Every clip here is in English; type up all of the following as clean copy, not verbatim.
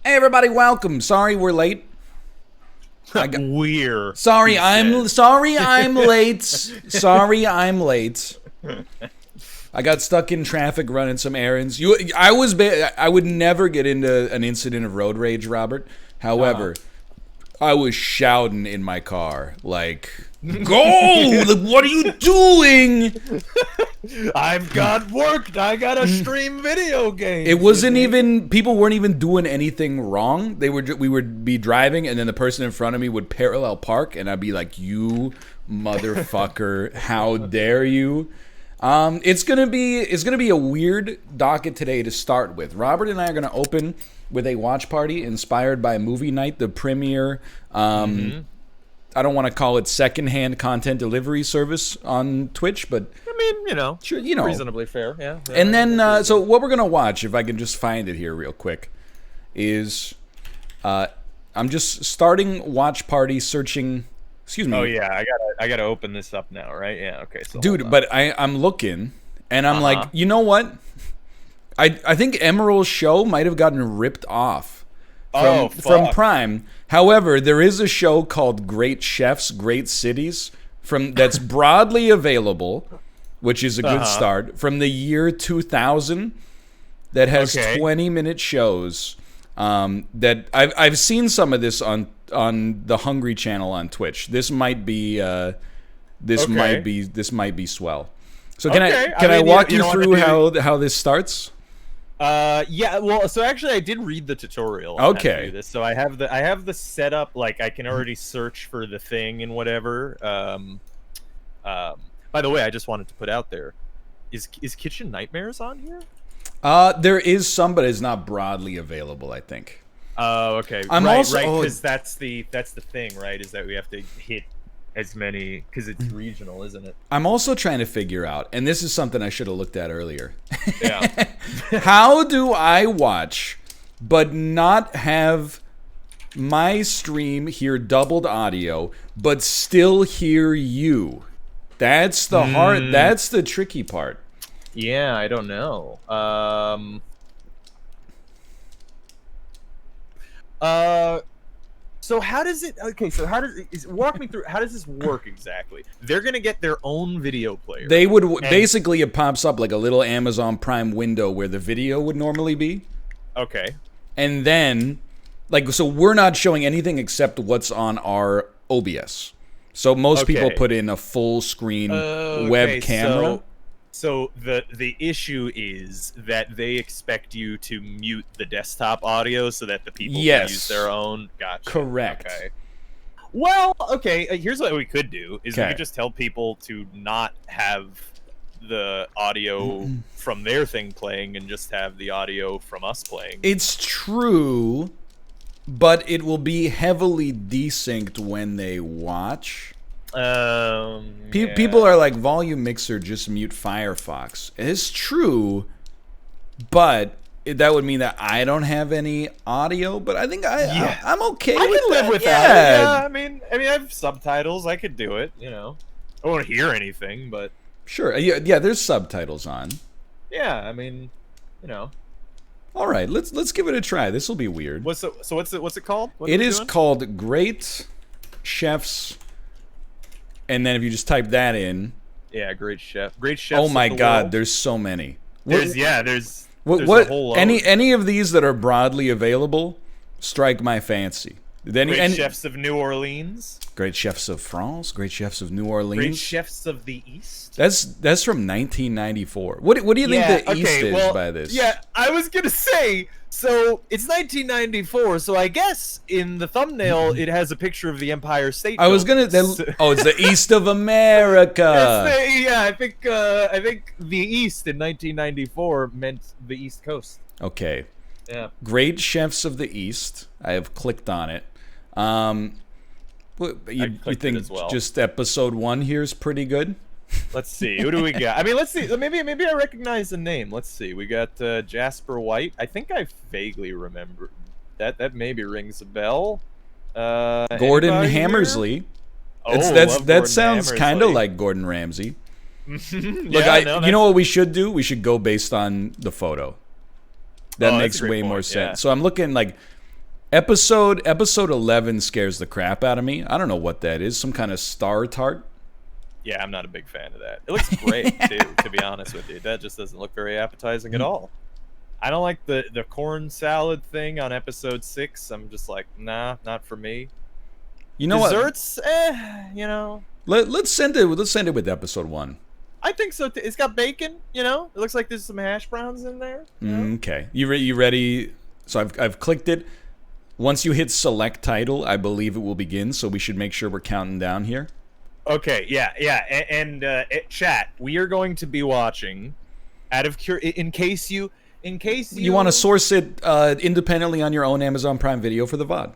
Hey everybody, welcome. Sorry we're late. We're sorry I'm late. Sorry I'm late. I got stuck in traffic running some errands. I would never get into an incident of road rage, Robert. However, I was shouting in my car like, "Go! What are you doing?" I've got work. I gotta stream video games. It wasn't even, people weren't even doing anything wrong. We would be driving, and then the person in front of me would parallel park, and I'd be like, "You motherfucker! How dare you!" It's gonna be a weird docket today to start with. Robert and I are gonna open with a watch party inspired by Movie Night, the premiere. I don't want to call it secondhand content delivery service on Twitch, but I mean, sure, reasonably fair, yeah. And then, so what we're gonna watch, if I can just find it here real quick, is I'm just starting watch party searching. Excuse me. Oh yeah, I gotta open this up now, right? Yeah, okay. So dude, but I'm looking, and I'm like, you know what? I think Emerald's show might have gotten ripped off from Prime. However, there is a show called Great Chefs, Great Cities that's broadly available, which is a good start, from the year 2000 that has 20-minute shows. That I've seen some of this on the Hungry channel on Twitch. This might be might be swell. So can I walk you through how this starts? Yeah, well, so actually I did read the tutorial on how to do this. So I have the setup, like I can already search for the thing and whatever. By the way, I just wanted to put out there, is Kitchen Nightmares on here? There is some, but it's not broadly available, I think. Oh, okay. Right, because that's the thing, right? Is that we have to hit as many, because it's regional, isn't it? I'm also trying to figure out, and this is something I should have looked at earlier. Yeah. How do I watch but not have my stream hear doubled audio but still hear you? That's the that's the tricky part. Yeah, I don't know. So how does it? Okay, so walk me through. How does this work exactly? They're gonna get their own video player. They would basically, it pops up like a little Amazon Prime window where the video would normally be. Okay. And then, so we're not showing anything except what's on our OBS. So most people put in a full screen web camera. So the issue is that they expect you to mute the desktop audio so that the people can use their own. Gotcha. Correct. Okay. Well, okay. Here's what we could do: is we could just tell people to not have the audio from their thing playing and just have the audio from us playing. It's true, but it will be heavily desynced when they watch. People are like, volume mixer, just mute Firefox. It's true, but that would mean that I don't have any audio. But I think I'm okay. I can live with that. Yeah, I mean, I have subtitles. I could do it. I won't hear anything, but sure. Yeah. There's subtitles on. Yeah, I mean, All right, let's give it a try. This will be weird. What's it called? It is called Great Chefs. And then if you just type that in, Great Chefs. Oh my God, world. there's so many. There's a whole load. Any of these that are broadly available strike my fancy. Great Chefs of New Orleans. Great Chefs of France. Great Chefs of New Orleans. Great Chefs of the East. That's from 1994. What do you think the East is by this? Yeah, I was gonna say. So it's 1994. So I guess in the thumbnail it has a picture of the Empire State. I was gonna. It's the East of America. I think the East in 1994 meant the East Coast. Okay. Yeah. Great Chefs of the East. I have clicked on it. You think just episode 1 here is pretty good? Let's see. Who do we got? I mean, let's see. Maybe I recognize the name. Let's see. We got Jasper White. I think I vaguely remember that. Maybe rings a bell. Gordon Hammersley. That sounds kind of like Gordon Ramsay. Look, you know what we should do? We should go based on the photo. That makes way more sense. Yeah. So I'm looking like Episode 11 scares the crap out of me. I don't know what that is. Some kind of star tart. Yeah, I'm not a big fan of that. It looks great too, to be honest with you. That just doesn't look very appetizing at all. I don't like the corn salad thing on episode 6. I'm just like, nah, not for me. You know Desserts, you know. Let's send it with episode 1. I think so. It's got bacon, you know. It looks like there's some hash browns in there. Okay, you ready? So I've clicked it. Once you hit select title, I believe it will begin. So we should make sure we're counting down here. Okay, yeah, and chat. We are going to be watching, out of in case you want to source it independently on your own Amazon Prime Video for the VOD.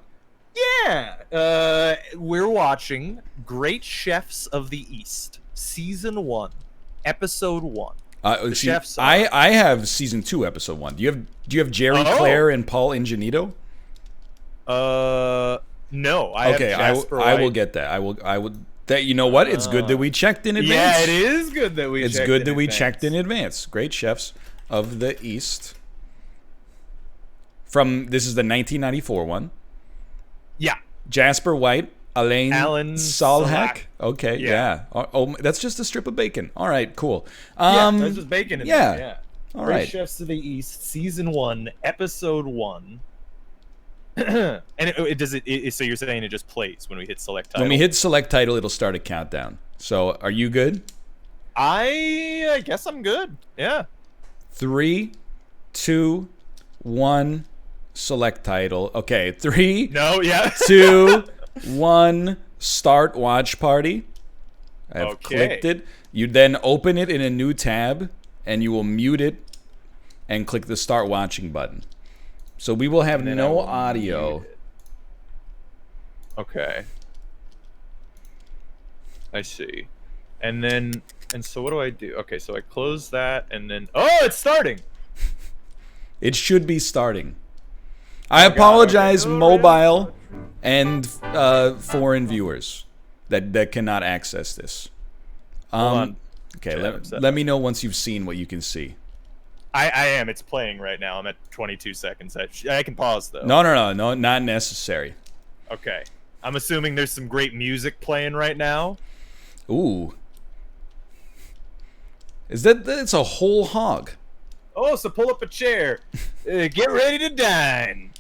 Yeah, we're watching Great Chefs of the East, Season 1, Episode 1. Chefs. I have Season 2, Episode 1. Do you have Jerry Claire and Paul Ingenito? No. I have Jasper, I will get that. I will. That, you know what? It's good that we checked in advance. Yeah, it is good that we. It's good that we checked in advance. Great Chefs of the East. This is the 1994 one. Yeah. Jasper White, Alain Sailhac. Okay, yeah. Oh, that's just a strip of bacon. All right, cool. Yeah, there's just bacon in there. Yeah. All Great right. Chefs of the East, Season 1, Episode 1. And so you're saying it just plays when we hit select title? When we hit select title, it'll start a countdown. So, are you good? I guess I'm good. Yeah. 3, 2, 1, select title. Okay, 3, no, yeah. 2, 1, start watch party. I've clicked it. You then open it in a new tab, and you will mute it and click the start watching button. So we will have no audio. Okay. I see. And so what do I do? Okay, so I close that and then... Oh, it's starting! It should be starting. I apologize, mobile and foreign viewers that cannot access this. Hold on. Okay, let me know once you've seen what you can see. I am. It's playing right now. I'm at 22 seconds. I can pause, though. No, not necessary. Okay. I'm assuming there's some great music playing right now. Ooh. That's a whole hog. Oh, so pull up a chair. Get ready to dine.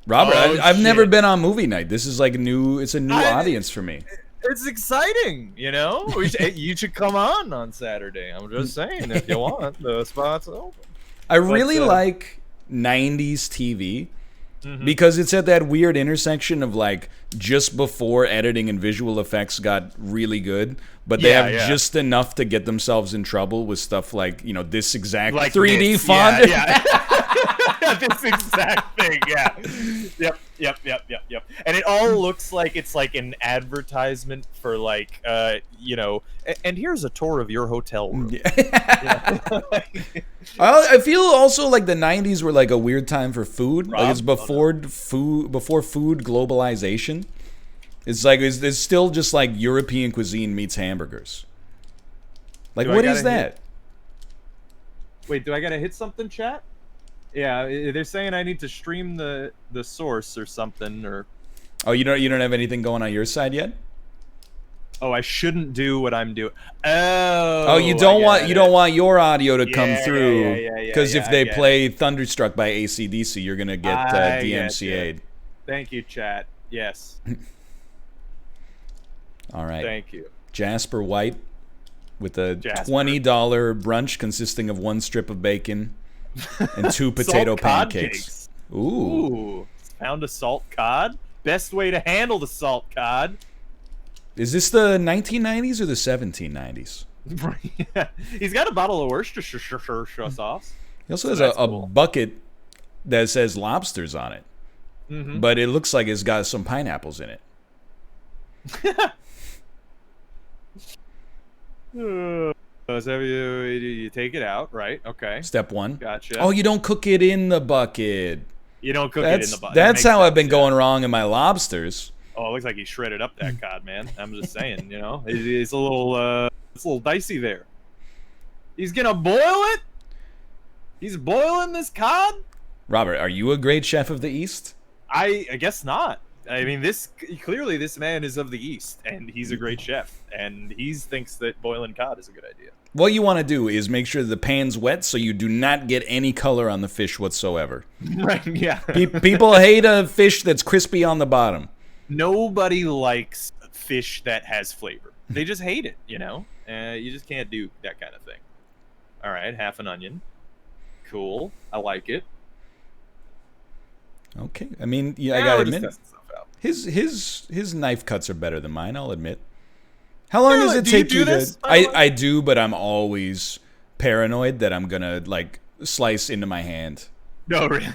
Robert, I've never been on movie night. This is like it's a new audience for me. It's exciting, you know? You should come on Saturday. I'm just saying, if you want, the spot's open. I really like 90s TV because it's at that weird intersection of like just before editing and visual effects got really good, but they have just enough to get themselves in trouble with stuff like, you know, this exact like 3D font. Yeah. This exact thing, yeah. Yep. And it all looks like it's like an advertisement for like, you know, and here's a tour of your hotel room. I feel also like the 90s were like a weird time for food. Like it's before food globalization. It's like it's still just like European cuisine meets hamburgers. Like, what is that? Wait, do I gotta hit something, chat? Yeah, they're saying I need to stream the source or something, or... Oh, you don't have anything going on your side yet? Oh, I shouldn't do what I'm doing. Oh, you don't want your audio to come through, because if they play Thunderstruck by AC/DC, you're gonna get DMCA'd. Thank you, chat. Yes. All right. Thank you. Jasper White with a $20 brunch consisting of 1 strip of bacon and 2 potato pancakes. Ooh. Found a salt cod. Best way to handle the salt cod. Is this the 1990s or the 1790s? He's got a bottle of Worcestershire sauce. He also has a bucket that says lobsters on it. But it looks like it's got some pineapples in it. So you take it out, right? Okay. Step 1. Gotcha. Oh, you don't cook it in the bucket. You don't cook it in the bucket. That's how I've been going wrong in my lobsters. Oh, it looks like he shredded up that cod, man. I'm just saying, you know, it's a little dicey there. He's gonna boil it. He's boiling this cod. Robert, are you a great chef of the East? I guess not. I mean, this man is of the East, and he's a great chef, and he thinks that boiling cod is a good idea. What you want to do is make sure the pan's wet so you do not get any color on the fish whatsoever. Right, yeah. People hate a fish that's crispy on the bottom. Nobody likes fish that has flavor. They just hate it, you know? You just can't do that kind of thing. All right, half an onion. Cool. I like it. Okay. I mean, yeah, I gotta admit, his knife cuts are better than mine, I'll admit. How long does it take you to... I do, but I'm always paranoid that I'm gonna, like, slice into my hand. No, really?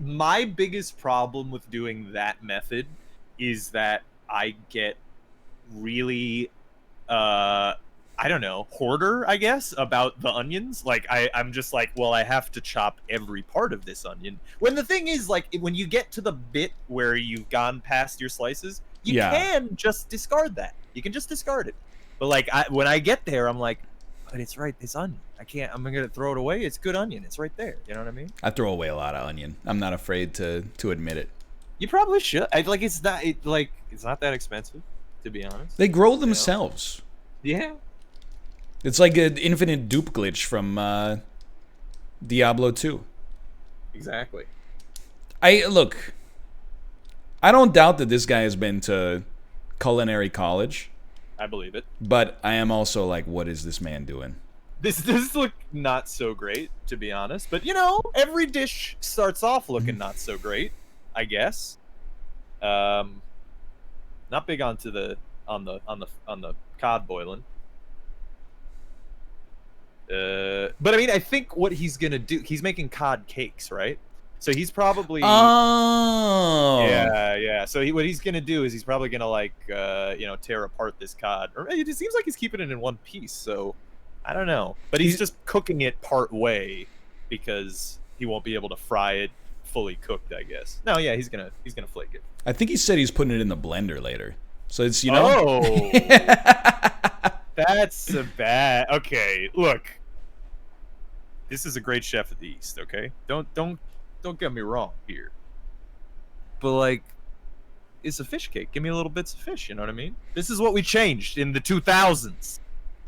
My biggest problem with doing that method is that I get really, I don't know, hoarder, I guess, about the onions. Like, I'm just like, well, I have to chop every part of this onion. When the thing is, like, when you get to the bit where you've gone past your slices... You can just discard that. You can just discard it. But like when I get there, I'm like, but it's right. It's onion. I can't. I'm gonna throw it away. It's good onion. It's right there. You know what I mean? I throw away a lot of onion. I'm not afraid to admit it. You probably should. It's not that expensive, to be honest. They grow themselves. Yeah. It's like an infinite dupe glitch from Diablo 2. Exactly. I don't doubt that this guy has been to culinary college. I believe it. But I am also like, what is this man doing? This look not so great, to be honest. But, you know, every dish starts off looking not so great, I guess. Not big on the cod boiling. But I mean, I think what he's gonna do, he's making cod cakes, right? So he's probably yeah. So what he's gonna do is he's probably gonna like tear apart this cod. Or it seems like he's keeping it in one piece. So I don't know, but he's just cooking it part way because he won't be able to fry it fully cooked, I guess. No, yeah, he's gonna flake it. I think he said he's putting it in the blender later. So it's Oh, that's a bad. Okay, look, this is a great chef of the East. Okay, don't get me wrong here, but like, it's a fish cake. Give me a little bits of fish. You know what I mean? This is what we changed in the 2000s.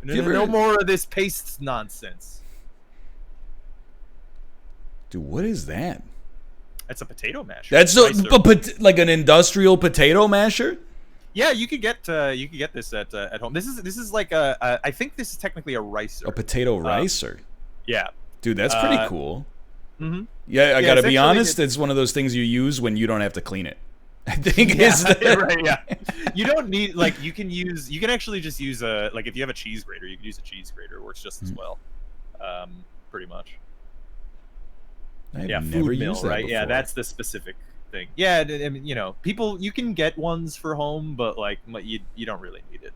No more of this paste nonsense. Dude, what is that? That's a potato masher. That's like an industrial potato masher. Yeah, you could get this at home. This is like I think this is technically a ricer. A potato ricer. Yeah. Dude, that's pretty cool. Mm-hmm. Yeah, I gotta be honest. It's one of those things you use when you don't have to clean it. I think is right. Yeah, you don't need you can actually just use if you have a cheese grater, you can use a cheese grater. It works just as well, pretty much. I've never used that right? before. Yeah, that's the specific thing. Yeah, I mean, people, you can get ones for home, but you don't really need it.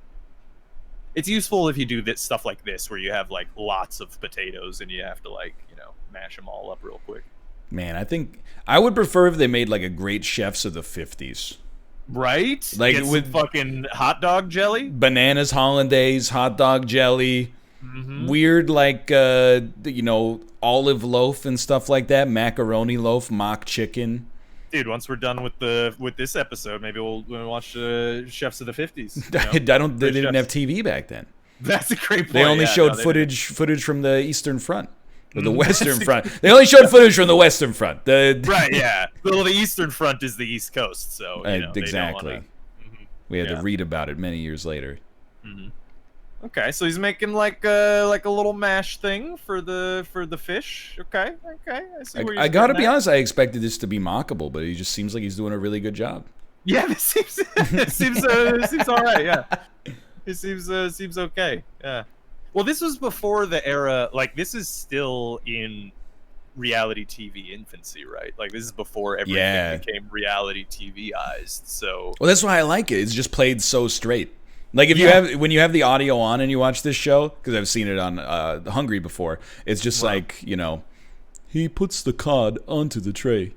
It's useful if you do this stuff like this, where you have lots of potatoes and you have to mash them all up real quick. Man, I think I would prefer if they made a great chefs of the 50s. Right? Get with fucking hot dog jelly? Bananas hollandaise, hot dog jelly, weird olive loaf and stuff like that, macaroni loaf, mock chicken. Dude, once we're done with this episode, maybe we'll watch Chefs of the 50s. They didn't have TV back then. That's a great point. They only showed footage from the Eastern Front. Or the Western Front. They only showed footage from the Western Front. Right, yeah. Well, the Eastern Front is the East Coast, so exactly. We had to read about it many years later. Mm-hmm. Okay, so he's making like a little mash thing for the fish. Okay. I see where you're I gotta be honest. I expected this to be mockable, but he just seems like he's doing a really good job. Yeah, it seems all right. Yeah, it seems okay. Yeah. Well, this was before the era. This is still in reality TV infancy, right? This is before everything became reality TV-ized. So, well, that's why I like it. It's just played so straight. If when you have the audio on and you watch this show, because I've seen it on Hungry before, it's just he puts the cod onto the tray.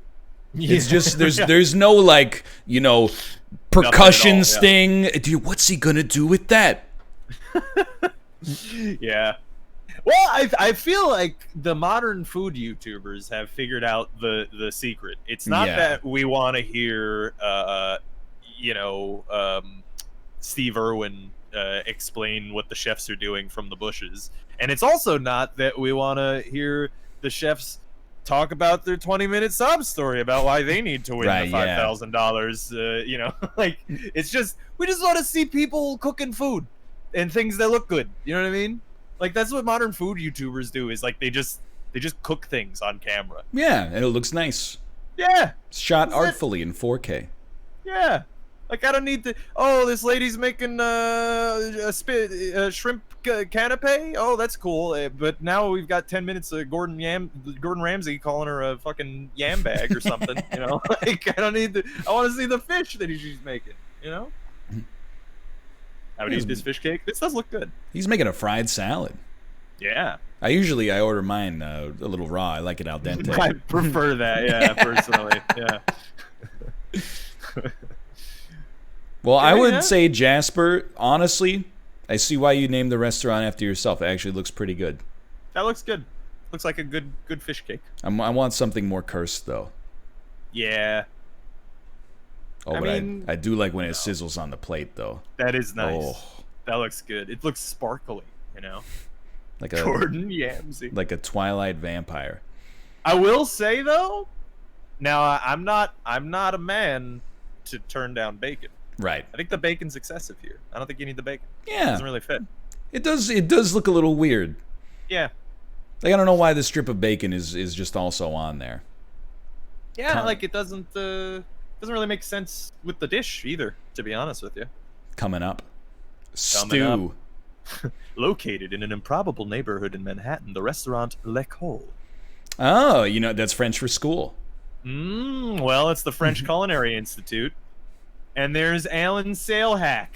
Yeah. It's just there's no percussion sting. Dude, what's he gonna do with that? Yeah. Well, I feel like the modern food YouTubers have figured out the secret. It's not that we want to hear, Steve Irwin explain what the chefs are doing from the bushes, and it's also not that we want to hear the chefs talk about their 20-minute sob story about why they need to win the $5,000. Like it's just we just want to see people cooking food and things that look good. You know what I mean? Like that's what modern food YouTubers do. Is like they just cook things on camera. Yeah, and it looks nice. Yeah, it's shot artfully in 4K. Yeah, like I don't need to. Oh, this lady's making a shrimp canapé. Oh, that's cool. But now we've got 10 minutes of Gordon Ramsay calling her a fucking yam bag or something. Like I don't need to. I want to see the fish that she's making. I would eat this fish cake. This does look good. He's making a fried salad. Yeah. I order mine a little raw. I like it al dente. I prefer that, yeah, personally. Yeah. Well, I would say Jasper, honestly, I see why you named the restaurant after yourself. It actually looks pretty good. That looks good. Looks like a good fish cake. I want something more cursed, though. Yeah. Oh, I do like when it sizzles on the plate, though. That is nice. Oh. That looks good. It looks sparkly, Like a Gordon Ramsay. Like a Twilight vampire. I will say though, now I'm not a man to turn down bacon. Right. I think the bacon's excessive here. I don't think you need the bacon. Yeah. It doesn't really fit. It does look a little weird. Yeah. Like I don't know why the strip of bacon is just also on there. Yeah, like it doesn't really make sense with the dish either, to be honest with you. Coming up. Stew. Located in an improbable neighborhood in Manhattan, the restaurant L'École. Oh, that's French for school. Well, it's the French Culinary Institute. And there's Alain Sailhac.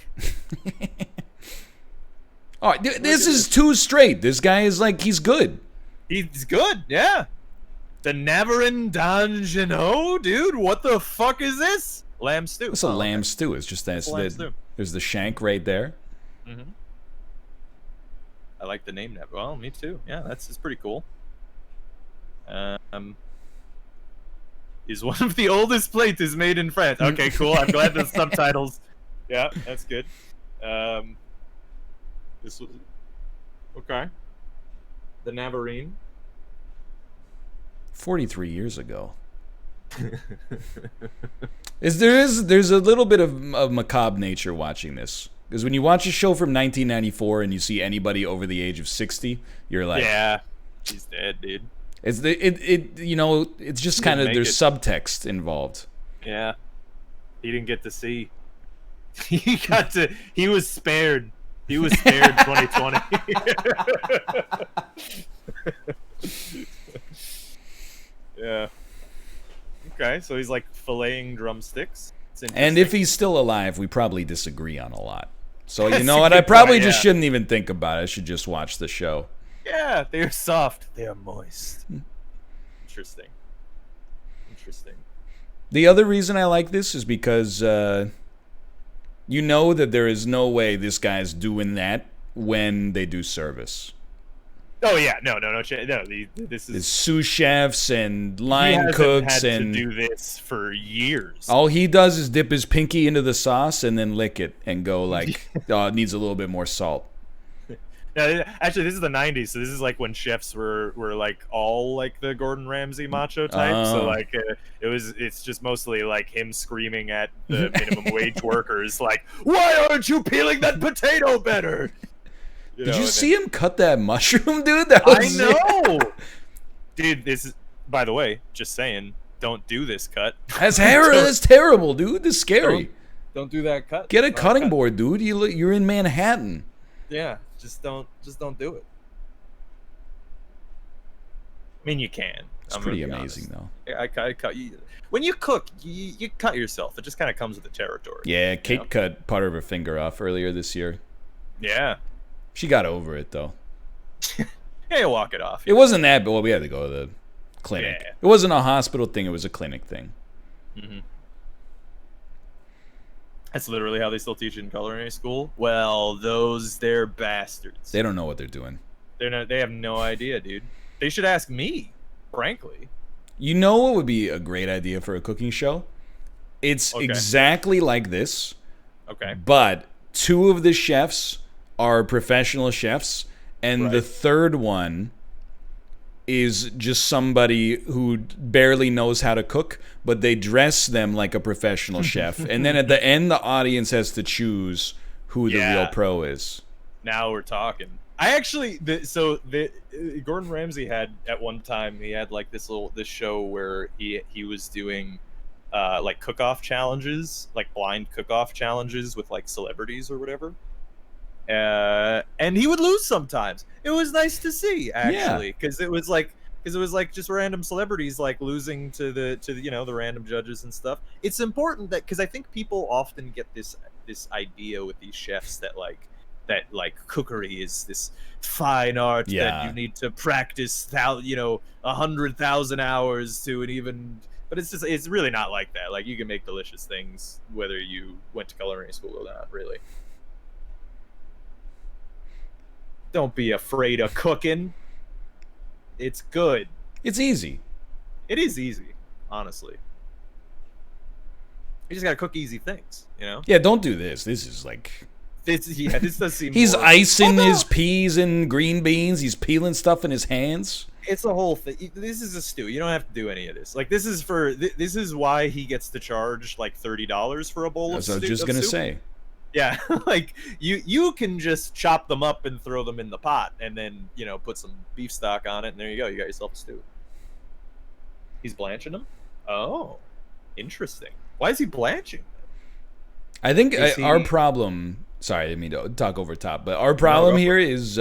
Oh, this is too straight. This guy is like, he's good. He's good, yeah. The Navarin d'Angenot, dude. What the fuck is this? Lamb stew. It's a lamb stew. It's just that. There's the shank right there. Mm-hmm. I like the name. Well, me too. Yeah, it's pretty cool. Is one of the oldest plates is made in France. Okay, cool. I'm glad the subtitles. Yeah, that's good. This was okay. The Navarine. 43 years ago. There's a little bit of macabre nature watching this, because when you watch a show from 1994 and you see anybody over the age of 60, you're like, yeah, he's dead, dude. It's just kind of there's subtext involved. Yeah, he didn't get to see. He was spared. He was spared 2020. Yeah. Okay, so he's like filleting drumsticks. And if he's still alive, we probably disagree on a lot. So you know what? I probably just shouldn't even think about it. I should just watch the show. Yeah, they're soft. They're moist. Interesting. The other reason I like this is because you know that there is no way this guy's doing that when they do service. Oh yeah, no. This is sous chefs and line cooks and to do this for years. All he does is dip his pinky into the sauce and then lick it and go like, "Oh, it needs a little bit more salt." Yeah, actually, this is the '90s, so this is like when chefs were like all like the Gordon Ramsay macho type. So like it's just mostly like him screaming at the minimum wage workers, like, "Why aren't you peeling that potato better?" Did you see him cut that mushroom, dude? I know. Dude, this is, by the way, just saying, don't do this cut. That's terrible, dude. This is scary. Don't do that cut. Get a cutting board, dude. You're in Manhattan. Yeah, just don't do it. I mean, you can. It's pretty amazing, though. I cut you. When you cook, you cut yourself. It just kind of comes with the territory. Yeah, Kate cut part of her finger off earlier this year. Yeah. She got over it, though. Yeah, you walk it off. It wasn't that, but we had to go to the clinic. Yeah. It wasn't a hospital thing. It was a clinic thing. Mm-hmm. That's literally how they still teach in culinary school. Well, they're bastards. They don't know what they're doing. They have no idea, dude. They should ask me, frankly. You know what would be a great idea for a cooking show? It's exactly like this. Okay. But 2 of the chefs are professional chefs, and the third one is just somebody who barely knows how to cook, but they dress them like a professional chef. And then at the end, the audience has to choose who the real pro is. Now we're talking. I actually, Gordon Ramsay had at one time, he had like this show where he was doing like cook-off challenges, like blind cook-off challenges with like celebrities or whatever. And he would lose sometimes. It was nice to see, actually, because it was like just random celebrities like losing to the random judges and stuff. It's important that, because I think people often get this idea with these chefs that cookery is this fine art that you need to practice 100,000 hours to, and even. But it's really not like that. Like, you can make delicious things whether you went to culinary school or not, really. Don't be afraid of cooking. It's good. It's easy. It is easy, honestly. You just gotta cook easy things, you know? Yeah, don't do this. This is like... This does seem He's icing his peas and green beans. He's peeling stuff in his hands. It's a whole thing. This is a stew. You don't have to do any of this. Like, this is why he gets to charge like $30 for a bowl of stew. I was just gonna say. Yeah, like you can just chop them up and throw them in the pot, and then put some beef stock on it, and there you go. You got yourself a stew. He's blanching them. Oh, interesting. Why is he blanching? I think our problem. Sorry, I didn't mean to talk over top, but our problem here is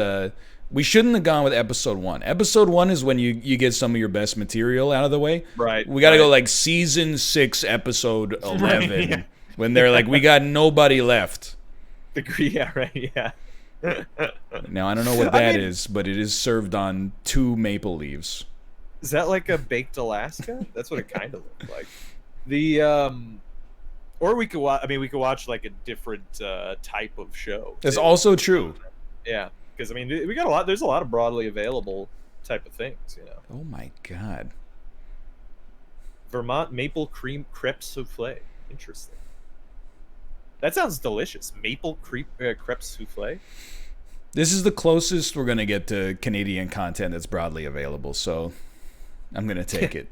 we shouldn't have gone with episode 1. Episode 1 is when you get some of your best material out of the way. Right. We got to go like season 6, episode 11, when they're like, we got nobody left. Yeah, right. Yeah. Now I don't know what that is, but it is served on 2 maple leaves. Is that like a baked Alaska? That's what it kind of looked like. Or we could watch. I mean, we could watch like a different type of show. That's also true. Yeah, because I mean, we got a lot. There's a lot of broadly available type of things. Oh my god. Vermont maple cream crepe souffle. Interesting. That sounds delicious. Maple crepe souffle. This is the closest we're gonna get to Canadian content that's broadly available. So, I'm gonna take it.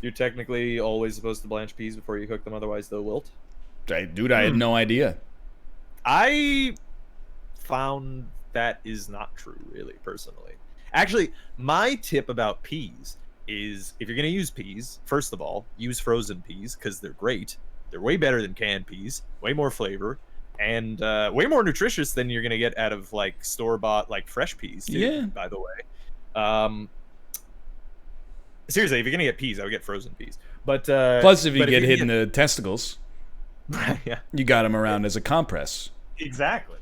You're technically always supposed to blanch peas before you cook them, otherwise they'll wilt. Dude, I had no idea. I found that is not true, really, personally. Actually, my tip about peas is, if you're going to use peas, first of all, use frozen peas, because they're great. They're way better than canned peas, way more flavor, and way more nutritious than you're going to get out of like store-bought like fresh peas, too, by the way. Seriously, if you're gonna get peas, I would get frozen peas. But plus, if you get hit in the testicles, yeah, you got them around as a compress. Exactly.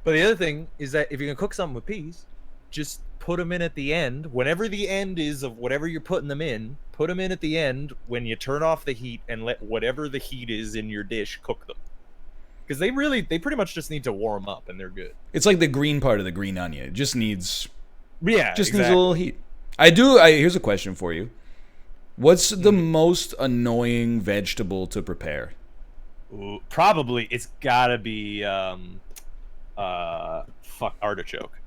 But the other thing is that if you're gonna cook something with peas, just put them in at the end. Whenever the end is of whatever you're putting them in, put them in at the end when you turn off the heat, and let whatever the heat is in your dish cook them. Because they pretty much just need to warm up, and they're good. It's like the green part of the green onion. It just needs, needs a little heat. Here's a question for you. What's the most annoying vegetable to prepare? Ooh, probably it's gotta be artichoke.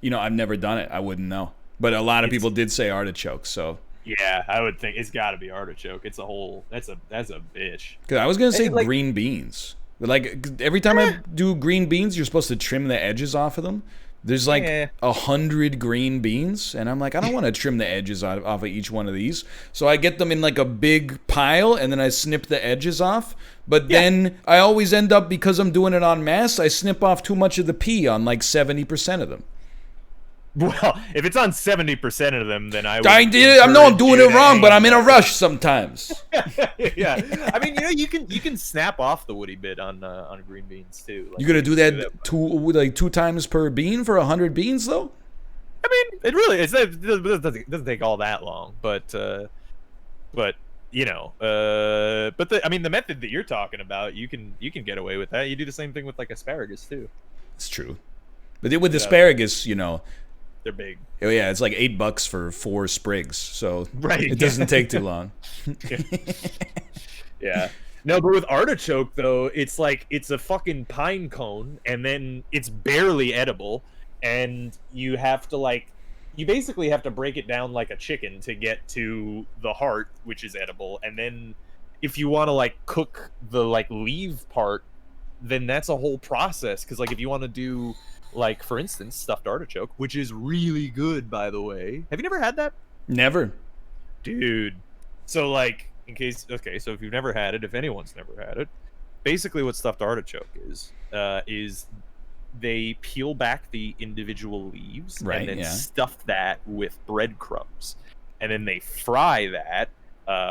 I've never done it. I wouldn't know. But a lot of people did say artichoke, so yeah, I would think it's gotta be artichoke. It's that's a bitch. Because I was gonna say green beans. Like, every time I do green beans, you're supposed to trim the edges off of them. There's like 100 green beans, and I'm like, I don't want to trim the edges off of each one of these. So I get them in like a big pile, and then I snip the edges off. But then I always end up, because I'm doing it en masse, I snip off too much of the pea on like 70% of them. Well, if it's on 70% of them, then I know I'm doing it wrong, but I'm in a rush sometimes. Yeah, I mean, you can snap off the woody bit on green beans too. Like, you gonna do that 2 times per bean for 100 beans though? I mean, it doesn't take all that long, but the method that you're talking about, you can get away with that. You do the same thing with like asparagus too. It's true. But with asparagus, you know, they're big. Oh yeah, it's like $8 for 4 sprigs, so right, it doesn't take too long. Yeah. No, but with artichoke though, it's like it's a fucking pine cone, and then it's barely edible, and you have to you basically have to break it down like a chicken to get to the heart, which is edible, and then if you want to cook the leaf part, then that's a whole process. Because if you want to do for instance stuffed artichoke, which is really good, by the way. Have you never had that? Never, dude. So in case, okay, so if you've never had it, if anyone's never had it, basically what stuffed artichoke is they peel back the individual leaves, right, and then stuff that with breadcrumbs, and then they fry that,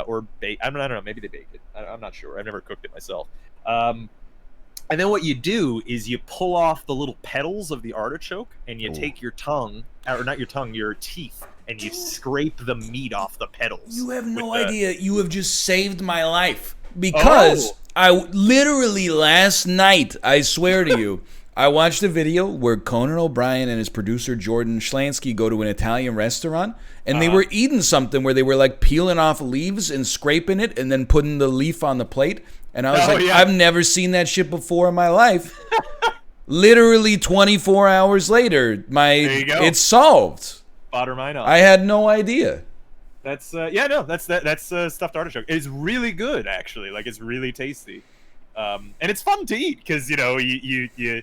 or bake. I don't know, maybe they bake it. I'm not sure. I've never cooked it myself. And then what you do is you pull off the little petals of the artichoke, and you take your tongue, or not your tongue, your teeth, and you scrape the meat off the petals. You have no idea. You have just saved my life. Because I literally last night, I swear to you, I watched a video where Conan O'Brien and his producer Jordan Schlansky go to an Italian restaurant, and they were eating something where they were peeling off leaves and scraping it and then putting the leaf on the plate. And I was I've never seen that shit before in my life. Literally 24 hours later, it's solved. Butter mine up. I had no idea. That's that's stuffed artichoke. It's really good, actually. It's really tasty, and it's fun to eat because you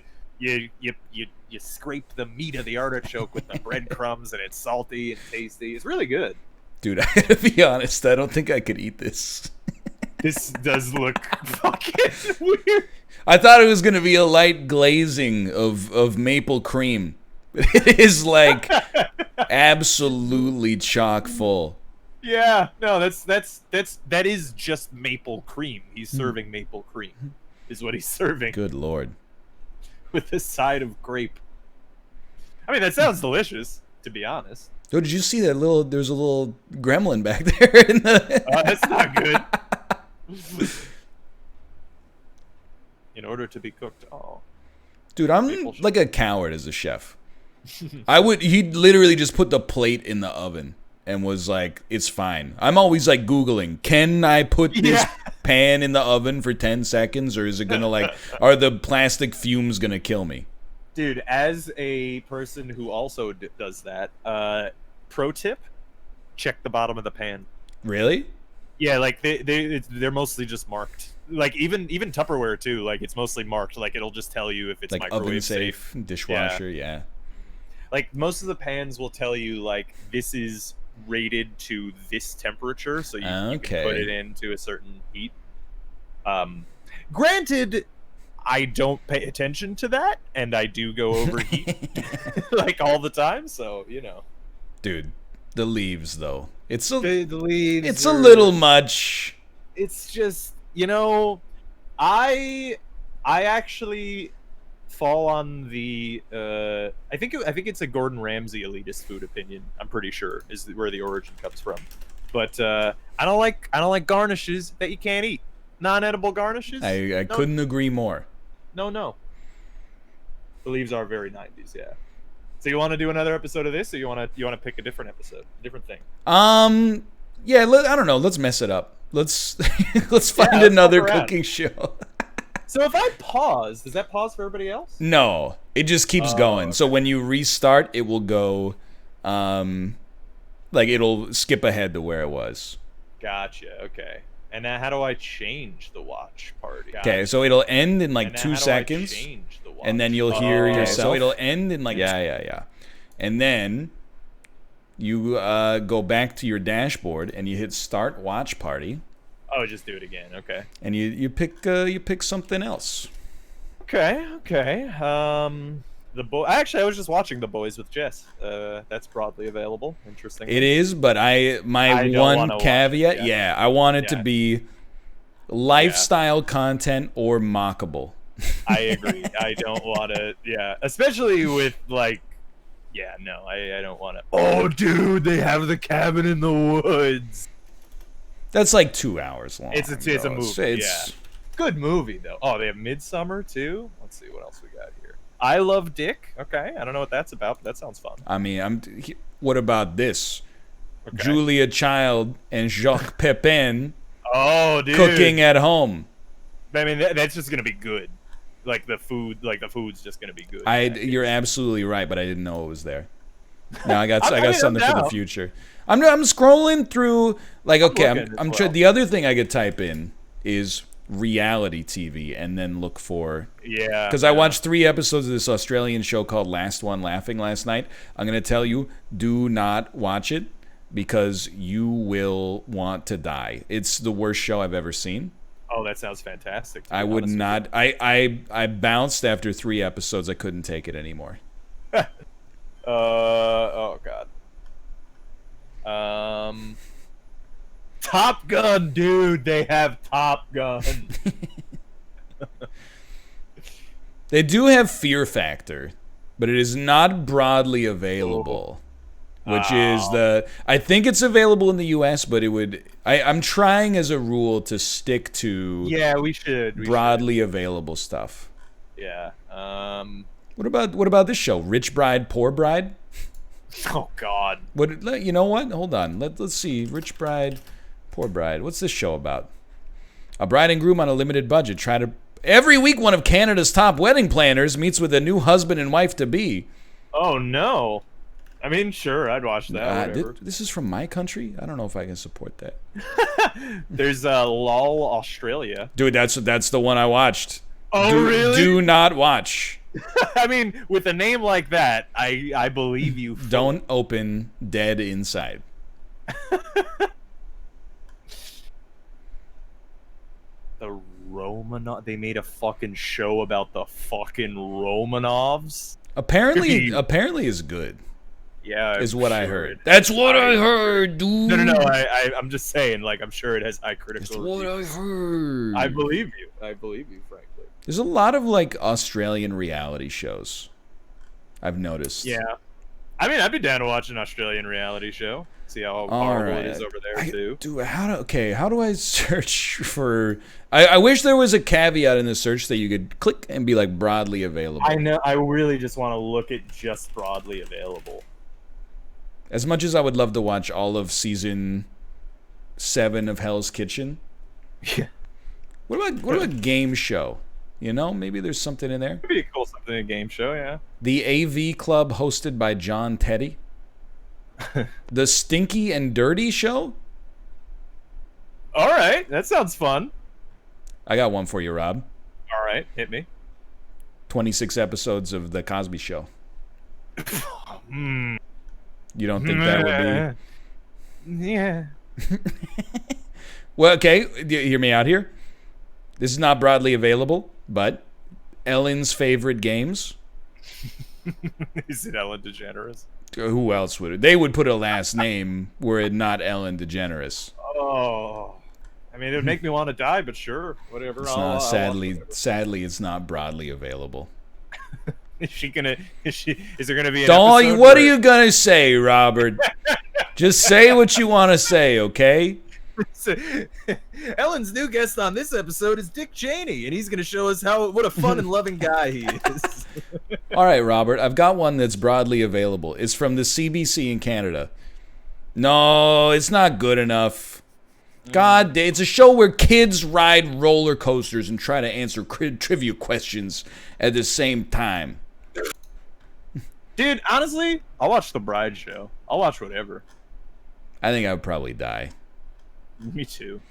scrape the meat of the artichoke with the breadcrumbs, and it's salty and tasty. It's really good. Dude, I gotta be honest. I don't think I could eat this. This does look fucking weird. I thought it was gonna be a light glazing of maple cream. It is absolutely chock full. Yeah, no, that is just maple cream. He's serving maple cream, is what he's serving. Good lord. With a side of grape. I mean, that sounds delicious, to be honest. Oh, did you see that there's a little gremlin back there in the that's not good. In order to be cooked. Oh. Dude, I'm like a coward as a chef. He'd literally just put the plate in the oven and was like, it's fine. I'm always Googling, can I put this pan in the oven for 10 seconds, or is it gonna are the plastic fumes gonna kill me? Dude, as a person who also does that, pro tip, check the bottom of the pan. Really? Yeah, they're mostly just marked. Even Tupperware too, it's mostly marked. It'll just tell you if it's microwave oven safe, dishwasher, yeah. Most of the pans will tell you this is rated to this temperature, so you can put it into a certain heat. Granted, I don't pay attention to that, and I do go overheat all the time, so Dude, the leaves though. It's a the leaves. It's a little much. It's just I actually fall on the I think it's a Gordon Ramsay elitist food opinion. I'm pretty sure is where the origin comes from. But I don't like garnishes that you can't eat. Non-edible garnishes. I couldn't agree more. No. The leaves are very 90s, yeah. So you want to do another episode of this, or you want to pick a different episode, a different thing? Yeah. I don't know. Let's mess it up. Let's find another cooking show. So if I pause, does that pause for everybody else? No, it just keeps going. Okay. So when you restart, it will go, it'll skip ahead to where it was. Gotcha. Okay. And now how do I change the watch party? Gotcha. Okay, so it'll end in 2 seconds. And then you'll hear yourself. So it'll end in yeah. And then you go back to your dashboard and you hit start watch party. Oh, just do it again. Okay. And you pick something else. Okay. Actually, I was just watching The Boys with Jess. That's broadly available. Interesting. It is, but my one caveat, I want it to be lifestyle content or mockable. I agree. I don't want to. Yeah, especially with I don't want to. Oh, dude, they have the cabin in the woods. That's 2 hours long. It's a movie. It's good movie though. Oh, they have Midsummer too. Let's see what else we got here. I Love Dick. Okay, I don't know what that's about, but that sounds fun. I mean, what about this? Okay. Julia Child and Jacques Pepin. Oh, dude. Cooking at home. I mean, that's just gonna be good. Like the food's just gonna be good. You're absolutely right, but I didn't know it was there. Now I got something for the future. I'm scrolling through. Like, okay, I'm trying. The other thing I could type in is reality TV, and then look for because I watched 3 episodes of this Australian show called Last One Laughing last night. I'm gonna tell you, do not watch it because you will want to die. It's the worst show I've ever seen. Oh, that sounds fantastic. I would not. I bounced after 3 episodes. I couldn't take it anymore. Oh God. Top Gun, dude. They have Top Gun. They do have Fear Factor, but it is not broadly available. Which is I think it's available in the U.S., but it would. I'm trying as a rule to stick to. Yeah, we should. Broadly available stuff. Yeah. What about this show, Rich Bride, Poor Bride? Oh God. You know what? Hold on. Let's see. Rich Bride, Poor Bride. What's this show about? A bride and groom on a limited budget every week. One of Canada's top wedding planners meets with a new husband and wife to be. Oh no. I mean, sure, I'd watch that. This is from my country. I don't know if I can support that. There's LOL Australia. Dude, that's the one I watched. Oh, really? Do not watch. I mean, with a name like that, I believe you. Don't open Dead Inside. The Romanov. They made a fucking show about the fucking Romanovs. Apparently is good. Yeah, is what I heard. That's what I heard, dude. No. I'm just saying, like, I'm sure it has high critical reviews. That's what I heard. I believe you, frankly. There's a lot of, like, Australian reality shows I've noticed. Yeah. I mean, I'd be down to watch an Australian reality show. See how horrible it is over there, too. Dude, how do I search for... I wish there was a caveat in the search that you could click and be, like, broadly available. I know. I really just want to look at just broadly available. As much as I would love to watch all of season 7 of Hell's Kitchen. Yeah. What about game show? You know, maybe there's something in there. It'd be a cool something in a game show, yeah. The AV Club hosted by John Teddy. The Stinky and Dirty Show. All right, that sounds fun. I got one for you, Rob. All right, hit me. 26 episodes of The Cosby Show. You don't think that would be... Yeah. Well, okay, hear me out here. This is not broadly available, but Ellen's favorite games. Is it Ellen DeGeneres? Who else would it? They would put a last name were it not Ellen DeGeneres. Oh, I mean, it would make me want to die, but sure, whatever. It's not, sadly, it's not broadly available. Is there gonna be an episode? What where... are you gonna say, Robert? Just say what you want to say, okay? Ellen's new guest on this episode is Dick Cheney, and he's going to show us what a fun and loving guy he is. All right, Robert, I've got one that's broadly available. It's from the CBC in Canada. No, it's not good enough. God, it's a show where kids ride roller coasters and try to answer trivia questions at the same time. Dude, honestly, I'll watch The Bride Show. I'll watch whatever. I think I would probably die. Me too.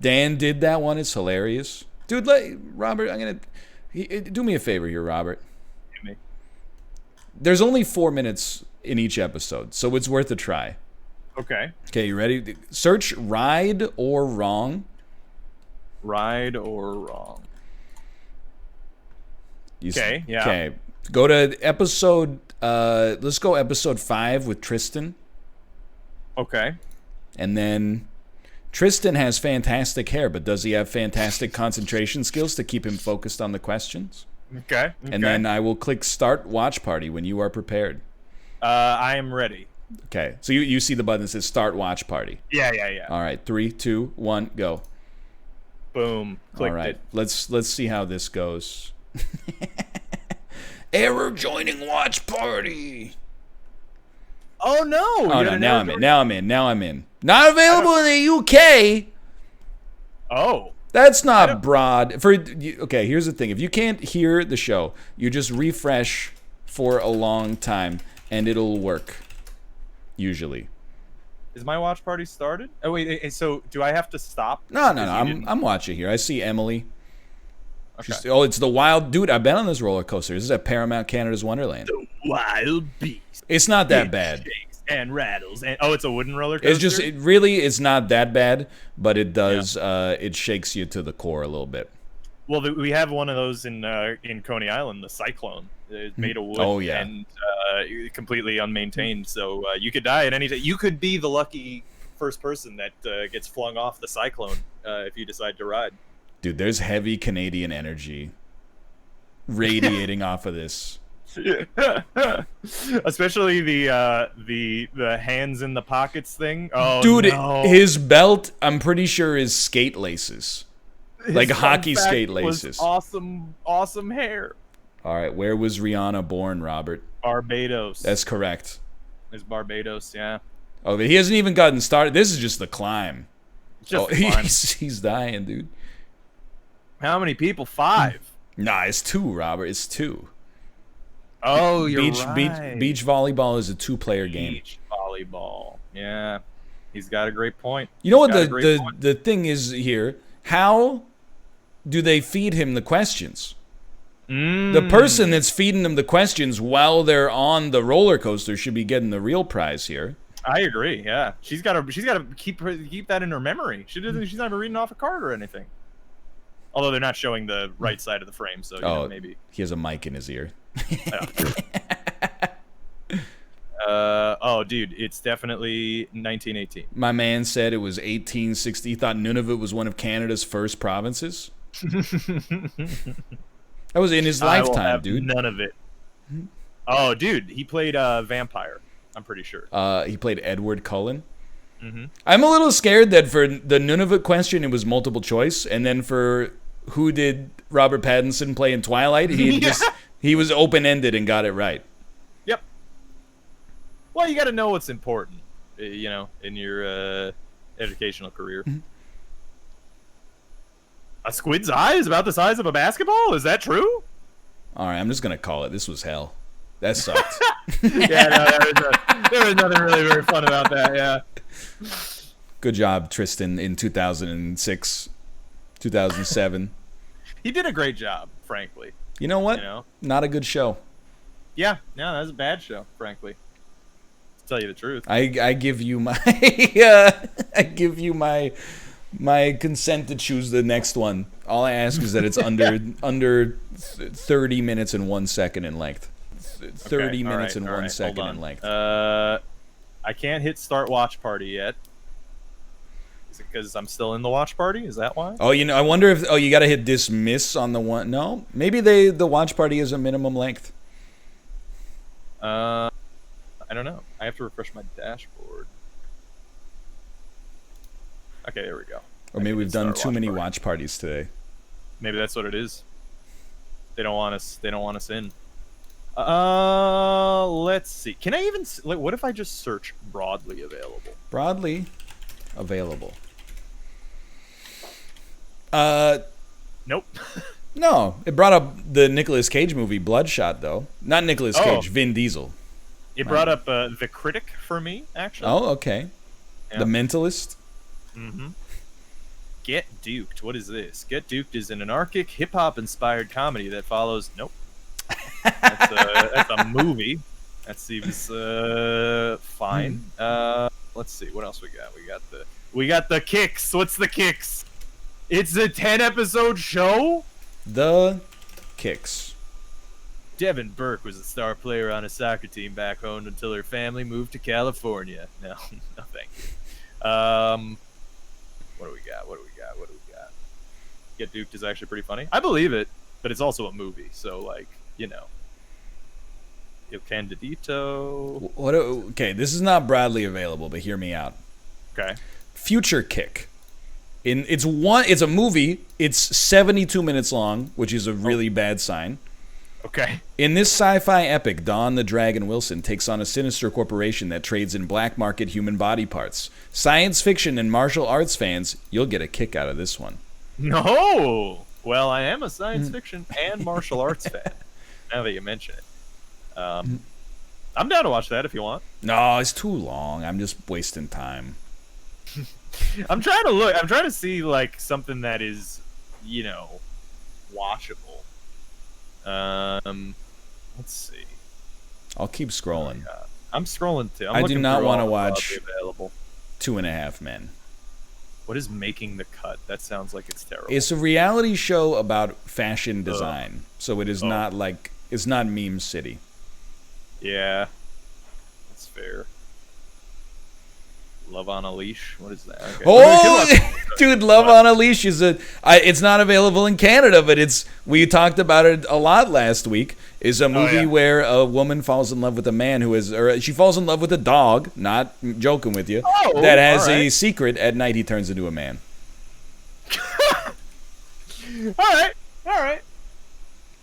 Dan did that one. It's hilarious. Dude, Robert, do me a favor here, Robert. Hit me. There's only 4 minutes in each episode, so it's worth a try. Okay. Okay, you ready? Search Ride or Wrong. Ride or Wrong. Okay, yeah. Okay. Go to episode, let's go episode 5 with Tristan. Okay. And then Tristan has fantastic hair, but does he have fantastic concentration skills to keep him focused on the questions? Okay. And then I will click Start Watch Party when you are prepared. I am ready. Okay. So you see the button that says Start Watch Party. Yeah. All right. 3, 2, 1, go. Boom. Clicked All right. it. Let's see how this goes. Error joining watch party. Oh no! Oh no! Now I'm in. Not available in the UK. Oh. That's not broad. Okay, here's the thing. If you can't hear the show, you just refresh for a long time, and it'll work. Usually. Is my watch party started? Oh wait, so do I have to stop? No. I'm watching here. I see Emily. Okay. It's the wild dude. I've been on this roller coaster. This is at Paramount Canada's Wonderland. The wild beast. It's not that bad. And rattles and it's a wooden roller coaster. It's not that bad, but it does it shakes you to the core a little bit. Well, we have one of those in Coney Island, the Cyclone. It's made of wood and completely unmaintained, so you could die at any time. You could be the lucky first person that gets flung off the Cyclone if you decide to ride. Dude, there's heavy Canadian energy radiating off of this. Especially the hands in the pockets thing. Oh, dude, no. His belt, I'm pretty sure, is skate laces, like hockey skate laces. Awesome hair. All right, where was Rihanna born, Robert? Barbados. That's correct. It's Barbados, yeah. Oh, but he hasn't even gotten started. This is just the climb. The climb. He's dying, dude. How many people? 5. Nah, it's 2, Robert. It's 2. Oh, you're right. Beach volleyball is a 2-player game. Beach volleyball. Yeah. He's got a great point. You know what the thing is here? How do they feed him the questions? The person that's feeding them the questions while they're on the roller coaster should be getting the real prize here. I agree. Yeah. She's got to keep that in her memory. She's not even reading off a card or anything. Although they're not showing the right side of the frame, so maybe he has a mic in his ear. Dude, it's definitely 1918. My man said it was 1860. He thought Nunavut was one of Canada's first provinces. That was in his lifetime, dude. None of it. Oh, dude, he played vampire. I'm pretty sure. He played Edward Cullen. Mm-hmm. I'm a little scared that for the Nunavut question it was multiple choice, and then for who did Robert Pattinson play in Twilight, he was open-ended and got it right. Yep. Well, you got to know what's important, in your educational career. Mm-hmm. A squid's eye is about the size of a basketball? Is that true? All right, I'm just going to call it. This was hell. That sucked. There was nothing really very fun about that, yeah. Good job, Tristan, in 2006, 2007. He did a great job, frankly. You know what? Not a good show. Yeah, no, that was a bad show, frankly. To tell you the truth. I give you my my consent to choose the next one. All I ask is that it's under 30 minutes and 1 second in length. 30 minutes and 1 second in length. I can't hit start watch party yet. Is it because I'm still in the watch party? Is that why? Oh, I wonder if you got to hit dismiss on the one. No, maybe the watch party is a minimum length. I don't know. I have to refresh my dashboard. Okay, there we go. Or maybe we've done too many watch parties today. Maybe that's what it is. They don't want us in. Let's see. Can I even... what if I just search broadly available? Broadly available. Nope. No, it brought up the Nicolas Cage movie Bloodshot, though. Not Nicolas Cage, Vin Diesel. It brought up The Critic for me, actually. Oh, okay. Yeah. The Mentalist. Mm-hmm. Get Duked. What is this? Get Duked is an anarchic hip-hop inspired comedy that follows... Nope. That's a movie. That seems fine. Let's see what else we got. We got the Kicks. What's the Kicks? It's a 10-episode show. The Kicks. Devin Burke was a star player on a soccer team back home until her family moved to California. No, thank you. What do we got? Get Duked is actually pretty funny. I believe it, but it's also a movie, so Il Candidito. Okay, this is not broadly available, but hear me out. Okay. Future Kick. It's a movie. It's 72 minutes long, which is a really bad sign. Okay. In this sci-fi epic, Dawn the Dragon Wilson takes on a sinister corporation that trades in black market human body parts. Science fiction and martial arts fans, you'll get a kick out of this one. No! Well, I am a science fiction and martial arts fan, now that you mention it. I'm down to watch that if you want. No, it's too long. I'm just wasting time. I'm trying to see, like, something that is, you know, watchable. Let's see. I'll keep scrolling. I'm scrolling too. I do not want to watch 2.5 Men. What is Making the Cut? That sounds like it's terrible. It's a reality show about fashion design, so it is not like it's not Meme City. Yeah, that's fair. Love on a Leash. What is that? Okay. Oh, dude, Love on a Leash is it's not available in Canada, but we talked about it a lot last week. Is a movie where a woman falls in love with a man or she falls in love with a dog. Not joking with you. That has a secret. At night, he turns into a man. All right.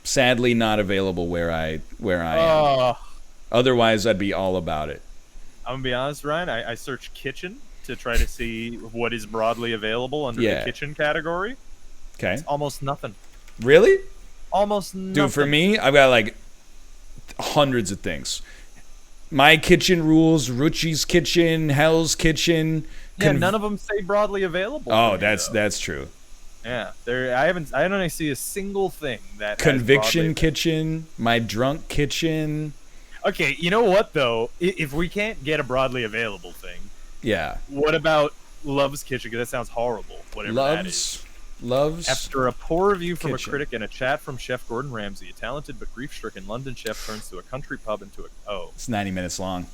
Sadly, not available where I am. Otherwise, I'd be all about it. I'm gonna be honest, Ryan. I searched kitchen to try to see what is broadly available under the kitchen category. Okay. It's almost nothing. Really? Almost nothing. Dude, for me, I've got like hundreds of things. My Kitchen Rules, Ruchi's Kitchen, Hell's Kitchen. Yeah, none of them say broadly available. Oh, that's true. Yeah, I don't see a single thing that Conviction Kitchen, My Drunk Kitchen. Okay, you know what though? If we can't get a broadly available thing, what about Love's Kitchen? Because that sounds horrible. Whatever that is. Love's. After a poor review from Kitchen. a critic and a chat from Chef Gordon Ramsay, a talented but grief-stricken London chef turns to a country pub into a It's 90 minutes long.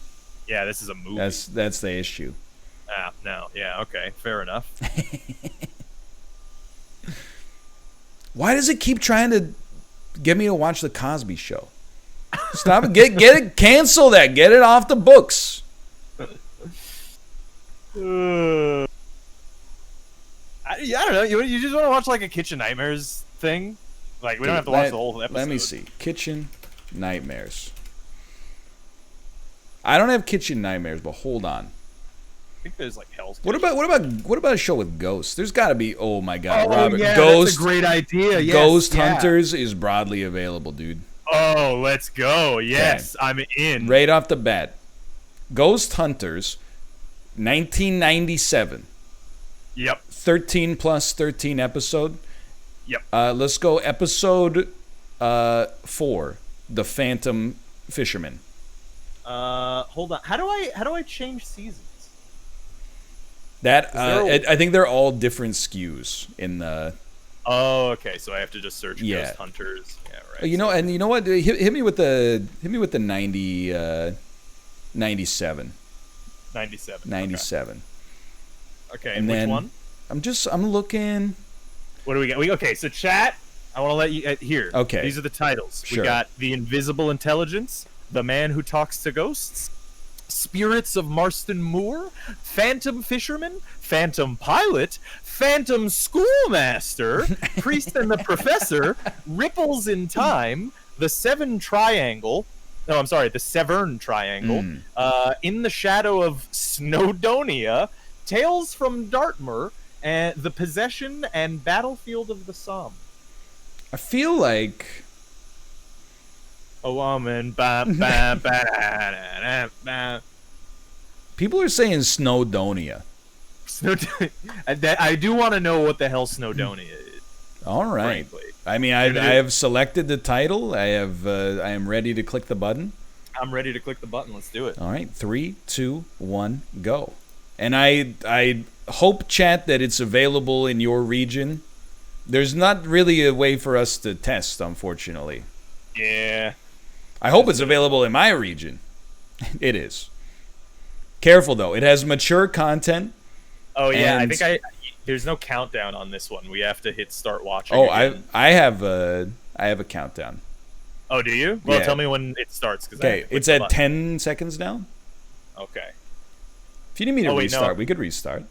Yeah, this is a movie. That's the issue. No. Yeah, okay. Fair enough. Why does it keep trying to get me to watch The Cosby Show? Stop it. Get it. Cancel that. Get it off the books. I don't know. You just want to watch like a Kitchen Nightmares thing? Like, we don't have to watch the whole episode. Let me see. Kitchen Nightmares. I don't have Kitchen Nightmares, but hold on. I think there's like Hell's Kitchen. What about a show with ghosts? There's got to be. Oh my God, Robert. Yeah, Ghost. That's a great idea. Yes, Ghost Hunters is broadly available, dude. Oh, let's go. Yes, okay. I'm in. Right off the bat. Ghost Hunters, 1997. Yep. 13 plus 13 episode. Yep. Let's go episode 4, The Phantom Fisherman. Hold on. How do I change seasons? That I think they're all different SKUs in the. Oh, okay. So I have to just search Ghost Hunters. Yeah, right. You know, and you know what? Hit me with the 97. 97. 97. Okay, and which one? I'm looking. What do we got? Okay, so chat. I want to let you here. Okay. These are the titles. Sure. We got The Invisible Intelligence, The Man Who Talks to Ghosts, Spirits of Marston Moor, Phantom Fisherman, Phantom Pilot, Phantom Schoolmaster, Priest and the Professor, Ripples in Time, The Severn Triangle, In the Shadow of Snowdonia, Tales from Dartmoor, and The Possession and Battlefield of the Somme. I feel like a woman. People are saying Snowdonia. I do want to know what the hell Snowdonia is. All right. Frankly. I mean, I have selected the title. I am ready to click the button. I'm ready to click the button. Let's do it. All right. 3, 2, 1, go. And I hope, chat, that it's available in your region. There's not really a way for us to test, unfortunately. Yeah. I hope it's available in my region. It is. Careful, though. It has mature content. Oh, yeah. I think there's no countdown on this one. We have to hit start watching. Oh, I have a countdown. Oh, do you? Well, tell me when it starts. Okay, it's at 10 seconds now. Okay. If you need me to restart, we could restart.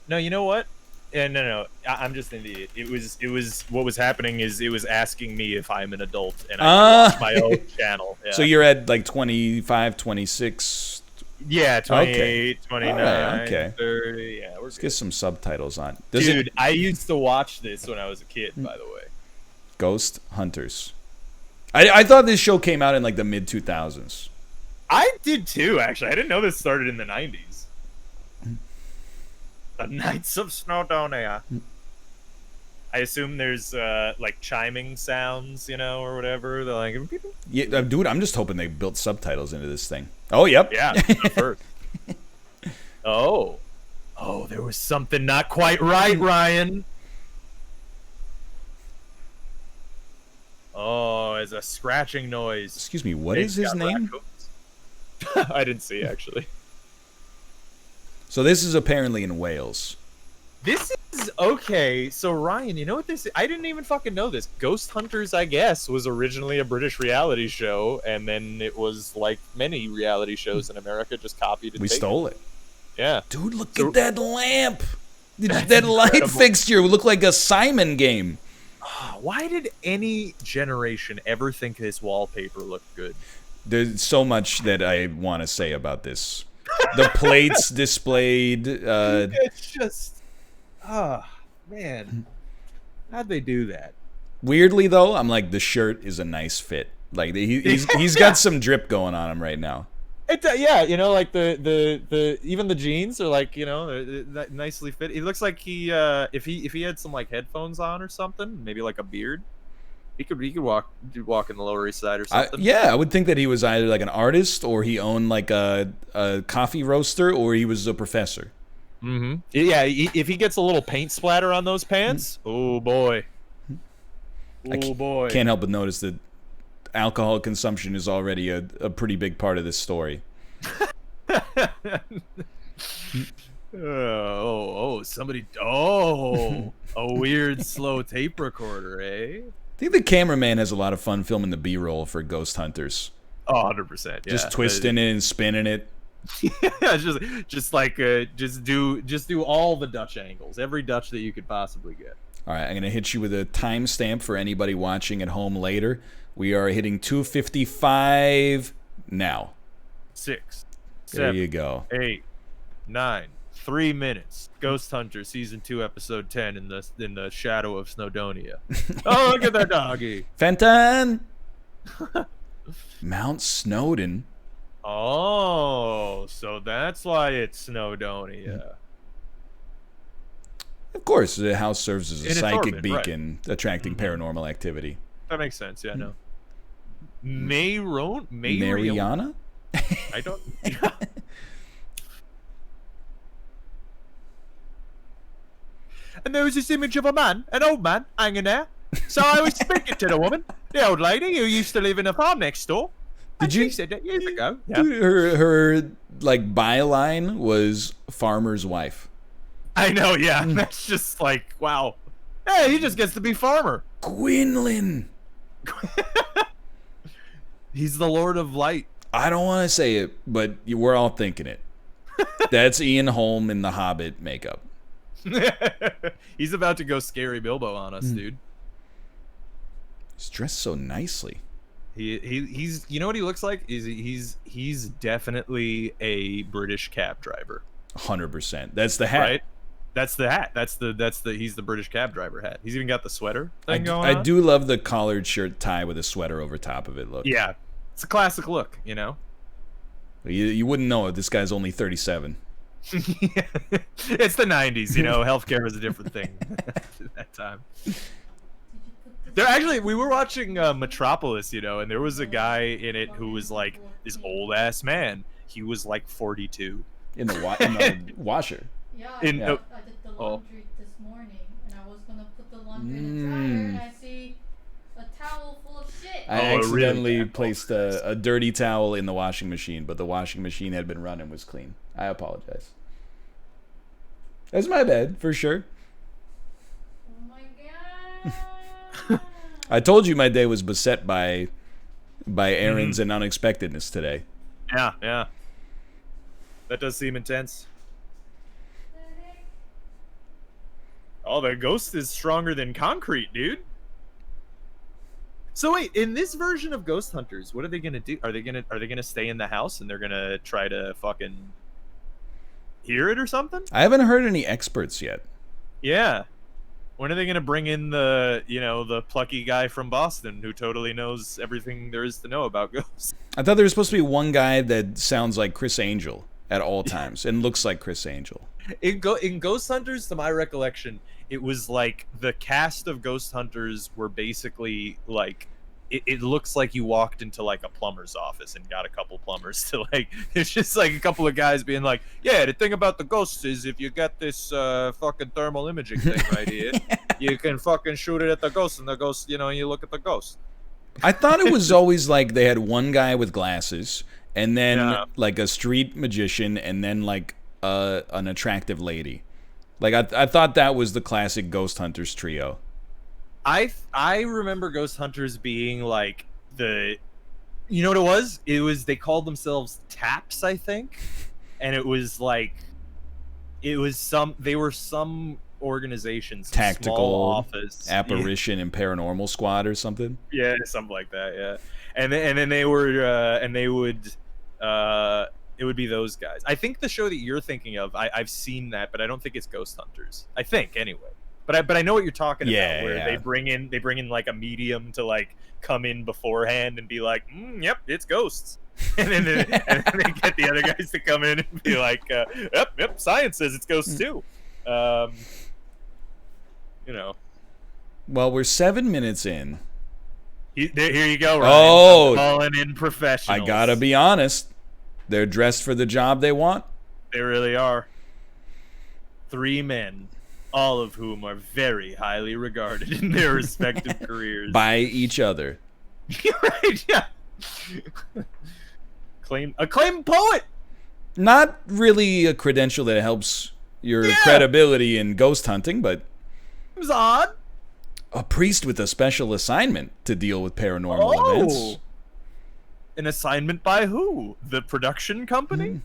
No, you know what? No. I'm just an idiot. It was what was happening is it was asking me if I'm an adult and I can watch my own channel. Yeah. So you're at like 25, 26. Yeah, 28, 29, okay. 30. Yeah, let's get some subtitles on. Dude, I used to watch this when I was a kid, by the way. Ghost Hunters. I thought this show came out in like the mid 2000s. I did too, actually. I didn't know this started in the 90s. The Knights of Snowdonia. I assume there's like chiming sounds, or whatever. They're like, yeah, dude. I'm just hoping they built subtitles into this thing. Oh, yep. Yeah. First. Oh, there was something not quite right, Ryan. Oh, it's a scratching noise. Excuse me. What is his name? I didn't see actually. So this is apparently in Wales. This is okay. So Ryan, you know what this is? I didn't even fucking know this. Ghost Hunters, I guess, was originally a British reality show, and then it was like many reality shows in America, just copied. We stole it. Yeah, dude, look at that lamp. That light fixture would look like a Simon game. Why did any generation ever think this wallpaper looked good? There's so much that I want to say about this. The plates displayed. It's just, man, how'd they do that? Weirdly though, I'm like, the shirt is a nice fit. Like he's got some drip going on him right now. Yeah, like the even the jeans are like that nicely fit. He looks like he if he had some like headphones on or something, maybe like a beard. He could walk in the Lower East Side or something. I would think that he was either like an artist or he owned like a coffee roaster or he was a professor. Mm-hmm. Yeah, if he gets a little paint splatter on those pants, oh boy. Oh boy. Can't help but notice that alcohol consumption is already a pretty big part of this story. Somebody. Oh, a weird slow tape recorder, eh? I think the cameraman has a lot of fun filming the B-roll for Ghost Hunters. Oh, 100%. Yeah. Just twisting it and spinning it. Yeah, just do all the Dutch angles, every Dutch that you could possibly get. All right, I'm gonna hit you with a timestamp for anybody watching at home later. We are hitting 2:55 now. 6. There 7, you go. 8, 9. 3 minutes. Ghost Hunter season 2 episode 10 in the shadow of Snowdonia. Oh, look at that doggy. Fenton. Mount Snowdon. Oh, so that's why it's Snowdonia. Of course, the house serves as a psychic beacon, right, attracting paranormal activity. That makes sense. Yeah, no. Mariana? I don't. And there was this image of an old man, hanging there. So I was speaking to the woman, the old lady who used to live in a farm next door. She said that years ago. Yeah. Her like byline was farmer's wife. I know, yeah. That's just like, wow. Hey, he just gets to be farmer. Quinlan. He's the Lord of Light. I don't want to say it, but we're all thinking it. That's Ian Holm in the Hobbit makeup. He's about to go scary Bilbo on us, dude. He's dressed so nicely. He's you know what he looks like? He's definitely a British cab driver. 100%. That's the hat. Right? That's the hat. That's the he's the British cab driver hat. He's even got the sweater thing going on. I do love the collared shirt tie with a sweater over top of it look. Yeah. It's a classic look, You wouldn't know it. This guy's only 37. It's the 90s, healthcare was a different thing at that time. We were watching Metropolis, and there was a guy in it who was like this old ass man. He was like 42 in the washer. Yeah, I did the laundry this morning, and I was gonna put the laundry in the dryer, and I see a towel full of shit. I accidentally placed a dirty towel in the washing machine, but the washing machine had been run and was clean. I apologize. That's my bad, for sure. Oh my god. I told you my day was beset by errands and unexpectedness today. Yeah. That does seem intense. Oh, the ghost is stronger than concrete, dude. So wait, in this version of Ghost Hunters, what are they gonna do? Are they gonna stay in the house and they're gonna try to fucking hear it or something? I haven't heard any experts yet. Yeah. When are they gonna bring in the the plucky guy from Boston who totally knows everything there is to know about ghosts? I thought there was supposed to be one guy that sounds like Chris Angel at all times and looks like Chris Angel. In Ghost Hunters, to my recollection, it was like the cast of Ghost Hunters were basically like it looks like you walked into like a plumber's office and got a couple plumbers to like it's just like a couple of guys being like, yeah, the thing about the ghosts is if you got this fucking thermal imaging thing right here, you can fucking shoot it at the ghost and the ghost, you look at the ghost. I thought it was always like they had one guy with glasses and then like a street magician and then like an attractive lady. Like I thought that was the classic Ghost Hunters trio. I remember Ghost Hunters being like the, you know what it was? It was, they called themselves Taps, I think, and it was like, they were some organization, some tactical small office apparition and paranormal squad or something. Yeah, something like that. Yeah, and then they were and they would it would be those guys. I think the show that you're thinking of, I've seen that, but I don't think it's Ghost Hunters. I think anyway. But I know what you're talking about, where they bring in like a medium to like come in beforehand and be like, yep, it's ghosts, and then they get the other guys to come in and be like, yep, science says it's ghosts too. Well, we're 7 minutes in. Here you go, Ryan. Oh, calling in professionals. I gotta be honest. They're dressed for the job they want. They really are. 3 men, all of whom are very highly regarded in their respective careers. By each other. Right, yeah. Acclaimed poet! Not really a credential that helps your credibility in ghost hunting, but... It was odd. A priest with a special assignment to deal with paranormal events. An assignment by who? The production company?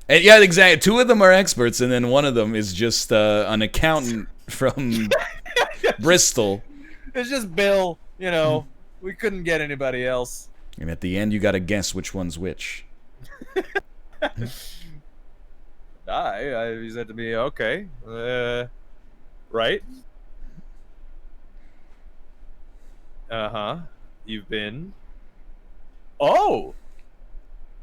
And yeah, exactly. 2 of them are experts, and then one of them is just an accountant from Bristol. It's just Bill, we couldn't get anybody else. And at the end, you got to guess which one's which. He said to me, okay, right? Uh-huh. You've been... Oh!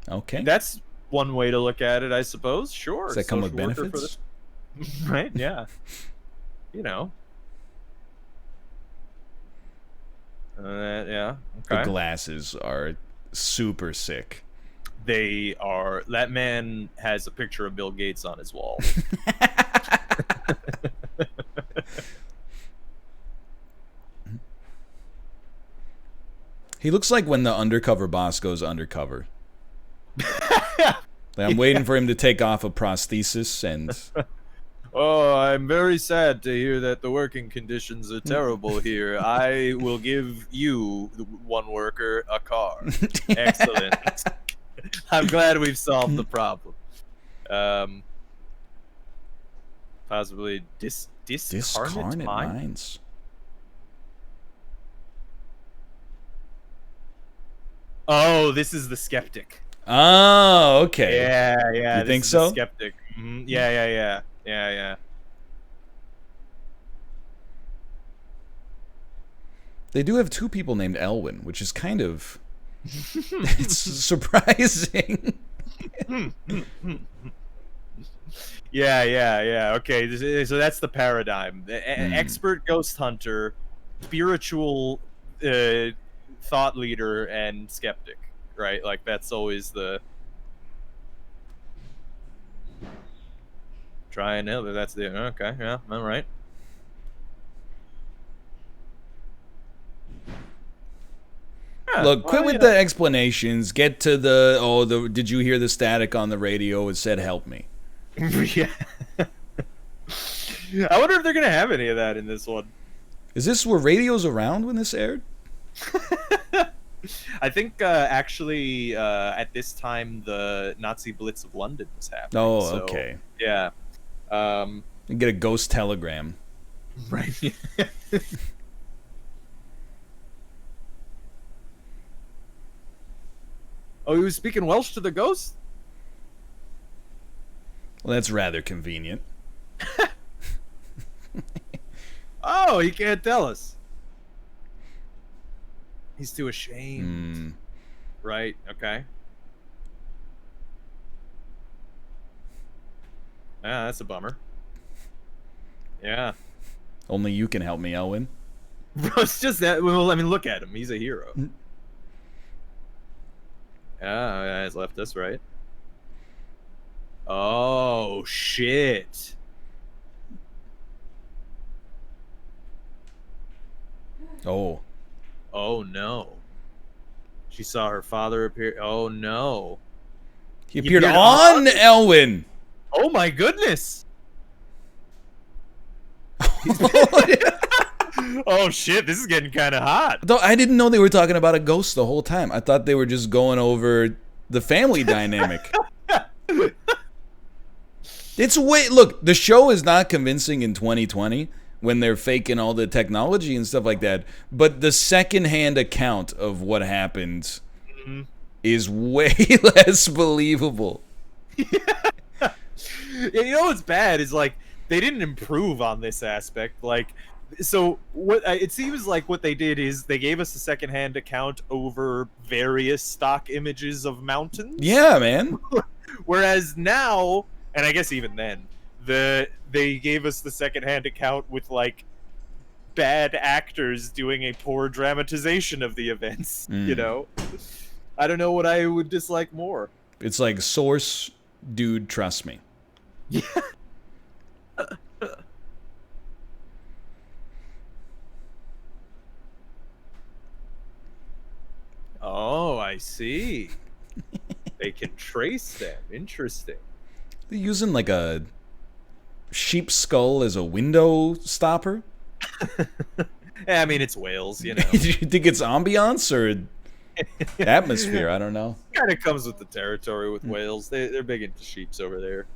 Okay. That's one way to look at it, I suppose. Sure. Does that come with benefits? Right, yeah. Yeah, okay. The glasses are super sick. They are... That man has a picture of Bill Gates on his wall. He looks like when the undercover boss goes undercover. I'm waiting for him to take off a prosthesis and... Oh, I'm very sad to hear that the working conditions are terrible here. I will give you, one worker, a car. Excellent. I'm glad we've solved the problem. Possibly discarnate minds? Oh, this is the skeptic. Oh, okay. Yeah. You think so? The skeptic. Mm-hmm. Yeah. They do have 2 people named Elwin, which is kind of... it's surprising. Yeah. Okay, so that's the paradigm. Expert ghost hunter, spiritual thought leader, and skeptic, right? Like, that's always the... Try and nail it. That's the... Okay, yeah, all right. Look, quit with the explanations. Get to the... did you hear the static on the radio? It said, help me. Yeah. I wonder if they're going to have any of that in this one. Is this were radios around when this aired? I think actually at this time the Nazi Blitz of London was happening. Oh, okay. Yeah. And get a ghost telegram. Right. Oh, he was speaking Welsh to the ghost? Well, that's rather convenient. Oh, he can't tell us. He's too ashamed. Right, okay. Ah, that's a bummer. Yeah. Only you can help me, Elwin. Bro, it's just that. Well, I mean, look at him. He's a hero. Yeah, he's left us, right? Oh, shit. Oh. Oh, no. She saw her father appear. Oh, no. He appeared on Elwin. Oh, my goodness. Oh, shit. This is getting kind of hot. Though I didn't know they were talking about a ghost the whole time. I thought they were just going over the family dynamic. Look, the show is not convincing in 2020 when they're faking all the technology and stuff like that. But the secondhand account of what happened is way less believable. Yeah, you know what's bad is, like, they didn't improve on this aspect. Like, so what it seems like what they did is they gave us a secondhand account over various stock images of mountains. Yeah, man. Whereas now, and I guess even then, they gave us the secondhand account with, like, bad actors doing a poor dramatization of the events. You know, I don't know what I would dislike more. It's like, source, dude, trust me. Yeah. Oh, I see. They can trace them. Interesting. They're using like a sheep skull as a window stopper? Yeah, I mean, it's Wales, you know. Do you think it's ambiance or atmosphere? I don't know. Kind of comes with the territory with Wales. They're big into sheeps over there.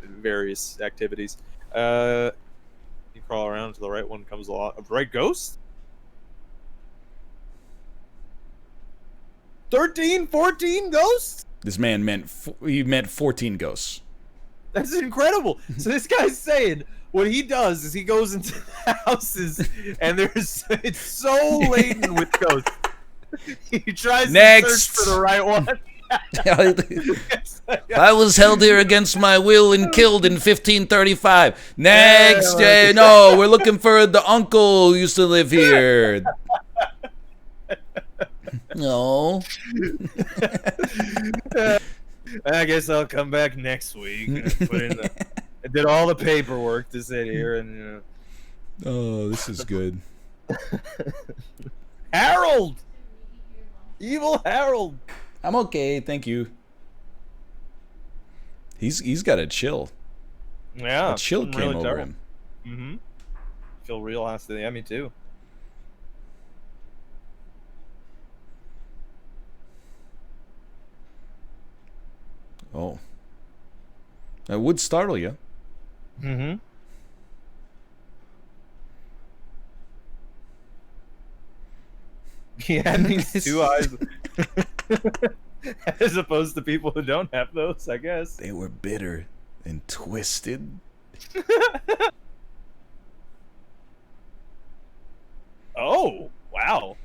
Various activities. You crawl around until the right one comes along. Right ghost? 13, 14 ghosts? This man meant 14 ghosts. That's incredible. So this guy's saying what he does is he goes into the houses and it's so laden with ghosts. He tries to search for the right one. I was held here against my will and killed in 1535. Next, no, we're looking for the uncle who used to live here. No. I guess I'll come back next week. I did all the paperwork to sit here and. Oh, this is good. Harold, evil Harold. I'm okay, thank you. He's got a chill. Yeah, a chill came really over him. Mm-hmm. Feel real hostile. Yeah, me too. Oh. That would startle you. Mm-hmm. He had these two eyes. As opposed to people who don't have those, I guess. They were bitter and twisted. Oh, wow.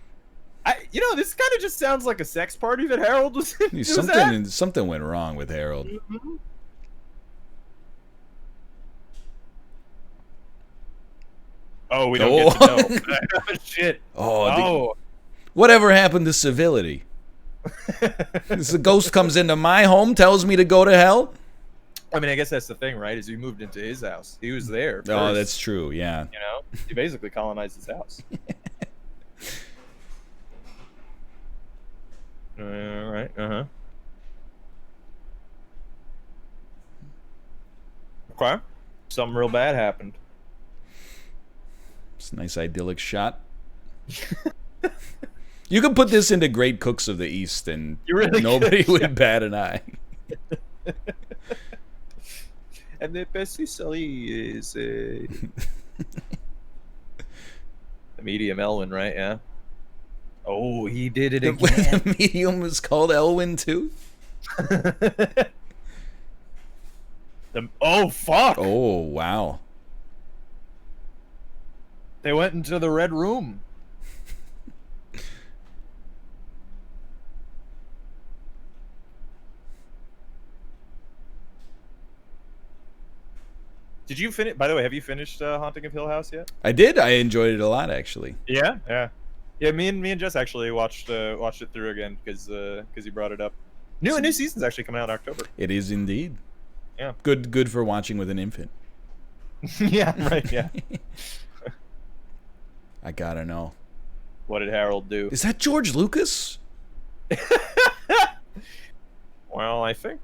This kind of just sounds like a sex party that Harold was Something went wrong with Harold. Mm-hmm. Oh, we don't get to know. Shit. Whatever happened to civility? The ghost comes into my home, tells me to go to hell? I mean, I guess that's the thing, right? Is we moved into his house. He was there first. Oh, that's true, yeah. You know? He basically colonized his house. Right, uh-huh. Okay. Something real bad happened. It's a nice idyllic shot. You could put this into Great Cooks of the East and nobody would bat an eye. And the patisserie is the medium Elwin, right? Yeah. Oh, he did it again. The medium was called Elwin too. Oh fuck! Oh wow! They went into the red room. Did you finish? By the way, have you finished Haunting of Hill House yet? I did. I enjoyed it a lot, actually. Yeah, yeah, yeah. Me and Jess actually watched it through again because he brought it up. New season's actually coming out in October. It is indeed. Yeah. Good for watching with an infant. Yeah. Right. Yeah. I gotta know. What did Harold do? Is that George Lucas? Well, I think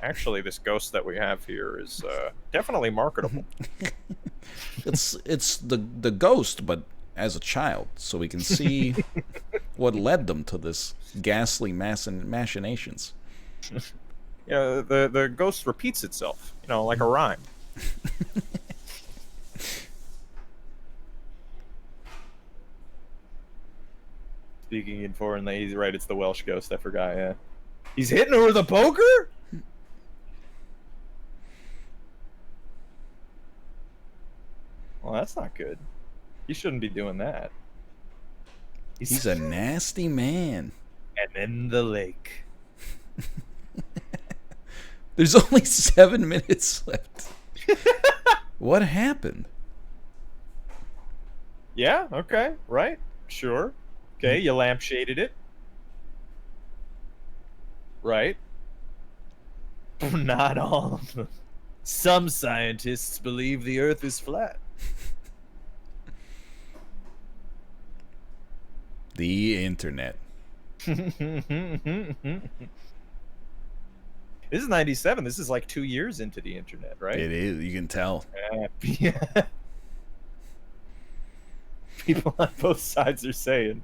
actually this ghost that we have here is definitely marketable. It's the ghost, but as a child, so we can see what led them to this ghastly machinations. Yeah, the ghost repeats itself, like a rhyme. Speaking in foreign, he's right. It's the Welsh ghost. I forgot. Yeah. He's hitting her with a poker? Well, that's not good. He shouldn't be doing that. He's a nasty man. And then the lake. There's only 7 minutes left. What happened? Yeah, okay, right. Sure. Okay, you lampshaded it. Right. Not all of them. Some scientists believe the Earth is flat. The internet. This is 97. This is like 2 years into the internet, right? It is. You can tell. Yeah. People on both sides are saying.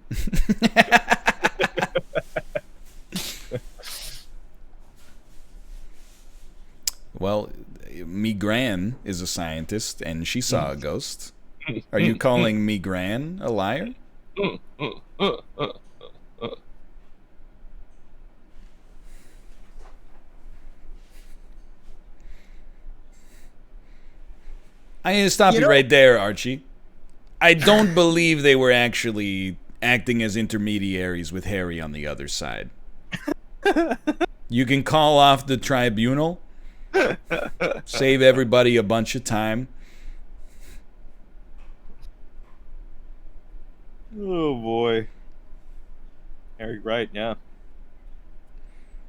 Well, me gran is a scientist, and she saw a ghost. Are you calling me gran a liar? I'm going to stop you right there, Archie. I don't believe they were actually acting as intermediaries with Harry on the other side. You can call off the tribunal, save everybody a bunch of time. Oh, boy. Harry, right, yeah. Of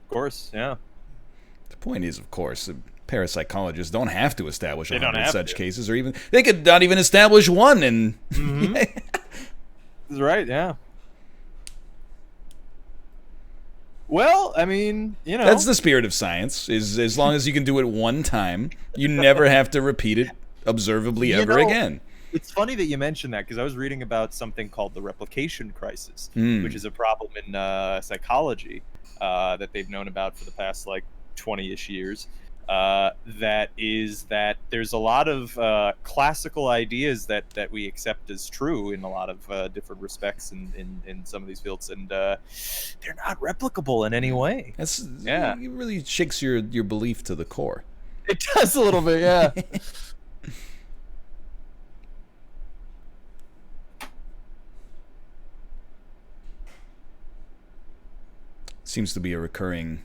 course, yeah. The point is, of course, parapsychologists don't have to establish 100 such cases, or even they could not even establish one. And That's right, yeah. Well, I mean, that's the spirit of science. Is as long as you can do it one time, you never have to repeat it observably ever again. It's funny that you mentioned that because I was reading about something called the replication crisis, which is a problem in psychology that they've known about for the past 20-ish years. That there's a lot of classical ideas that we accept as true in a lot of different respects in some of these fields, and they're not replicable in any way. It really shakes your belief to the core. It does a little bit, yeah. Seems to be a recurring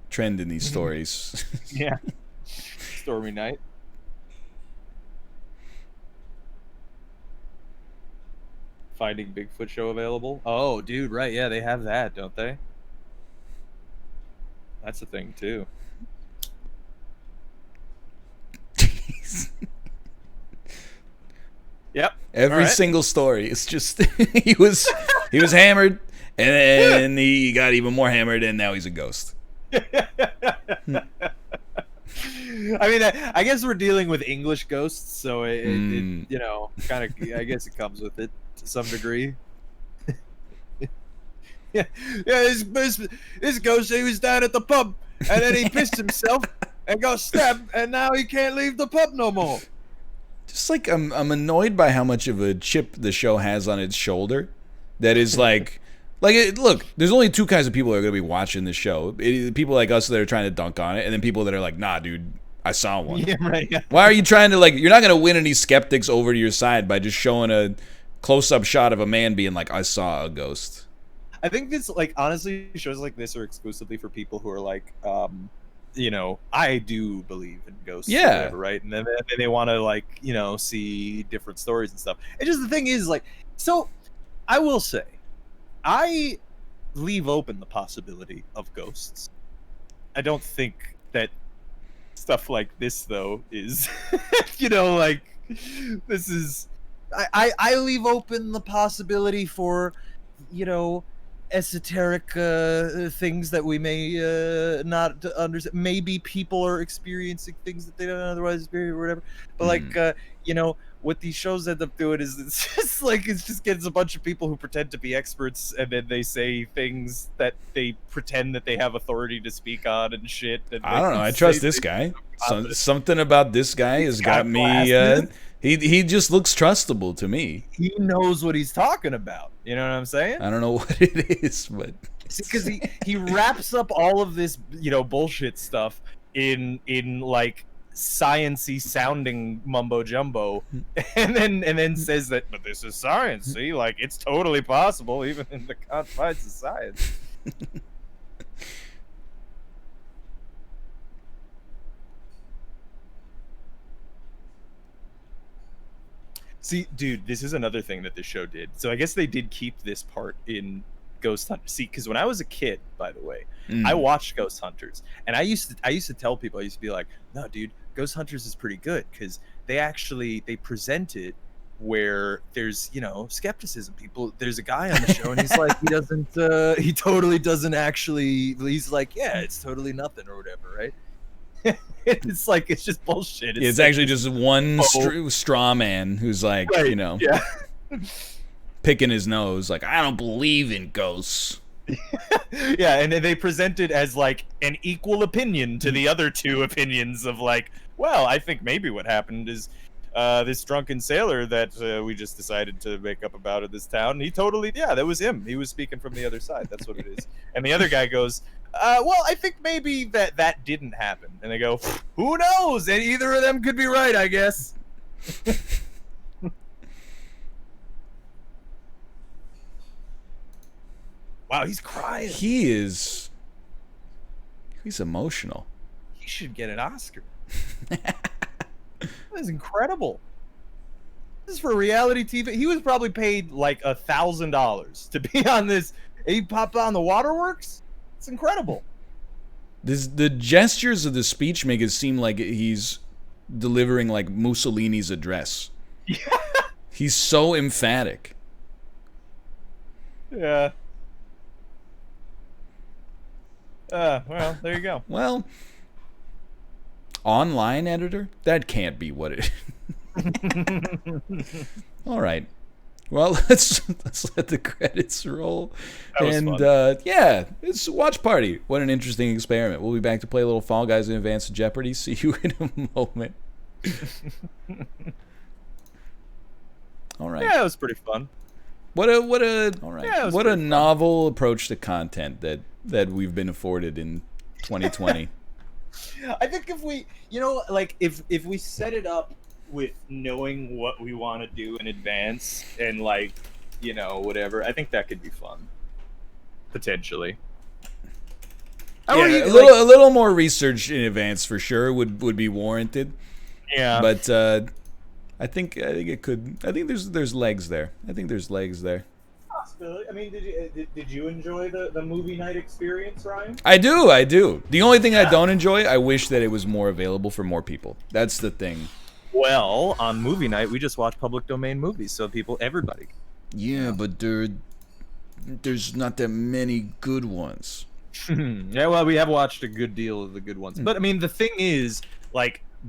trend in these stories. Yeah. Stormy night. Finding Bigfoot show available. Oh, dude, right. Yeah, they have that, don't they? That's a thing, too. Yep. Every single story. It's just he was hammered, and then he got even more hammered, and now he's a ghost. I mean, I guess we're dealing with English ghosts, so it kind of, I guess it comes with it to some degree. This ghost, he was down at the pub, and then he pissed himself, and got stabbed, and now he can't leave the pub no more. Just like I'm annoyed by how much of a chip the show has on its shoulder. That is look, there's only two kinds of people that are going to be watching this show. People like us that are trying to dunk on it, and then people that are like, nah, dude, I saw one. Yeah, right. Yeah. Why are you trying to, you're not going to win any skeptics over to your side by just showing a close-up shot of a man being like, I saw a ghost. I think this, honestly, shows like this are exclusively for people who are like, I do believe in ghosts. Yeah. Or whatever, right? And then they want to, see different stories and stuff. And just the thing is, so I will say, I leave open the possibility of ghosts. I don't think that stuff like this, though, is, this is... I leave open the possibility for, esoteric things that we may not understand. Maybe people are experiencing things that they don't otherwise experience or whatever. But what these shows end up doing is it just gets a bunch of people who pretend to be experts, and then they say things that they pretend that they have authority to speak on and shit. And I don't know. I trust this guy. Something about this guy has got me. He just looks trustable to me. He knows what he's talking about. You know what I'm saying? I don't know what it is, but because he wraps up all of this, bullshit stuff in science-y sounding mumbo jumbo, and then says that, but this is science. See, it's totally possible even in the confines of science. See, dude, this is another thing that this show did. So I guess they did keep this part in Ghost Hunters. See, because when I was a kid, by the way, I watched Ghost Hunters, and I used to tell people, I used to be like, no, dude, Ghost Hunters is pretty good because they present it where there's skepticism. There's a guy on the show, and he's like, he totally doesn't actually. He's like, yeah, it's totally nothing or whatever, right? It's just bullshit. It's actually just one straw man who's like, yeah. picking his nose, like, I don't believe in ghosts. Yeah, and they present it as an equal opinion to the other two opinions of well, I think maybe what happened is this drunken sailor that we just decided to make up about in this town, that was him. He was speaking from the other side. That's what it is. And the other guy goes, well, I think maybe that didn't happen. And they go, who knows? And either of them could be right, I guess. Wow, he's crying. He's emotional. He should get an Oscar. That is incredible. This is for reality TV. He was probably paid $1,000 to be on this. He popped on the Waterworks. It's incredible. The gestures of the speech make it seem like he's delivering Mussolini's address. Yeah. He's so emphatic. Yeah. Well, there you go. Well, online editor? That can't be what it is. All right. Well, let's let the credits roll. And yeah, it's a watch party. What an interesting experiment. We'll be back to play a little Fall Guys in advance of Jeopardy. See you in a moment. All right. Yeah, it was pretty fun. What a novel approach to content that we've been afforded in 2020. I think if we, if we set it up with knowing what we want to do in advance and whatever, I think that could be fun. Potentially. Yeah, a little more research in advance for sure would be warranted. Yeah. But I think it could. I think there's legs there. I think there's legs there. Possibility. I mean, did you enjoy the movie night experience, Ryan? I do. The only thing I don't enjoy, I wish that it was more available for more people. That's the thing. Well, on movie night, we just watch public domain movies, so everybody. Yeah, but there's not that many good ones. Yeah, well, we have watched a good deal of the good ones. But, I mean, the thing is,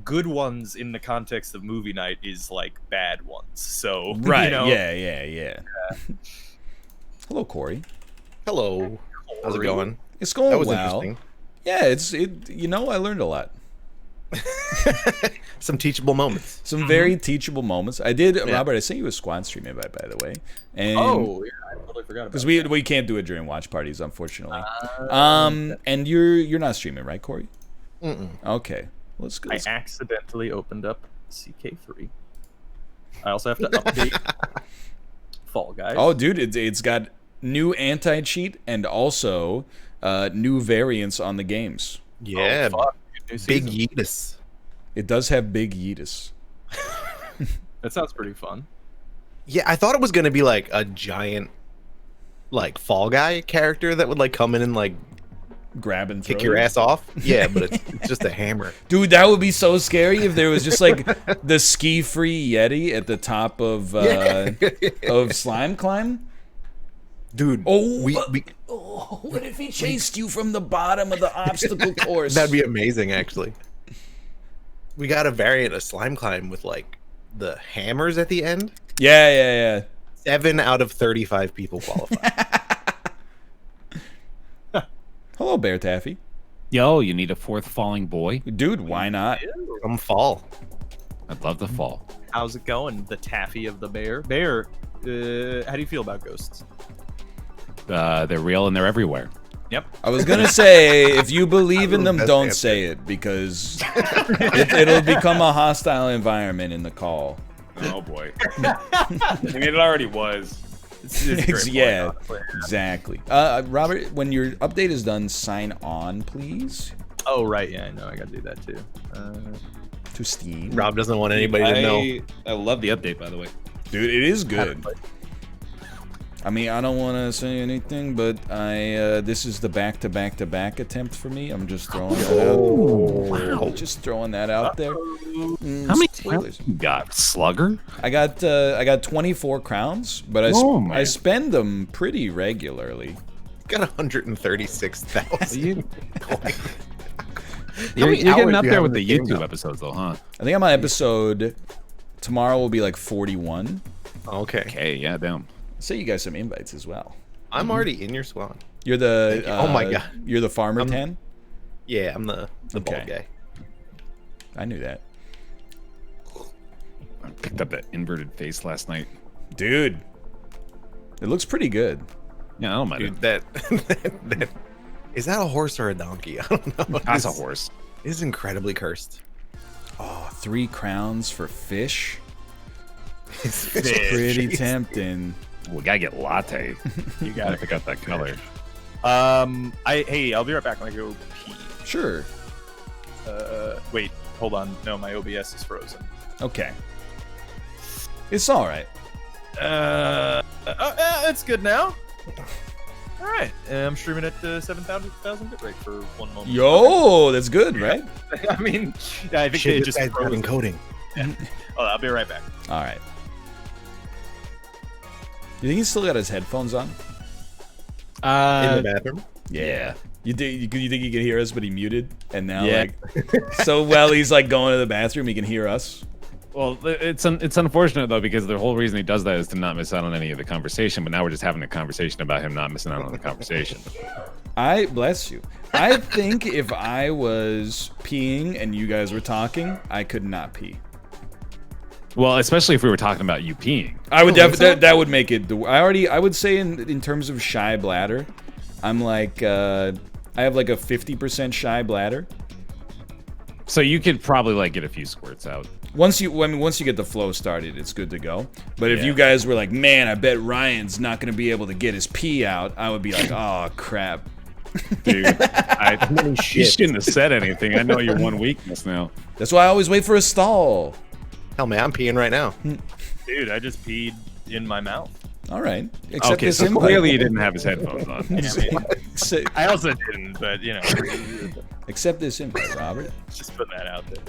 good ones in the context of movie night is, bad ones. So, right, yeah. Hello, Corey. Hello. How's it going? It's going that was well. Interesting. Yeah, I learned a lot. Some teachable moments. Some very teachable moments. I did, Robert. I sent you a squad stream invite, by the way. And I totally forgot about because we can't do it during watch parties, unfortunately. And you're not streaming, right, Corey? Okay, let's go. I accidentally opened up CK3. I also have to update Fall Guys. Oh, dude, it's got new anti-cheat and also new variants on the games. Yeah, Big Yeetus. It does have Big Yeetus. That sounds pretty fun. Yeah, I thought it was gonna be like a giant, like Fall Guy character that would like come in and like grab and kick your ass off. Yeah, but it's just a hammer. Dude, that would be so scary if there was just like the ski-free Yeti at the top of Slime Climb. Dude, what if he chased you from the bottom of the obstacle course? That'd be amazing, actually. We got a variant of Slime Climb with like the hammers at the end. Yeah. 7 out of 35 people qualify. Hello, Bear Taffy. Yo, you need a 4th falling boy? Dude, why not? Come fall. I'd love to fall. How's it going, the Taffy of the Bear? Bear, how do you feel about ghosts? They're real and they're everywhere. Yep. I was gonna say, if you believe in them, don't say it, because it'll become a hostile environment in the call. Oh boy. I mean, it already was. Yeah, exactly. Robert, when your update is done, sign on, please. Oh, right. Yeah, I know. I gotta do that too. To Steam. Rob doesn't want anybody to know. I love the update, by the way. Dude, it is good. I mean, I don't want to say anything, but this is the back-to-back-to-back attempt for me. I'm just throwing that out. Wow. Just throwing that out there. How many spoilers you got? Slugger? I got 24 crowns, but I spend them pretty regularly. Got 136,000. You're getting up there with the YouTube episodes, though, huh? I think I'm on episode. Tomorrow will be like 41. Okay, yeah, damn. Say you guys some invites as well. I'm already in your squad. You're the oh my god. You're the farmer tan? Yeah, I'm the bald guy. I knew that. I picked up that inverted face last night. Dude. It looks pretty good. Yeah, I don't mind it. That is that a horse or a donkey? I don't know. That's a horse. It is incredibly cursed. Oh, 3 crowns for fish? It's pretty tempting. We gotta get latte. You gotta pick up that color. Hey, I'll be right back when I go pee. Sure. Wait, hold on. No, my OBS is frozen. Okay. It's all right. It's good now. All right, I'm streaming at 7,000 bitrate for 1 moment. Yo, that's good, right? I mean, I think they just froze encoding. Yeah. Oh, I'll be right back. All right. You think he's still got his headphones on? In the bathroom? Yeah. You think he could hear us, but he muted, and now he's like going to the bathroom, he can hear us. Well, it's unfortunate though, because the whole reason he does that is to not miss out on any of the conversation. But now we're just having a conversation about him not missing out on the conversation. I bless you. I think if I was peeing and you guys were talking, I could not pee. Well, especially if we were talking about you peeing. I would that would make it. I would say in terms of shy bladder, I'm like I have like a 50% shy bladder. So you could probably like get a few squirts out. Once you get the flow started, it's good to go. But if you guys were like, man, I bet Ryan's not gonna be able to get his pee out, I would be like, oh crap. Dude, you shouldn't have said anything. I know your one weakness now. That's why I always wait for a stall. Hell, man, I'm peeing right now. Dude, I just peed in my mouth. All right. Okay, so clearly he didn't have his headphones on. I also didn't, but you know. Accept this invite, Robert. Just putting that out there.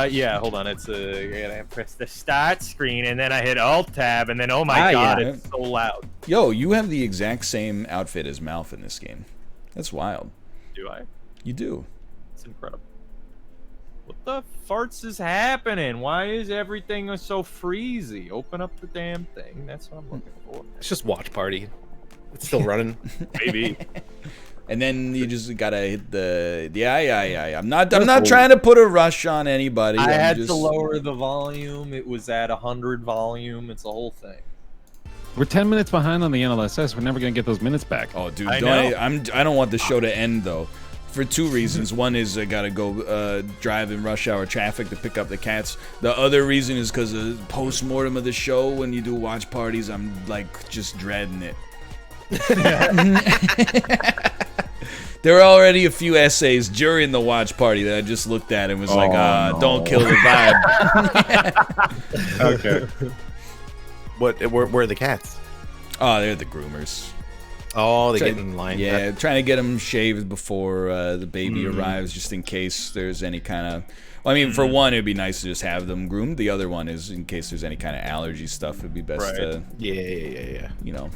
Yeah, hold on. It's I gotta press the start screen, and then I hit Alt Tab, and then oh my god, it's so loud. Yo, you have the exact same outfit as Malf in this game. That's wild. Do I? You do. It's incredible. What the farts is happening? Why is everything so freezy? Open up the damn thing. That's what I'm looking for. It's just watch party. It's still running. Maybe. And then you just gotta hit the yeah. I'm not trying to put a rush on anybody. I had to lower the volume. It was at 100 volume. It's a whole thing. We're 10 minutes behind on the NLSS. We're never gonna get those minutes back. Oh, dude, I don't want the show to end though, for 2 reasons. One is I gotta go drive in rush hour traffic to pick up the cats. The other reason is because of post-mortem of the show. When you do watch parties, I'm like just dreading it. There are already a few essays during the watch party that I just looked at and was no. Don't kill the vibe. Okay. Where are the cats? Oh, they're the groomers. Oh, they get in line. Yeah, trying to get them shaved before the baby arrives, just in case there's any kind of... Well, I mean, for one, it'd be nice to just have them groomed. The other one is in case there's any kind of allergy stuff, it'd be best to... Yeah. You know,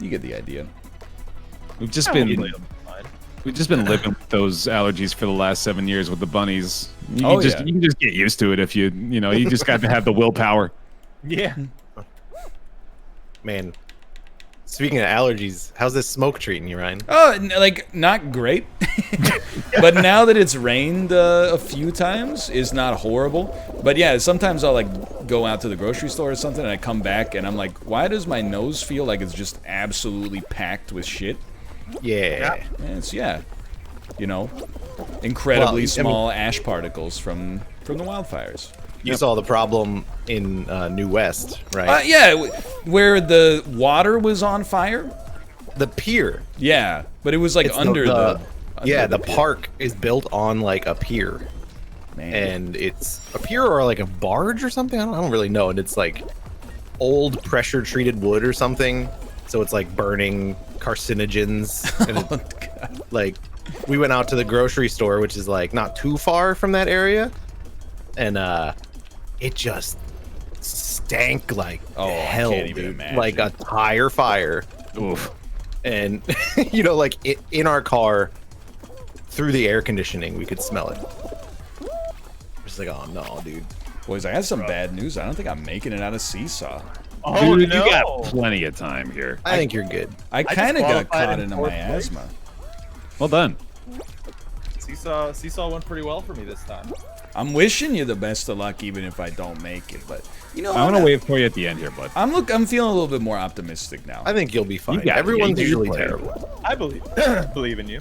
you get the idea. We've just been living with those allergies for the last 7 years with the bunnies. You can just get used to it if you just got to have the willpower. Yeah. Man, speaking of allergies, how's this smoke treating you, Ryan? Oh, like, not great. But now that it's rained a few times, it's not horrible. But yeah, sometimes I'll like go out to the grocery store or something and I come back and I'm like, why does my nose feel like it's just absolutely packed with shit? Yeah. And it's, you know, incredibly small ash particles from the wildfires. You saw the problem in New West, right? Yeah, where the water was on fire. The pier. Yeah, but it was like under the park is built on like a pier. Man. And it's a pier or like a barge or something. I don't really know. And it's like old pressure treated wood or something. So it's like burning carcinogens. And like we went out to the grocery store, which is like not too far from that area. And it just stank like hell, dude. Like a tire fire. Oof. And you know, like in our car, through the air conditioning, we could smell it. Just like, oh no, dude. Boys, I have some bad news. I don't think I'm making it out of Seesaw. Oh, dude, no. You got plenty of time here. I think you're good. I kind of got caught into my asthma. Well done. Seesaw went pretty well for me this time. I'm wishing you the best of luck, even if I don't make it. But you know, I'm gonna wait for you at the end here, bud. I'm feeling a little bit more optimistic now. I think you'll be fine. Everyone's usually terrible. I believe in you.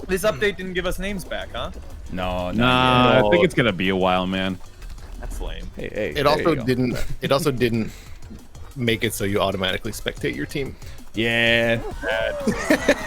This update didn't give us names back, huh? No. I think it's gonna be a while, man. That's lame. Hey, it also didn't. It also didn't make it so you automatically spectate your team. Yeah.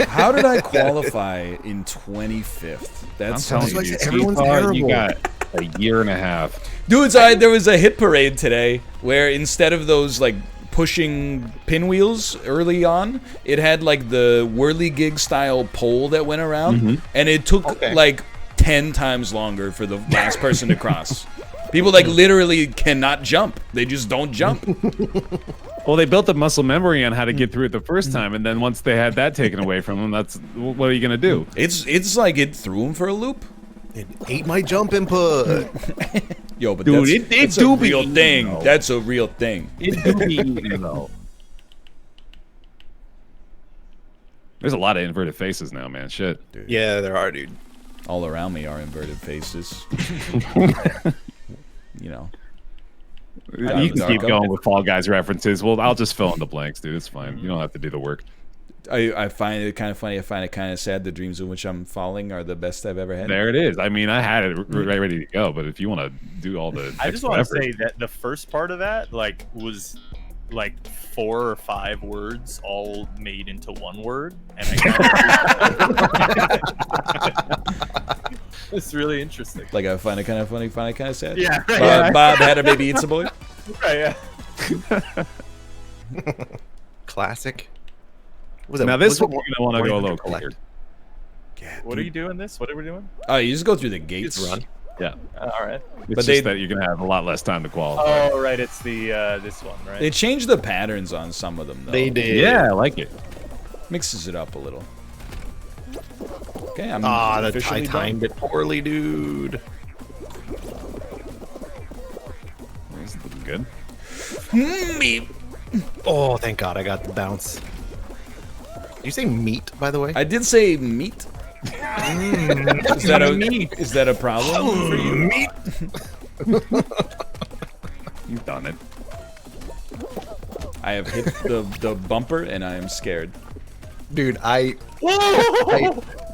How did I qualify in 25th? That's I'm telling you, everyone's terrible. You got a year and a half. Dudes, there was a hit parade today where instead of those like pushing pinwheels early on, it had like the whirligig style pole that went around, and it took like 10 times longer for the last person to cross. People like literally cannot jump. They just don't jump. Well, they built up muscle memory on how to get through it the first time, and then once they had that taken away from them, that's what are you gonna do? It's like it threw them for a loop. It ate my jump input. Yo, but dude, it's a real thing. No. That's a real thing. It do be eaten, though. There's a lot of inverted faces now, man. Shit. Dude. Yeah, there are, dude. All around me are inverted faces. You know. You can keep going with Fall Guys references. Well, I'll just fill in the blanks, dude. It's fine. You don't have to do the work. I find it kind of funny. I find it kind of sad. The dreams in which I'm falling are the best I've ever had. There it is. I mean, I had it right ready to go, but if you want to do all the I just want to say that the first part of that was like 4 or 5 words all made into one word, and it's really interesting. Like I find it kind of funny, find it kind of sad. Yeah. Right, Bob had a baby, eats a boy. Right. Yeah. Classic. Now this one, we're gonna want to go a little quicker. What are you doing? What are we doing? Oh, you just go through the gates. Just run. Yeah. All right. It's just that you're gonna have a lot less time to qualify. Oh, right. It's the this one, right? They changed the patterns on some of them, though. They did. Yeah, I like it. Mixes it up a little. Okay, I timed it poorly, dude. This is looking good. Oh, thank God I got the bounce. you say meat, by the way? I did say meat. Is that a problem for you? Meat. You've done it. I have hit the bumper and I am scared. Dude, I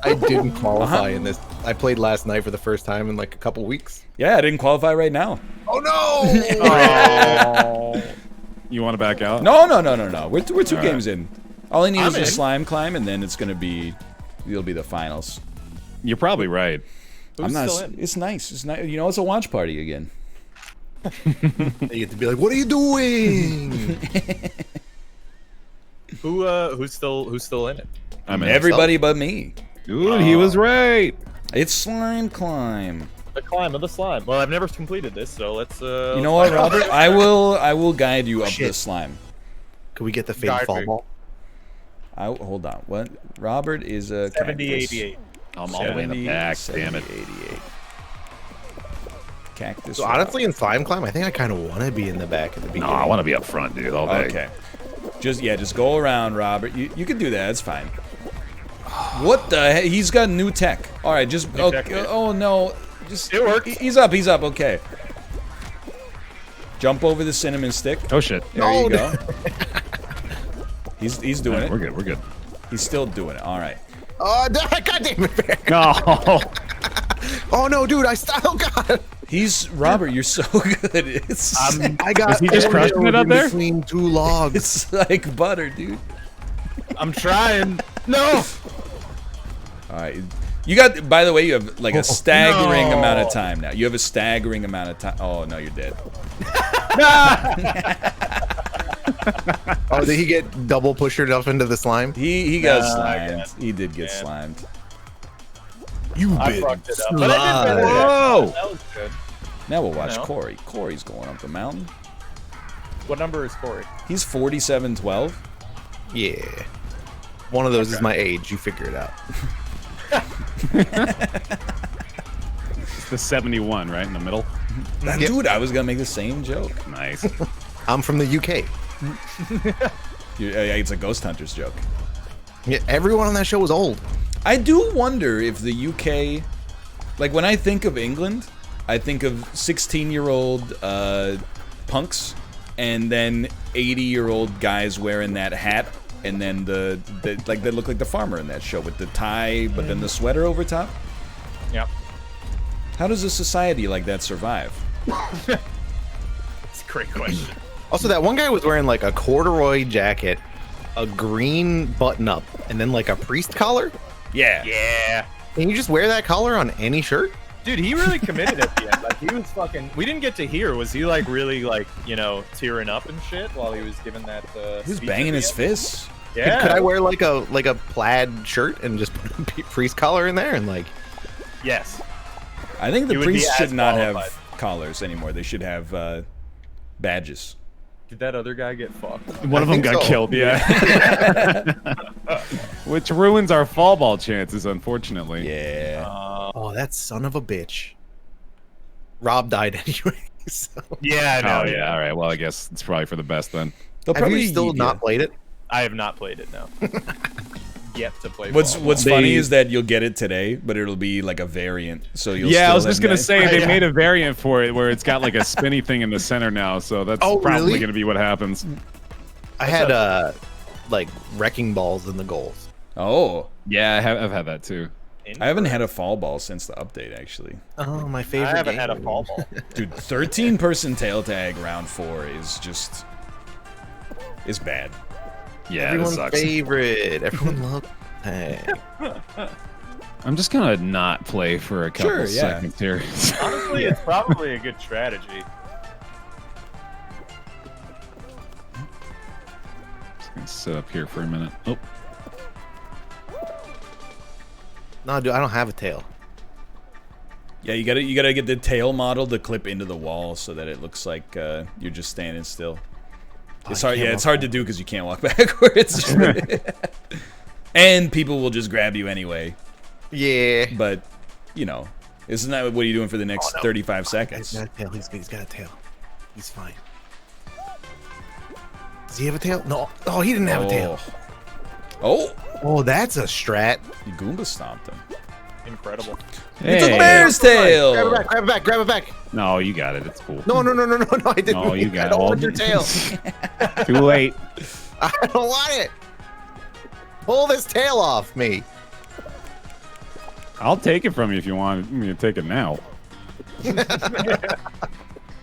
didn't qualify in this. I played last night for the first time in like a couple weeks. Yeah, I didn't qualify right now. Oh no! You want to back out? No. We're two All games in. All I need is in. a slime climb, and then it'll be the finals. You're probably right. I'm not. still in? It's nice. It's nice. You know, it's a watch party again. You get to be like, "What are you doing?" Who's still in it? I mean, Everybody but me. dude, he was right. It's slime climb. The climb of the slime. Well, I've never completed this, so let's. You know what, Robert? I will guide you up the slime. Could we get the fake Guard fall me. ball? Hold on. What? Robert is a 70-88. I'm all the way in the back. Damn it. 88. Cactus. So honestly, in slime climb, I think I kind of want to be in the back at the No, beginning. I want to be up front, dude, all day. Okay. Just go around, Robert. You can do that. It's fine. What the heck? He's got new tech. All right, just tech, okay. yeah. Oh no, just It worked. He's up. Okay. Jump over the cinnamon stick. Oh shit. There you go. He's doing it. We're good. We're good. He's still doing it. All right. Oh, God damn it, Bear. No. Oh no, dude, I still got. Robert. You're so good. It's I got. Is he just crushing it up there? Between two logs. it's like butter, dude. I'm trying. No. All right. You got. By the way, you have like a staggering amount of time now. You have a staggering amount of time. Oh no, you're dead. Oh, did he get double pushed up into the slime? He got I slimed. guess. He did get Yeah. slimed. You I big fucked it up. But I did better. Whoa. That was good. Now we'll watch No. Corey. Corey's going up the mountain. What number is Corey? He's 47-12. Yeah. One of those is my age. You figure it out. It's the 71, right in the middle. Dude, I was gonna make the same joke. Nice. I'm from the UK. It's a Ghost Hunters joke. Yeah, everyone on that show was old. I do wonder if the UK, like when I think of England, I think of 16-year-old punks, and then 80-year-old guys wearing that hat, and then like they look like the farmer in that show with the tie, but then the sweater over top. Yep. How does a society like that survive? It's a great question. Also, that one guy was wearing like a corduroy jacket, a green button-up, and then like a priest collar. Yeah. Yeah. Can you just wear that collar on any shirt? Dude, he really committed at the end. Like, he was fucking... We didn't get to hear. Was he, like, really, like, you know, tearing up and shit while he was giving that, He was speech banging at the his end? fists. Yeah. Could I wear like a plaid shirt and just put a priest collar in there and like? Yes. I think the You would be priests as should not have qualified. collars anymore. They should have badges. Did that other guy get fucked? One of them think got so. killed, yeah. Which ruins our fall ball chances, unfortunately. Yeah. Oh, that son of a bitch. Rob died anyway. So. Yeah, I know. Oh, yeah. All right. Well, I guess it's probably for the best then. They'll Have you still not played it? I have not played it, no. Yet to play What's volleyball. funny is that you'll get it today, but it'll be like a variant. So you'll Yeah, I still was just have gonna that- say they Yeah. made a variant for it where it's got like a spinny thing in the center now, so that's Oh, probably really? gonna be what happens. I had like wrecking balls in the goals. Oh, Yeah, I've had that too. I haven't had a fall ball since the update actually. Oh, my I favorite. haven't had a game. fall ball. Dude, 13-person tail tag round 4 is just is bad. Yeah, Everyone's that sucks. favorite. Everyone loves. Hey. I'm just gonna not play for a couple Sure, yeah. seconds here. Honestly, it's probably a good strategy. Just gonna sit up here for a minute. Oh, No, dude, I don't have a tail. Yeah, you gotta get the tail model to clip into the wall so that it looks like you're just standing still. It's hard. can't Yeah, it's walk hard to do because you can't walk backwards. And people will just grab you anyway. Yeah. But you know, isn't that what are you doing for the next 35 He's seconds? got a tail. He's got a tail. He's fine. Does he have a tail? No. Oh, he didn't have a tail. Oh, that's a strat. You Goomba stomped him. Incredible. Hey. It's a bear's tail. Grab it back, grab it back, grab it back. No, you got it. It's cool. No, I didn't. No, you got it. I don't want your tail. Too late. I don't want it. Pull this tail off me. I'll take it from you if you want me to take it now. Here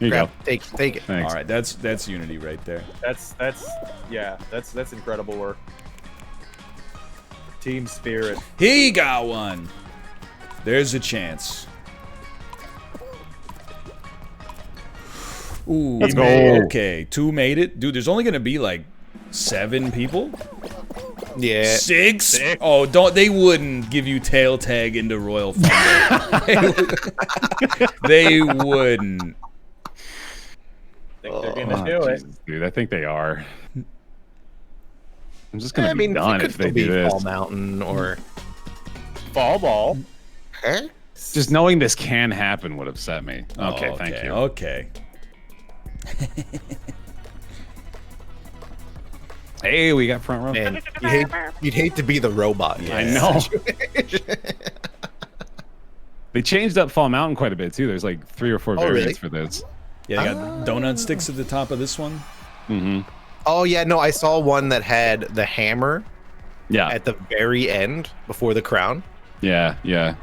you go. Take it. Thanks. All right, that's unity right there. That's incredible work. Team spirit. He got one. There's a chance. Ooh, Let's go. Okay, 2 made it. Dude, there's only gonna be like 7 people. Yeah. 6? Oh, they wouldn't give you tail tag into Royal Thunder. They wouldn't. They're gonna do it. Jesus, dude, I think they are. I'm just gonna be it done could if they still be do this. Fall Mountain or Fall ball. huh? Just knowing this can happen would upset me. Okay, thank you. Okay. Hey, we got front row. Man, you'd hate to be the robot. I know. They changed up Fall Mountain quite a bit too. There's like 3 or 4 variants for this. Yeah, they got donut sticks at the top of this one. Mm-hmm. Oh yeah, no, I saw one that had the hammer. Yeah. At the very end before the crown. Yeah.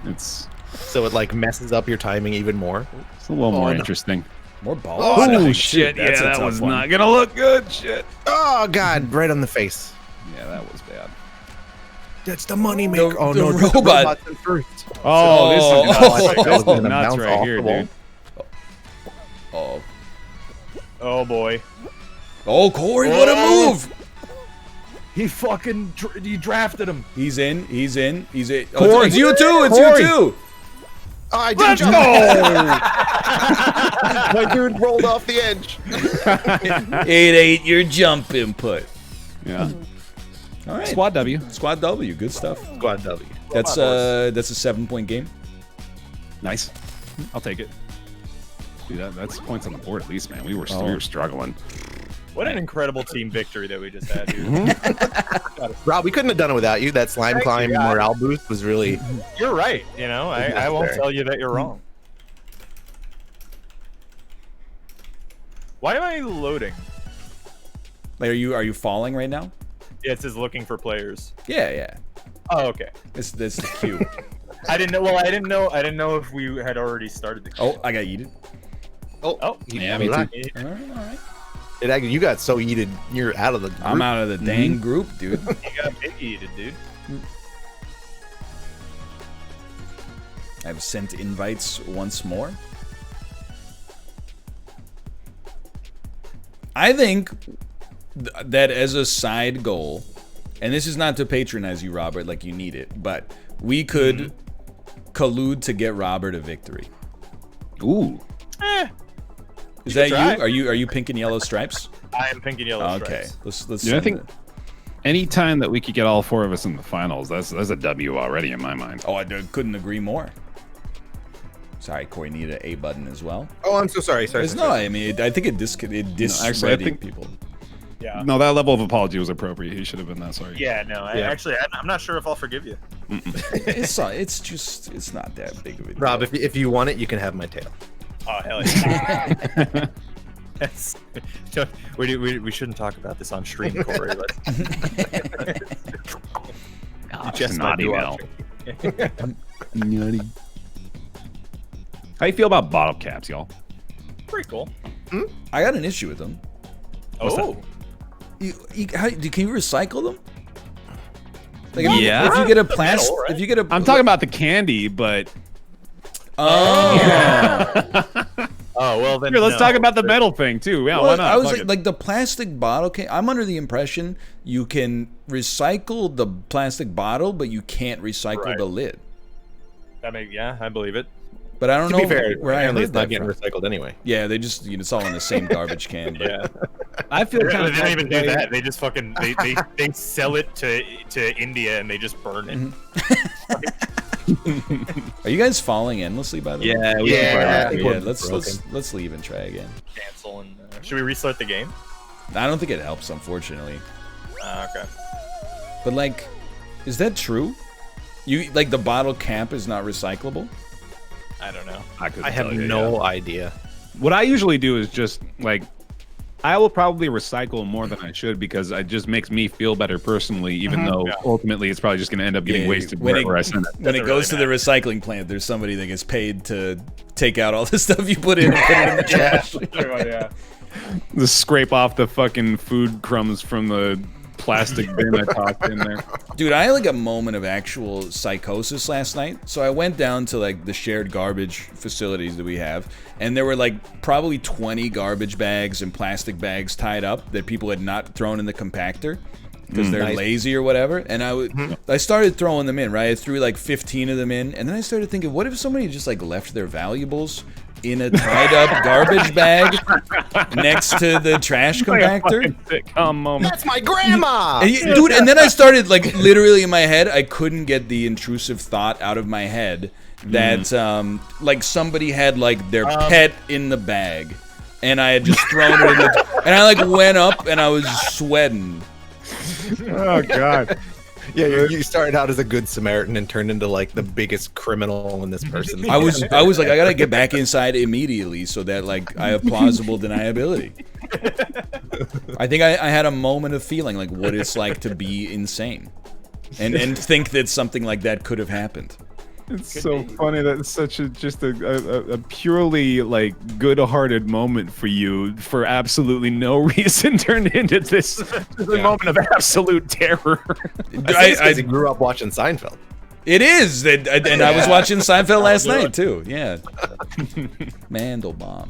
It's So it like messes up your timing even more. a little more interesting. More balls. Oh shit! Yeah, that was not gonna look good. Shit. Oh god, right on the face. Yeah, that was bad. That's the money maker. The Oh no, robot. the robot's in first. Oh, this is nuts, That was gonna nuts bounce right off here, the wall. dude. Oh. Oh boy. Oh, Corey, what a move! He fucking he drafted him. He's in. Oh, Corey. it's you too. It's Corey. you too. Oh, I did jump. My dude rolled off the edge. It ain't your jump input. Yeah. All right. Squad W. Squad W. Good stuff. Squad W. That's a 7-point game. Nice. I'll take it. Dude, that's points on the board at least, man. We were struggling. What an incredible team victory that we just had, dude. Rob, we couldn't have done it without you. That slime climb morale boost was really. You're right. You know, I won't tell you that you're wrong. Why am I loading? Like, are you falling right now? Yeah, it says looking for players. Yeah. Oh, okay. That's the cue. I didn't know. Well, I didn't know if we had already started the. Oh, I got yeeted. Oh, Yeah, me too. All right. It actually, you got so heated, you're out of the group. I'm out of the dang group, dude. You got big eated, dude. I've sent invites once more. I think that as a side goal, and this is not to patronize you, Robert, like you need it, but we could collude to get Robert a victory. Ooh. Is that try. you? Are you pink and yellow stripes? I am pink and yellow. Okay, Stripes. let's. Yeah, I think any time that we could get all 4 of us in the finals, that's a W already in my mind. Oh, couldn't agree more. Sorry, Corey needed an A button as well. Oh, I'm so sorry. Sorry. I mean, I think it actually, I think people. Yeah. No, that level of apology was appropriate. He should have been that sorry. Yeah. No. I'm not sure if I'll forgive you. It's not that big of a deal. Rob, if you want it, you can have my tail. Oh hell yeah. We shouldn't talk about this on stream, Corey. Just not email. Nutty. How you feel about bottle caps, y'all? Pretty cool. I got an issue with them. Oh. Can you recycle them? Like Yeah. If you get a plastic, Metal, right? if you get a, I'm talking about the candy, but Oh well, then. here, let's no. talk about the metal thing too. Yeah, why well, not? I was Fuck it. like the plastic bottle. I'm under the impression you can recycle the plastic bottle, but you can't recycle Right. the lid. I believe it. But I don't To know be fair, where I apparently heard it's not that getting from. recycled anyway. Yeah, they just it's all in the same garbage can. But Yeah. I feel They kind of don't even do that. They just fucking they sell it to India and they just burn it. Are you guys falling endlessly by the way? Yeah. Yeah. Let's leave and try again. Cancel and should we restart the game? I don't think it helps, unfortunately. Okay. But like, is that true? You like the bottle cap is not recyclable? I don't know. I have no idea. What I usually do is just like, I will probably recycle more than I should because it just makes me feel better personally, even though ultimately it's probably just going to end up getting wasted wherever I send it. When it goes to the recycling plant, there's somebody that gets paid to take out all the stuff you put in and put it in the trash. Yeah. Just scrape off the fucking food crumbs from the plastic bin I tossed in there. Dude, I had like a moment of actual psychosis last night. So I went down to like the shared garbage facilities that we have, and there were like probably 20 garbage bags and plastic bags tied up that people had not thrown in the compactor because they're lazy or whatever. And I started throwing them in, right? I threw like 15 of them in, and then I started thinking, what if somebody just like left their valuables in a tied-up garbage bag next to the trash compactor? Sitcom moment. That's my grandma! Dude, and then I started, like, literally in my head, I couldn't get the intrusive thought out of my head that, like, somebody had, like, their pet in the bag, and I had just thrown it in the... And I, like, went up, and I was sweating. Oh, God. Yeah, you started out as a good Samaritan and turned into like the biggest criminal in this person. I was like, I gotta get back inside immediately so that like I have plausible deniability. I think I had a moment of feeling like what it's like to be insane, and think that something like that could have happened. It's so funny that it's such a purely like good-hearted moment for you for absolutely no reason turned into this moment of absolute terror. I grew up watching Seinfeld. It is, and I was watching Seinfeld last night too. Yeah, Mandelbaum.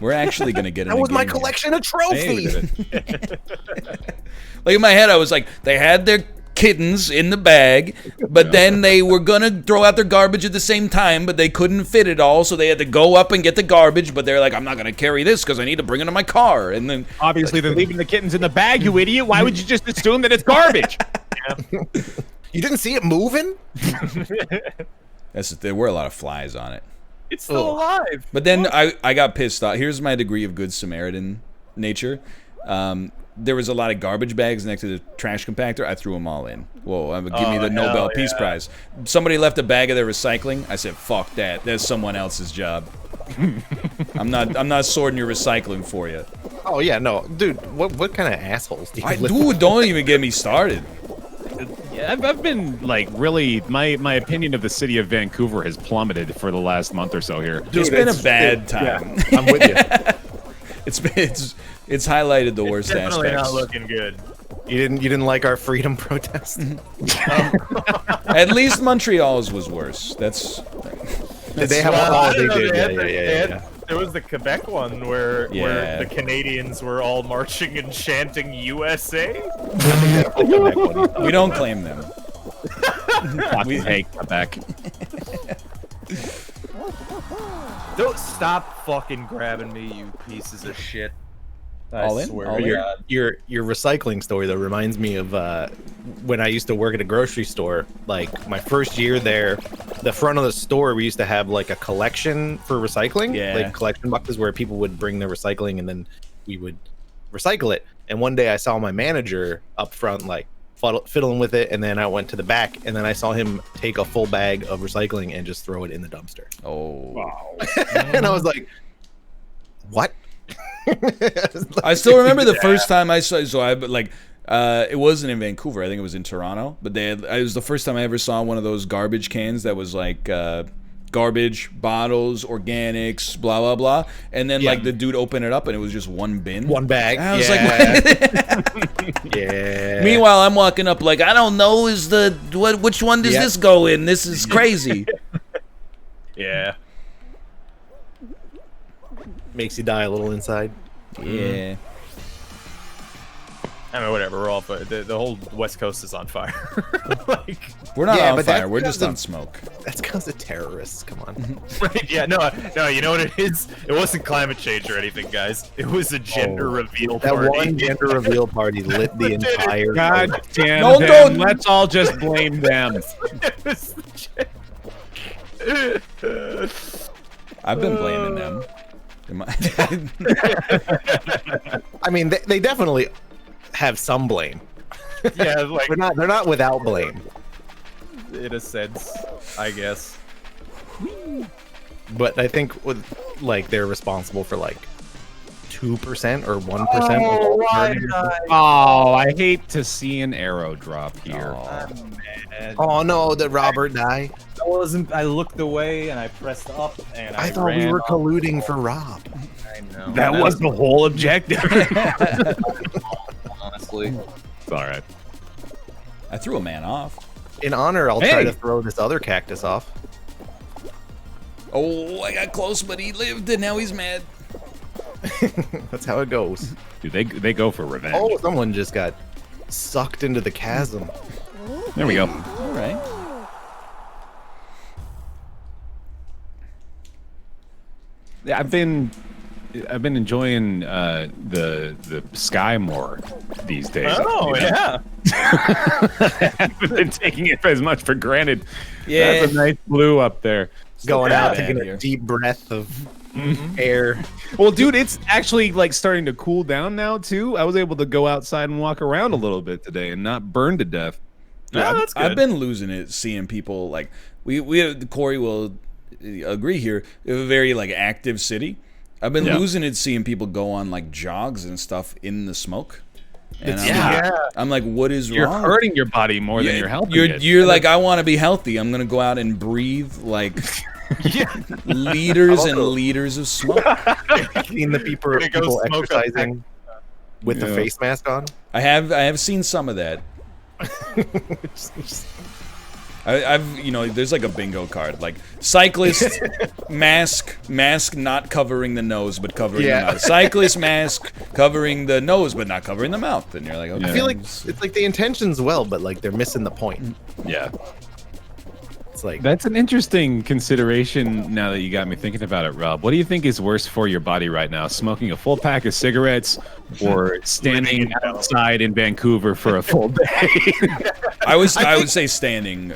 We're actually gonna get. That was my collection of trophies. Like in my head, I was like, they had their kittens in the bag, but then they were gonna throw out their garbage at the same time, but they couldn't fit it all, so they had to go up and get the garbage, but they're like, I'm not gonna carry this because I need to bring it to my car. And then obviously they're leaving the kittens in the bag, you idiot. Why would you just assume that it's garbage? You didn't see it moving? There were a lot of flies on it. It's still alive. But then I got pissed off. Here's my degree of good Samaritan nature. There was a lot of garbage bags next to the trash compactor. I threw them all in. Whoa, give me the Nobel Peace Prize. Somebody left a bag of their recycling. I said, fuck that. That's someone else's job. I'm not sorting your recycling for you. Oh yeah, no, dude. What kind of assholes do you live Dude, with? don't even get me started. Yeah, I've been like really my opinion of the city of Vancouver has plummeted for the last month or so here. Dude, it's been a bad time. Yeah, I'm with you. It's highlighted the worst aspects. Definitely not looking good. You didn't like our freedom protest? At least Montreal's was worse. Did they have a they did? Yeah. There was the Quebec one where the Canadians were all marching and chanting USA. We don't claim them. We hate Quebec. Don't stop fucking grabbing me, you pieces of shit. I swear. Your recycling story though reminds me of when I used to work at a grocery store. Like my first year there, the front of the store we used to have like a collection for recycling, like collection boxes where people would bring their recycling and then we would recycle it. And one day I saw my manager up front like fiddling with it, and then I went to the back and then I saw him take a full bag of recycling and just throw it in the dumpster. Oh wow. And I was like, what? I still remember the first time I saw. It wasn't in Vancouver. I think it was in Toronto. But it was the first time I ever saw one of those garbage cans that was like garbage bottles, organics, blah blah blah. And then like the dude opened it up and it was just one bin, one bag. And I was like, yeah. Meanwhile, I'm walking up like, I don't know, which one does this go in? This is crazy. Yeah. Makes you die a little inside. Yeah. I mean, whatever. We're all, the whole West Coast is on fire. Like, we're not on fire. We're just on smoke. That's because of terrorists. Come on. Right? Yeah. No. You know what it is? It wasn't climate change or anything, guys. It was a gender reveal party. That one gender reveal party lit the entire. God damn them. Let's all just blame them. I've been blaming them. I mean, they definitely have some blame. Yeah, like they're not without blame. in a sense, I guess. But I think like they're responsible for like 2% or 1%. Oh, why did I hate to see an arrow drop here. Oh no, did Robert die? I looked away and I pressed up and I thought we ran were up. colluding for Rob. I know. That was the whole objective. Honestly. It's all right. I threw a man off. In honor, I'll try to throw this other cactus off. Oh, I got close, but he lived, and now he's mad. That's how it goes. Dude, they go for revenge. Oh, someone just got sucked into the chasm. There we go. All right. Yeah, I've been enjoying the sky more these days. Oh yeah. I haven't been taking it as much for granted. Yeah. That's a nice blue up there. Going out, bad taking here. a deep breath of air. Well, dude, it's actually like starting to cool down now too. I was able to go outside and walk around a little bit today and not burn to death. Yeah, Oh, that's good. I've been losing it seeing people like we Corey will agree here. We have a very like active city. I've been losing it seeing people go on like jogs and stuff in the smoke. And I'm like, what is You're wrong? hurting your body more than you're helping it. You're like, I want to be healthy. I'm gonna go out and breathe like liters and liters of smoke. Seen the people exercising with the face mask on. I have seen some of that. I've there's like a bingo card like cyclist mask not covering the nose but covering the mouth. Cyclist mask covering the nose but not covering the mouth, and you're like, okay. I feel like it's like the intention's well, but like they're missing the point. Yeah. It's like That's an interesting consideration now that you got me thinking about it, Rob. What do you think is worse for your body right now? Smoking a full pack of cigarettes or standing outside in Vancouver for a full day? I would say standing.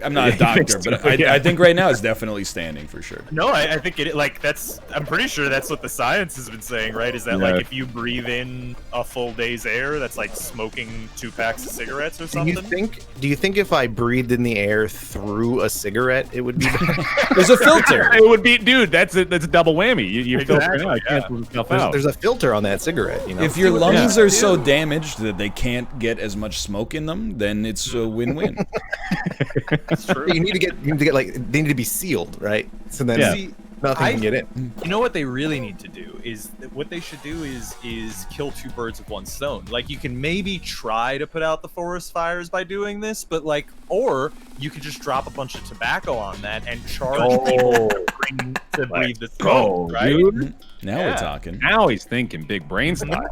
I'm not a doctor, but I think right now it's definitely standing for sure. No, I think I'm pretty sure that's what the science has been saying, right? Is that like if you breathe in a full day's air, that's like smoking 2 packs of cigarettes or something? Do you think if I breathed in the air through a cigarette, it would be better? There's a filter. It would be, dude. That's a double whammy. You're Exactly, filtering out. You cancel yourself out. There's a filter on that cigarette, you know. If your lungs are so damaged that they can't get as much smoke in them, then it's a win-win. That's true. You need to get like they need to be sealed, right? So then nothing can get in. You know what they really need to do is kill 2 birds with 1 stone. Like you can maybe try to put out the forest fires by doing this, but or you could just drop a bunch of tobacco on that and charge people to breathe the smoke, right? Dude. Now we're talking. Now he's thinking big brain style.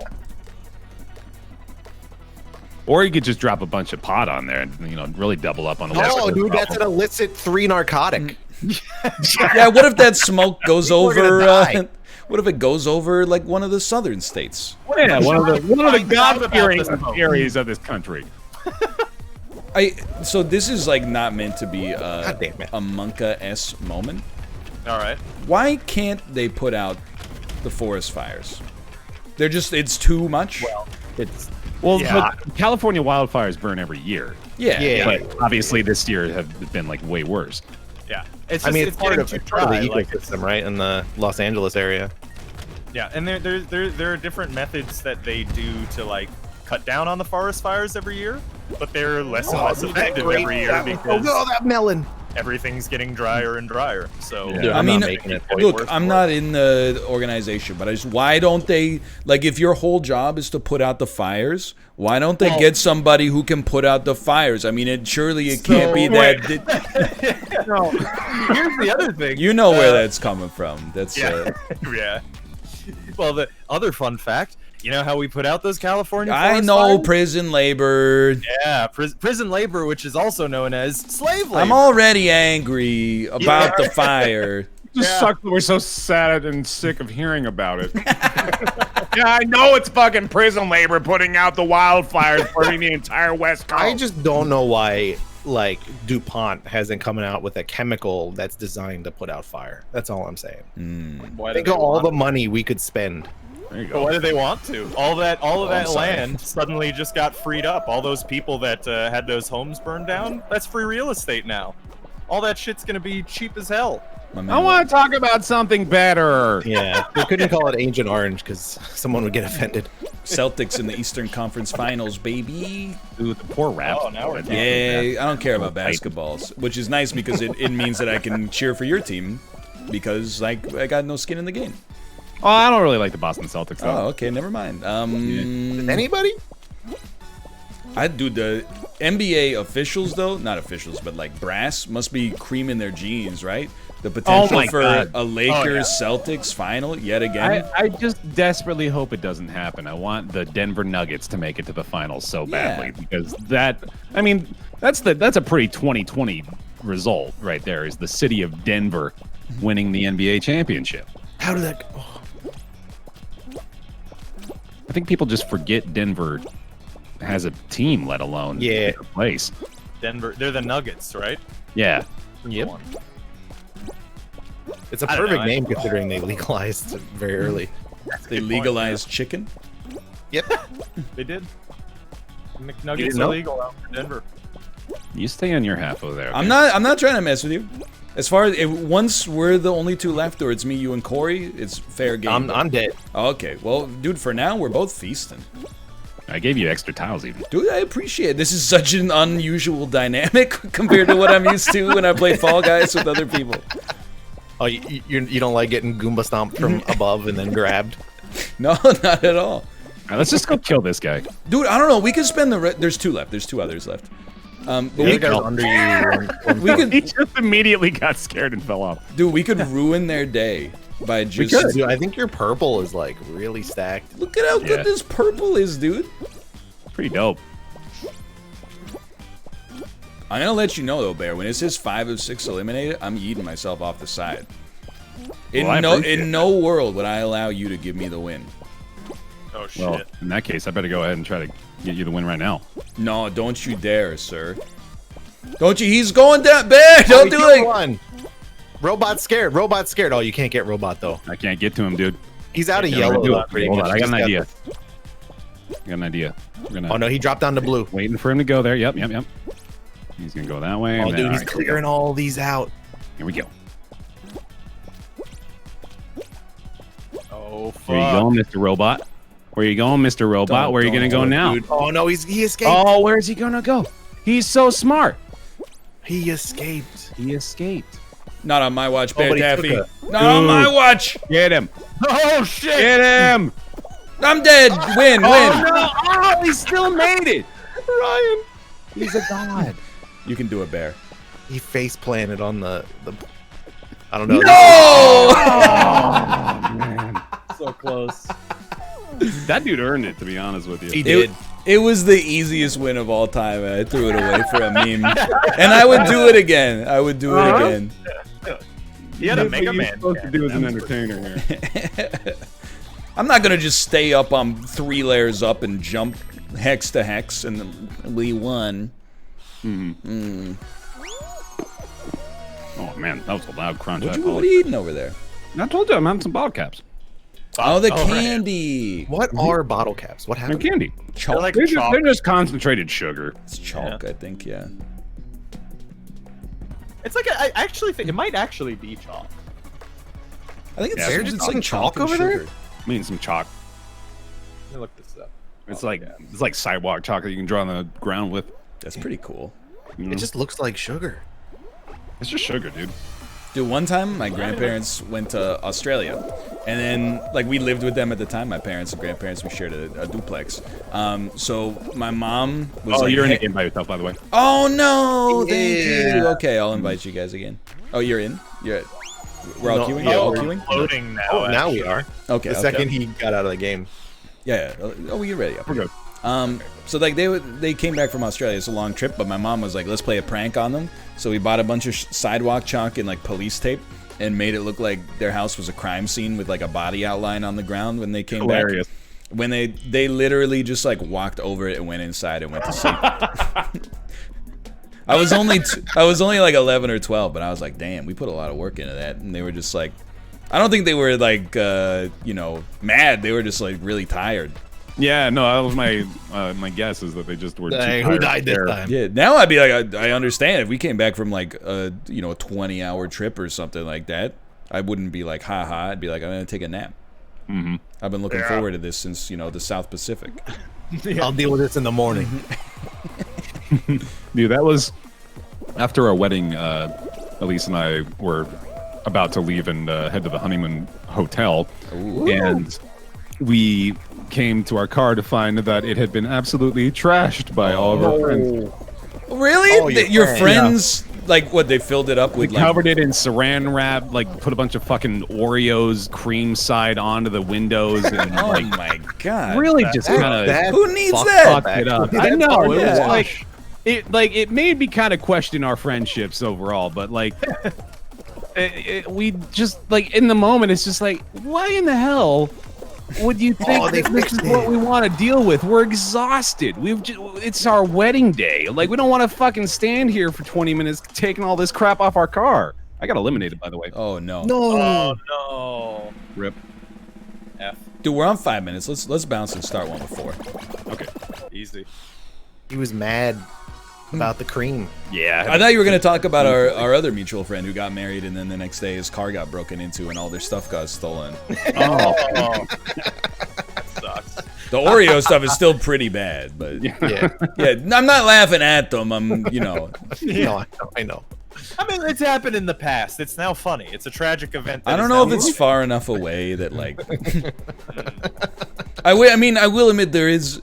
Or you could just drop a bunch of pot on there and really double up on the No, dude, that's an illicit 3 narcotic. Yeah, what if that smoke goes over? What if it goes over like one of the southern states? Yeah, one of the God-fearing areas of this country. So this is like not meant to be God damn it. a Monka-esque moment. All right. Why can't they put out the forest fires? It's too much. But California wildfires burn every year. Yeah. But obviously this year have been like way worse. Yeah. It's part of getting too the dry, ecosystem, right, in the Los Angeles area. Yeah, and there are different methods that they do to like cut down on the forest fires every year, but they're less and less effective every year because that melon. everything's getting drier and drier. So Yeah, I mean, not making it look, I'm not in the organization, but why don't they, like, if your whole job is to put out the fires, why don't they get somebody who can put out the fires? I mean, surely it can't be that. No, here's the other thing. You know where that's coming from. That's yeah. Well, the other fun fact. You know how we put out those California I forest know fires? prison labor. Yeah, prison labor, which is also known as slave labor. I'm already angry about the fire. Just sucks that we're so sad and sick of hearing about it. Yeah, I know it's fucking prison labor putting out the wildfires, burning the entire West Coast. I just don't know why, like, DuPont hasn't come out with a chemical that's designed to put out fire. That's all I'm saying. Think of all the money we could spend There you But go. why did they want to? All of that sorry. land suddenly just got freed up. All those people that had those homes burned down, that's free real estate now. All that shit's gonna be cheap as hell. My man, I want to talk about something better. Yeah, they couldn't call it Ancient Orange because someone would get offended. Celtics in the Eastern Conference Finals, baby. Dude, the poor Raps. Oh, now we're talking. Yeah, I don't care about basketballs, which is nice because it means that I can cheer for your team because like I got no skin in the game. Oh, I don't really like the Boston Celtics, though. Oh, okay, never mind. Anybody? I do the NBA officials though, not officials, but like brass must be creaming their jeans, right? The potential my for God. a Lakers Celtics final yet again. I just desperately hope it doesn't happen. I want the Denver Nuggets to make it to the finals so badly because I mean, that's a pretty 2020 result right there. Is the city of Denver winning the NBA championship? How did that go? I think people just forget Denver has a team, let alone a place. Denver, they're the Nuggets, right? Yeah. Yep. It's a I don't perfect know, name considering they legalized it very early. They legalized chicken. Yep. They did. You McNuggets didn't know? illegal out in Denver. You stay on your half over there. Okay? I'm not trying to mess with you. As far as once we're the only two left, or it's me, you, and Corey, it's fair game. I'm dead. Okay, well, dude, for now we're both feasting. I gave you extra tiles even. Dude, I appreciate it. This is such an unusual dynamic compared to what I'm used to when I play Fall Guys with other people. Oh, you don't like getting Goomba stomped from above and then grabbed? No, not at all. All right, let's just go kill this guy. Dude, I don't know. We could spend the there's two left. There's two others left. But The we other guy's under you. we could He just immediately got scared and fell off. dude, we could ruin their day by just Dude, I think your purple is like really stacked. look at how good this purple is, dude. Pretty dope. I'm gonna let you know though, Bear. When it says 5 of 6 eliminated, I'm eating myself off the side. In Well, no world would I allow you to give me the win. Oh shit. Well, in that case, I better go ahead and try to get you the win right now. No, don't you dare, sir. Don't you? He's going down, Bear. Don't do it. One. Robot's scared. Robot's scared. Oh, you can't get Robot though. I can't get to him, dude. He's out of Can't yellow. do though, it. pretty Hold much. on, I got an Just idea. I got an idea. We're gonna Oh no, he dropped down to blue. waiting for him to go there. Yep. He's gonna go that way. Oh and then, dude, all he's right, clearing all these out. Here we go. Oh fuck. Where you going, Mr. Robot? Where you going, Mr. Robot? Where are you gonna go now? Dude. Oh no, he escaped. Oh, where's he gonna go? He's so smart. He escaped. He escaped. Not on my watch, Bear but he Taffy. took Not on my watch. Get him. Oh shit. Get him. I'm dead. Win. Oh no! Oh, he still made it. Ryan. He's a god. You can do it, Bear. He face planted on the I don't know. No! Oh man, So close. that dude earned it. To be honest with you, He did. It was the easiest win of all time, and I threw it away for a meme. And I would do it again. I would do it again. He had a That's Mega what you're Man. supposed to do as an entertainer here. I'm not gonna just stay up on 3 layers up and jump hex to hex, and we won. Oh man, that was a loud crunch. What are you eating over there? I told you I'm having some bottle caps. Oh, the right. candy. What are bottle caps? What They're happened? candy. Chalk. like They're just, chalk. they're just concentrated sugar. It's chalk, I think. Yeah. It's like I actually think it might actually be chalk. I think it's, Yeah, they're it's just like putting chalk chalk and over there? sugar. I mean, some chalk. Let me look this up. It's like sidewalk chalk that you can draw on the ground with. That's pretty cool. You know? It just looks like sugar. It's just sugar, dude. Dude, one time my grandparents went to Australia, and then like we lived with them at the time. My parents and grandparents, we shared a duplex. So my mom was Oh, like, you're in "Hey-" the game by yourself, by the way. Oh no! Thank Yeah. you. Okay, I'll invite you guys again. Oh, you're in. You're. We're all No, queuing. yeah, Yeah, all we're queuing. Floating now. Oh, now we actually. are. Okay. The okay. second he got out of the game. Yeah. Oh, we get ready. We're good. So like they came back from Australia. It's a long trip, but my mom was like, "Let's play a prank on them." So we bought a bunch of sidewalk chalk and like police tape, and made it look like their house was a crime scene with like a body outline on the ground when they came Hilarious. back. When they literally just like walked over it and went inside and went to sleep. I was only like 11 or 12, but I was like, damn, we put a lot of work into that, and they were just like, I don't think they were like, you know, mad. They were just like really tired. Yeah, no, that was my guess is that they just were too tired. Who died this time? Yeah, now I'd be like, I understand if we came back from like a, you know, a 20-hour trip or something like that. I wouldn't be like, haha. I'd be like, I'm gonna take a nap. Mm-hmm. I've been looking forward to this since, you know, the South Pacific. I'll deal with this in the morning. Dude, that was after our wedding. Elise and I were about to leave and head to the honeymoon hotel, and we came to our car to find that it had been absolutely trashed by all of our friends. Really? Oh, Your friends, like, what, they filled it up with, like... covered it in saran wrap, like, put a bunch of fucking Oreos cream side onto the windows, and, Oh, like, my God. really just kind of... Who needs that? Fucked it up. I know, it was like... It made me kind of question our friendships overall, but, like... we just, like, in the moment, it's just like, why in the hell would you think that this is what we want to deal with? We're exhausted. It's our wedding day. Like, we don't want to fucking stand here for 20 minutes taking all this crap off our car. I got eliminated, by the way. Oh, no. Oh, no. Rip. F. Dude, we're on 5 minutes. Let's bounce and start one before. Okay. Easy. He was mad about the cream. Yeah. I thought you were going to talk about our other mutual friend who got married, and then the next day his car got broken into and all their stuff got stolen. Oh. That sucks. The Oreo stuff is still pretty bad, but yeah, I'm not laughing at them. I'm, you know. No, I know. I mean, it's happened in the past. It's now funny. It's a tragic event. I don't know if it's far enough away that, like... I will admit there is...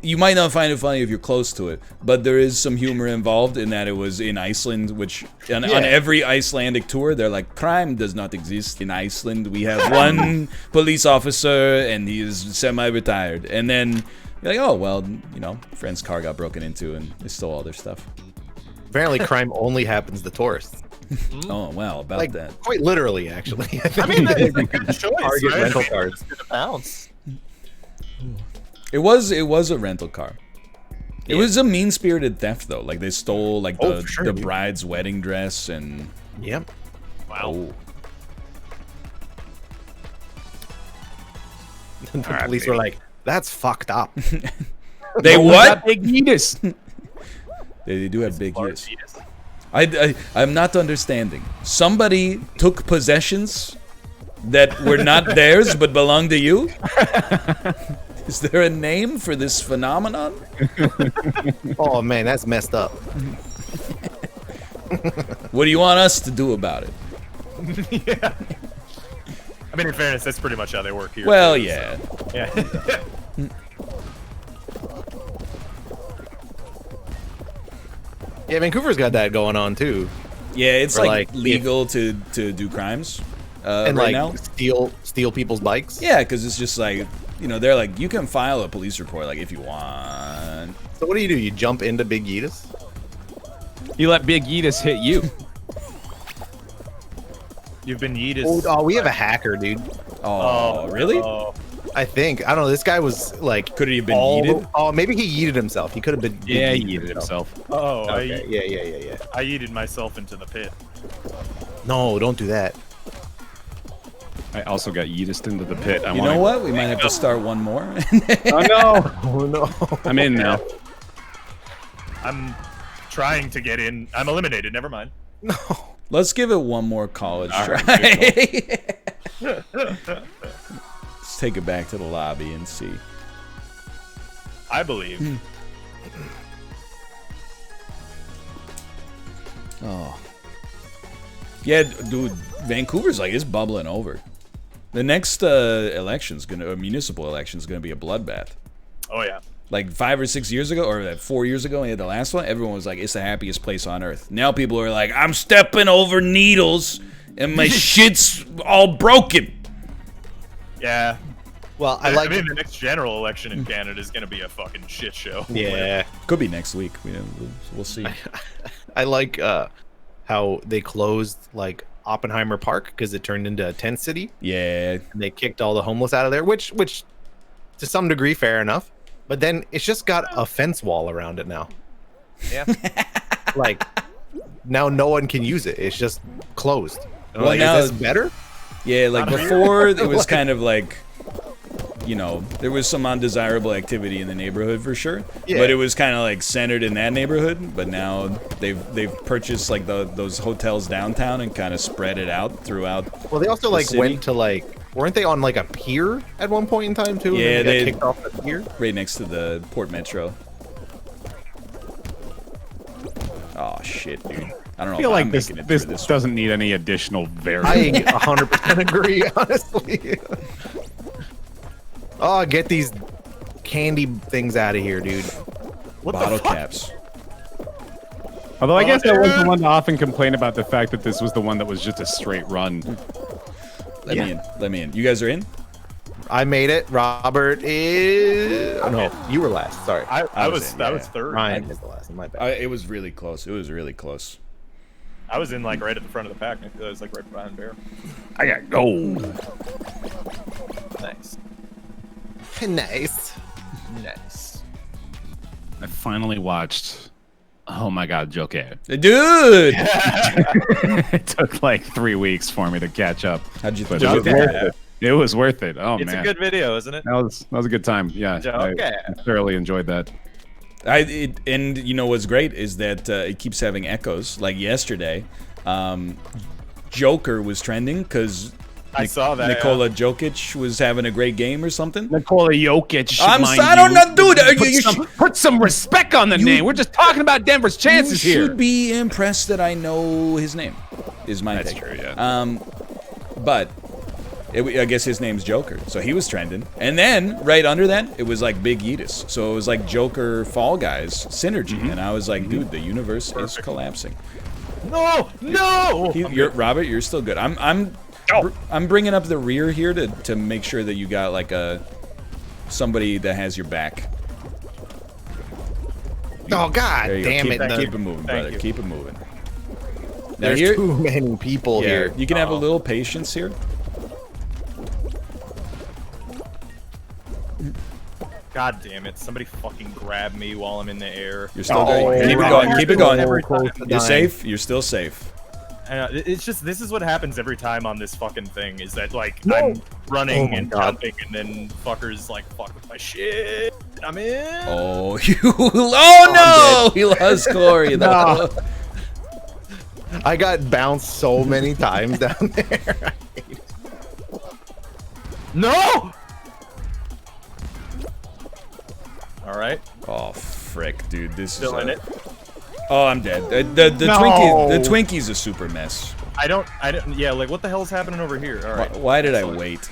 You might not find it funny if you're close to it, but there is some humor involved in that it was in Iceland, which on every Icelandic tour, they're like, crime does not exist in Iceland. We have one police officer, and he is semi-retired. And then you're like, oh, well, you know, friend's car got broken into, and they stole all their stuff. Apparently, crime only happens to tourists. Oh, well, about Like, that. quite literally, actually. I mean, that's a good choice. Target right? rental I mean, cars. it's gonna bounce. It was a rental car. It was a mean-spirited theft, though. Like, they stole, like, the bride's wedding dress and... Yep. Wow. Oh. The police were like, that's fucked up. They what? Big Yeetus. They do have big ears. I'm not understanding. Somebody took possessions that were not theirs but belonged to you? Is there a name for this phenomenon? Oh man, that's messed up. What do you want us to do about it? Yeah. I mean, in fairness, that's pretty much how they work here. Well, too, yeah. So. Yeah. Yeah, Vancouver's got that going on too. Yeah, it's Or, like like, legal to do crimes And right like now. steal people's bikes. Yeah, because it's just like, you know, they're like, you can file a police report like if you want. So what do? You jump into Big Yeetus? You let Big Yeetus hit you. You've been yeeted. Oh, we have a hacker, dude. Oh, really? Oh. I think. I don't know. This guy was like. Could he have been yeeted? Oh, maybe he yeeted himself. He could have been. Yeah, he yeeted himself. Oh, Okay. Yeah. I yeeted myself into the pit. No, don't do that. I also got Yeetus into the pit. You know what? We might have to start one more. Oh no! Oh no. I'm in now. I'm trying to get in. I'm eliminated. Never mind. No. Let's give it one more college try. Let's take it back to the lobby and see. I believe. Oh. Yeah, dude, Vancouver's like, it's bubbling over. The next municipal election's gonna be a bloodbath. Oh yeah. Like 5 or 6 years ago, or 4 years ago, we had the last one. Everyone was like, "It's the happiest place on earth." Now people are like, "I'm stepping over needles, and my shit's all broken." Yeah. Well, I mean, the next general election in Canada is gonna be a fucking shit show. Yeah. Could be next week. We'll see. I like how they closed like Oppenheimer Park because it turned into a tent city. Yeah. And they kicked all the homeless out of there, which to some degree fair enough. But then it's just got a fence wall around it now. Yeah. Like now no one can use it. It's just closed. Well, like, now- is this better? Yeah, like before it was kind of like, you know, there was some undesirable activity in the neighborhood for sure. Yeah. But it was kind of like centered in that neighborhood. But now they've purchased like those hotels downtown and kind of spread it out throughout. Well, they also like went to like, weren't they on like a pier at one point in time too? Yeah, they got kicked off the pier right next to the Port Metro. Oh shit, dude. I don't know. I feel like this doesn't need any additional variables. I 100% agree, honestly. Oh, get these candy things out of here, dude. What Bottle the fuck? caps. Although I guess I was the one to often complain about the fact that this was the one that was just a straight run. Let me in. Let me in. You guys are in? I made it. Robert is. Oh, no, you were last. Sorry. I was third. Ryan is the last. My bad. It was really close. It was really close. I was in like right at the front of the pack. I was like right behind Bear. I got gold. Nice. Nice. Nice. I finally watched. Oh my god, Joker. Dude! It took like 3 weeks for me to catch up. How'd you But think? it was worth it. It was worth it. Oh It's man. a good video, isn't it? That was a good time. Yeah. Okay. I thoroughly enjoyed that. And you know what's great is that it keeps having echoes. Like yesterday, Joker was trending because I saw that. Nikola Jokic was having a great game or something. Nikola Jokic. I don't know, dude. Put some respect on the name. We're just talking about Denver's chances you here. should be impressed that I know his name. Is my That's thing. true, yeah. But I guess his name's Joker, so he was trending. And then right under that, it was like Big Yves. So it was like Joker Fall Guys synergy, and I was like, dude, the universe is collapsing. No, no. Robert, you're still good. I'm bringing up the rear here to make sure that you got like somebody that has your back. Oh god There you go. damn it! Keep it moving, brother. Keep it moving. Now There's here, too many people here. You can have a little patience here. God damn it! Somebody fucking grab me while I'm in the air. You're still good. Keep it going. Keep it going. You're safe. You're still safe. It's just, this is what happens every time on this fucking thing, is that like I'm running and jumping and then fuckers like fuck with my shit. I'm in. Oh, oh no! He lost Corey. No. I got bounced so many times down there. No! Alright. Oh, frick, dude. This Still is in it. Oh, I'm dead. The Twinkie's a super mess. I don't, yeah, like what the hell is happening over here? Alright. Why did I wait?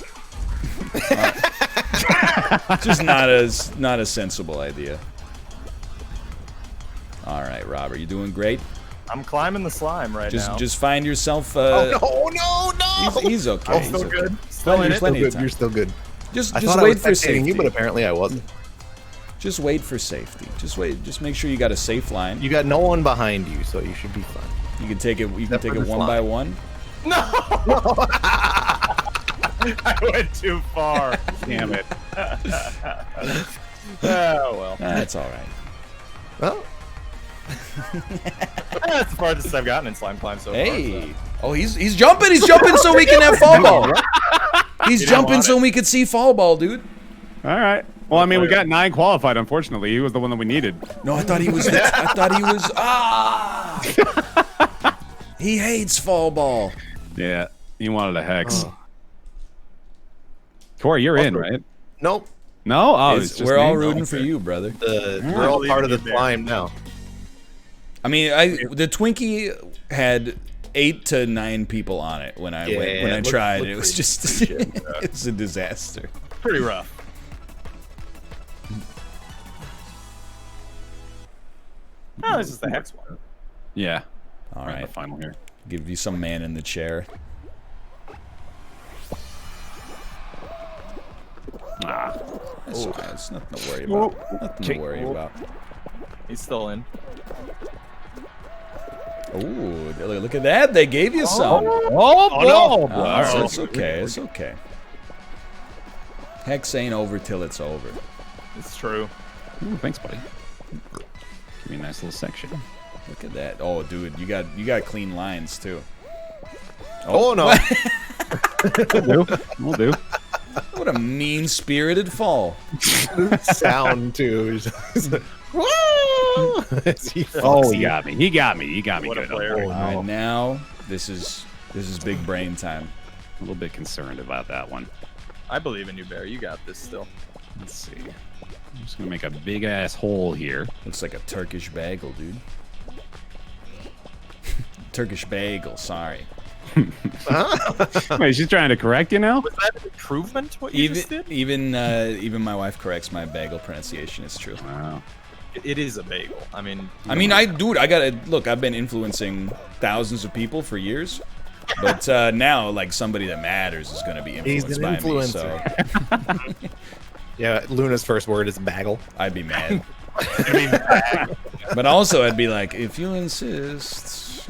Just not a sensible idea. Alright, Robert, you doing great? I'm climbing the slime right now. Just find yourself Oh no! He's okay. I'm still good. Still in it. Plenty of time. You're still good. Just I wait was for safety. you, but apparently I wasn't. Just wait for safety. Just wait. Just make sure you got a safe line. You got no one behind you, so you should be fine. You can take it. You can take it one by one. No! I went too far. Damn it. Oh well. That's all right. Well, That's the farthest I've gotten in slime climb so far. Hey. Oh, he's jumping. He's jumping so we can have fall ball. He's jumping so we could see fall ball, dude. All right. Well, I mean, we got 9 qualified. Unfortunately, he was the one that we needed. No, I thought he was. Ah. He hates fall ball. Yeah, he wanted a hex. Oh. Corey, you're in, right? nope. No, oh, it's just we're all me? rooting for you, brother. We're all part of the slime now. I mean, the Twinkie had 8 to 9 people on it when I tried. It was just it's a disaster. Pretty rough. Oh, this is the hex one. Yeah. All right. The final here. Give you some man in the chair. That's nothing to worry about. Nothing to worry about. He's still in. Ooh, look at that. They gave you some. Oh no! Oh, it's okay. It's okay. Hex ain't over till it's over. It's true. Ooh, thanks, buddy. Give me a nice little section. Look at that. Oh, dude, you got clean lines too. Oh no! We'll do. What a mean-spirited fall. Sound too. Oh, he got me. He got me What a good. player. All right, now this is big brain time. A little bit concerned about that one. I believe in you, Bear. You got this still. Let's see. I'm just gonna make a big ass hole here. Looks like a Turkish bagel, dude. Turkish bagel, sorry. Wait, she's trying to correct you now? Was that an improvement? What you just did? Even my wife corrects my bagel pronunciation. It's true. Wow. It is a bagel. I mean, Dude, I gotta look. I've been influencing thousands of people for years, but now, like, somebody that matters is gonna be influenced by me. So Yeah, Luna's first word is bagel. I'd be mad. But also, I'd be like, if you insist.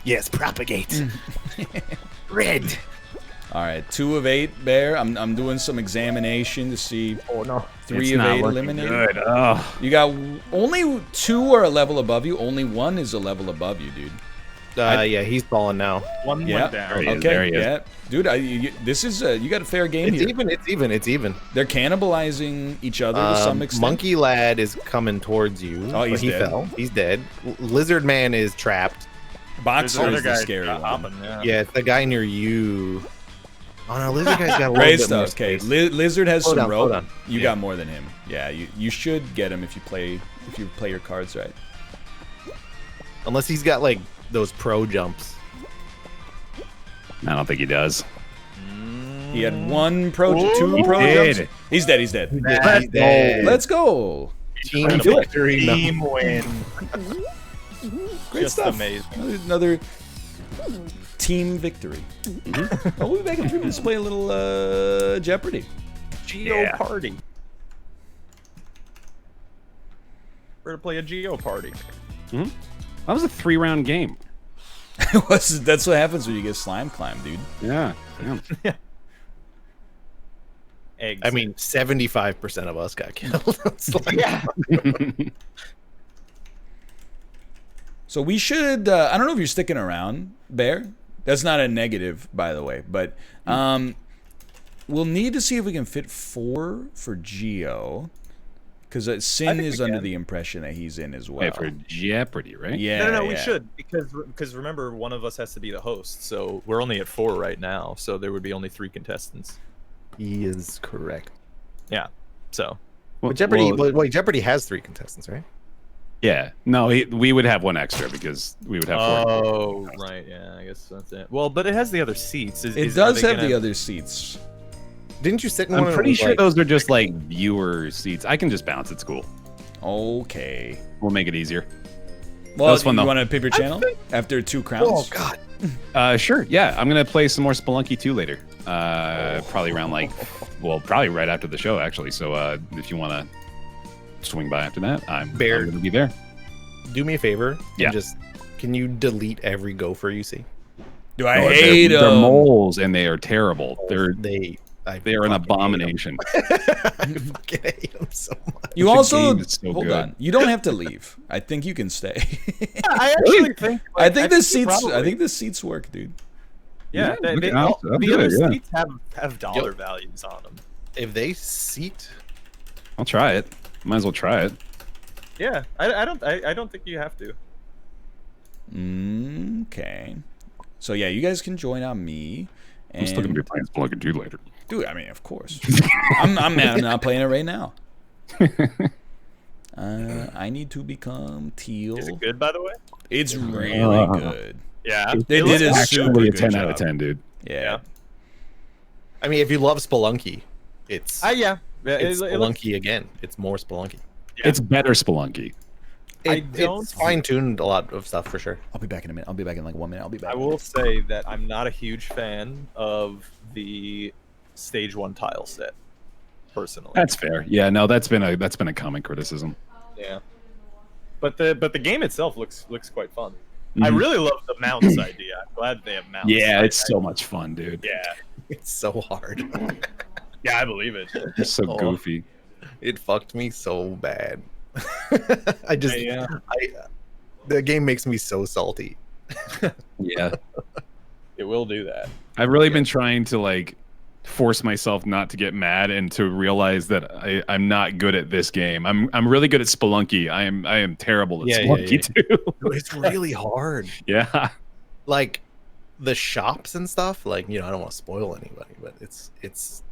Yes, propagate. Red. All right, 2 of 8, Bear. I'm doing some examination to see. Oh no. 3 of 8 eliminated. Good. Oh. You got only 2 are a level above you. Only 1 is a level above you, dude. Yeah, he's falling now. one Yeah. went down. There he is, Okay. there he is. Yeah, dude. This is you got a fair game It's here. even. It's even. It's even. They're cannibalizing each other to some extent. Monkey Lad is coming towards you. Oh, he's but he dead. fell. He's dead. Lizard Man is trapped. Boxer is the guy scary one. hopping, yeah. Yeah, it's the guy near you. Oh no, Lizard Guy's got a little Great bit more stuff. Okay, space. Lizard has Slow some down, slow rope. down. You Yeah. got more than him. Yeah, you should get him if you play your cards right. Unless he's got like those pro jumps. I don't think he does. He had 2 pro did. jumps. He's dead. He's dead. He's dead. Let's go. Team victory. Team win. Great Just stuff. amazing. Another team victory. Oh, we'll be back in 3 minutes to play a little Jeopardy. Jeopardy. We're gonna play a Jeopardy. That was a 3-round game. That's what happens when you get slime climb, dude. Yeah. Yeah. Eggs. I mean, 75% of us got killed. It's like- yeah. So we should. I don't know if you're sticking around, Bear. That's not a negative, by the way. But we'll need to see if we can fit 4 for Geo, because Sin is under the impression that he's in as well. Wait, for Jeopardy, right? Yeah. No, we yeah. should because remember, one of us has to be the host, so we're only at 4 right now, so there would be only 3 contestants. He is correct. Yeah. So Well, But Jeopardy. well, Wait, Jeopardy has 3 contestants, right? yeah. No, we would have 1 extra because we would have 4. Oh, right. Yeah, I guess that's it. Well, but it has the other seats. It does have the other seats. Didn't you sit in one? I'm of pretty those, sure like- those are just like viewer seats. I can just bounce. It's cool. Okay. We'll make it easier. Well, was fun, you though. want to pick your channel after 2 crowns? Oh God. Sure. Yeah, I'm gonna play some more Spelunky 2 later. Probably around probably right after the show actually. So if you want to swing by after that, I'm gonna be there. Do me a favor. Yeah. And can you delete every gopher you see? Do I hate They're them? moles and they are they are an fucking abomination. hate 'em. I fucking hate them so much. You This also game is so hold good. on. You don't have to leave. I think you can stay. I actually think. I think the seats. probably- I think the seats work, dude. Yeah, Yeah, they, I'll the do other it, yeah. seats have dollar values on them. If they seat, I'll try it. Might as well try it. Yeah, I don't think you have to. Okay. So yeah, you guys can join on me. And I'm still gonna be playing Spelunky 2 later. dude, I mean, of course. I'm not playing it right now. I need to become teal. Is it good, by the way? It's really good. Yeah. They did a super Actually, a good 10 out of job. 10, dude. Yeah. I mean, if you love Spelunky, it's Yeah. it's It looks- Spelunky again. It's more Spelunky. Yeah. It's better Spelunky. It's fine-tuned a lot of stuff for sure. I'll be back in a minute. I'll be back in like 1 minute. I'll be back. I will say that I'm not a huge fan of the stage 1 tile set, personally. That's fair. Yeah, no, that's been a common criticism. Yeah. But the game itself looks quite fun. I really love the mounts idea. I'm glad they have mounts. Yeah, it's so much fun, dude. Yeah. It's so hard. Yeah, I believe it. It's so Oh. goofy. It fucked me so bad. The game makes me so salty. Yeah. It will do that. I've really been trying to like force myself not to get mad and to realize that I'm not good at this game. I'm really good at Spelunky. I am terrible at Spelunky too. It's really hard. Yeah. Like the shops and stuff, like, I don't want to spoil anybody, but it's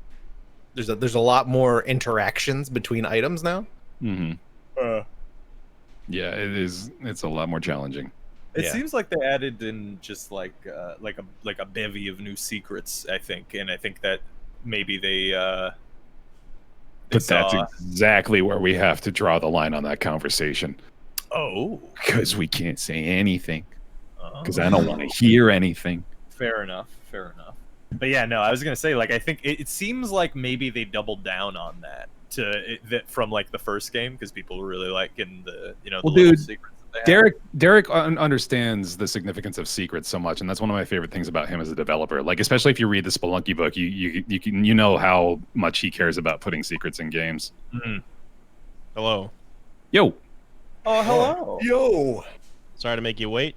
there's a lot more interactions between items now. Mm-hmm. Yeah, it's a lot more challenging. It seems like they added in just like a bevy of new secrets, I think, and I think that maybe they but that's exactly where we have to draw the line on that conversation. Oh, because we can't say anything. Because I don't want to hear anything. Fair enough. But yeah, no, I was gonna say, like, I think it seems like maybe they doubled down on that from like the first game, because people were really liking the the little secrets. Derek understands the significance of secrets so much, and that's one of my favorite things about him as a developer. Like, especially if you read the Spelunky book, you know how much he cares about putting secrets in games. Mm-hmm. Hello. Yo. Oh, hello. Yo. Sorry to make you wait.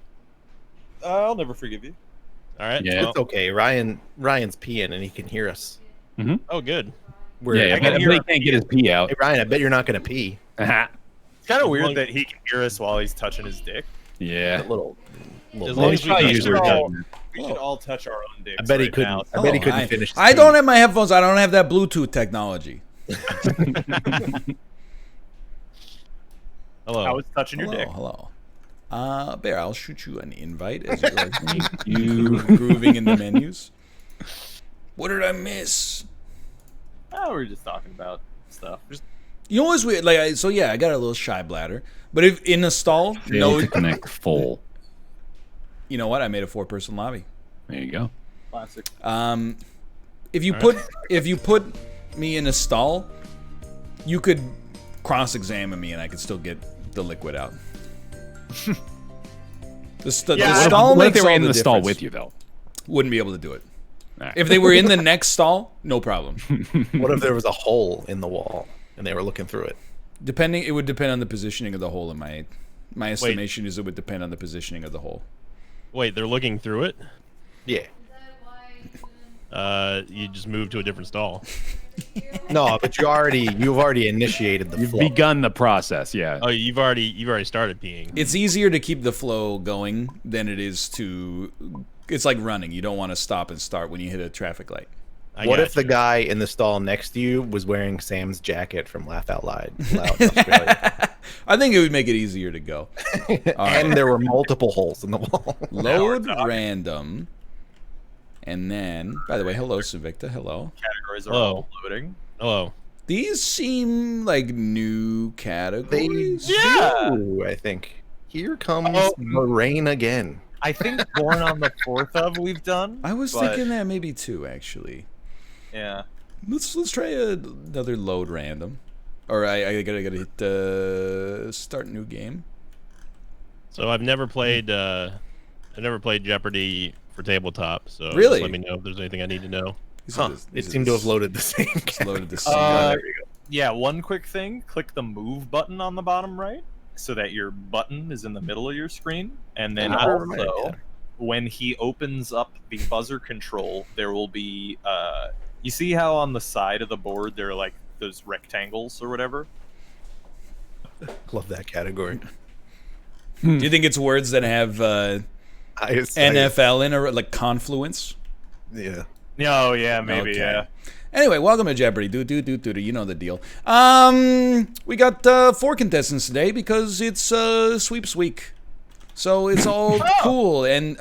I'll never forgive you. All right. Yeah, it's okay. Ryan's peeing and he can hear us. Mm-hmm. Oh, good. I bet he can't get his pee out. Hey, Ryan, I bet you're not going to pee. It's kind of weird that he can hear us while he's touching his dick. Yeah. As long as we should all touch our own dicks. I bet he couldn't. I bet he couldn't finish. I don't have my headphones. I don't have that Bluetooth technology. Hello. I was touching your dick. Hello. Bear, I'll shoot you an invite as you grooving in the menus. What did I miss? Oh, we were just talking about stuff. You know what's weird? Like, I got a little shy bladder. But if in a stall, to connect full. You know what? I made a 4-person lobby. There you go. Classic. If you put me in a stall, you could cross-examine me and I could still get the liquid out. The stall what if makes they were all in the stall difference. with you though? Wouldn't be able to do it. Right. If they were in the next stall, no problem. What if there was a hole in the wall and they were looking through it? It would depend on the positioning of the hole. In my estimation is it would depend on the positioning of the hole. Wait, they're looking through it? Yeah. You just moved to a different stall. No, but you've already initiated the flow. You've begun the process, yeah. Oh, you've already started peeing. It's easier to keep the flow going than it is to. It's like running. You don't want to stop and start when you hit a traffic light. What if the guy in the stall next to you was wearing Sam's jacket from Laugh Out Loud Australia? I think it would make it easier to go. And there were multiple holes in the wall. Load random. And then, by the way, hello, Savicta. Hello. Categories are all loading. Hello. These seem like new categories. I think. Here comes Moraine again. I think Born on the 4th of we've done. I was thinking that maybe 2, actually. Yeah. Let's try another load random. Or I gotta hit start new game. So I've never played Jeopardy for tabletop. So really, just let me know if there's anything I need to know. It seemed to have loaded the same. Loaded the same. There you go. Yeah, one quick thing: click the move button on the bottom right, so that your button is in the middle of your screen, and then also when he opens up the buzzer control, there will be. You see how on the side of the board there are like those rectangles or whatever? Love that category. Do you think it's words that have NFL in or like confluence? Yeah. Oh yeah, maybe. Okay. Yeah. Anyway, welcome to Jeopardy. You know the deal. We got 4 contestants today because it's sweeps week, so it's all cool. And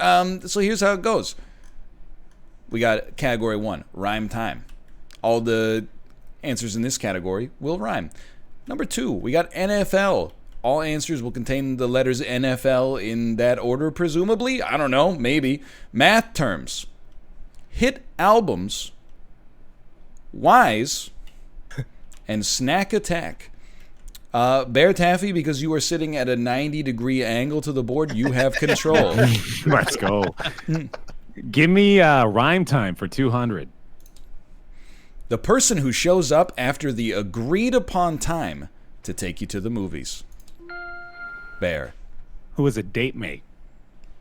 so here's how it goes. We got category 1, rhyme time. All the answers in this category will rhyme. Number 2, we got NFL. All answers will contain the letters NFL in that order, presumably. I don't know, maybe. Math terms. Hit albums. Wise. And snack attack. Bear Taffy, because you are sitting at a 90-degree angle to the board, you have control. Let's go. Give me rhyme time for 200. The person who shows up after the agreed-upon time to take you to the movies. Bear. Who was a date mate?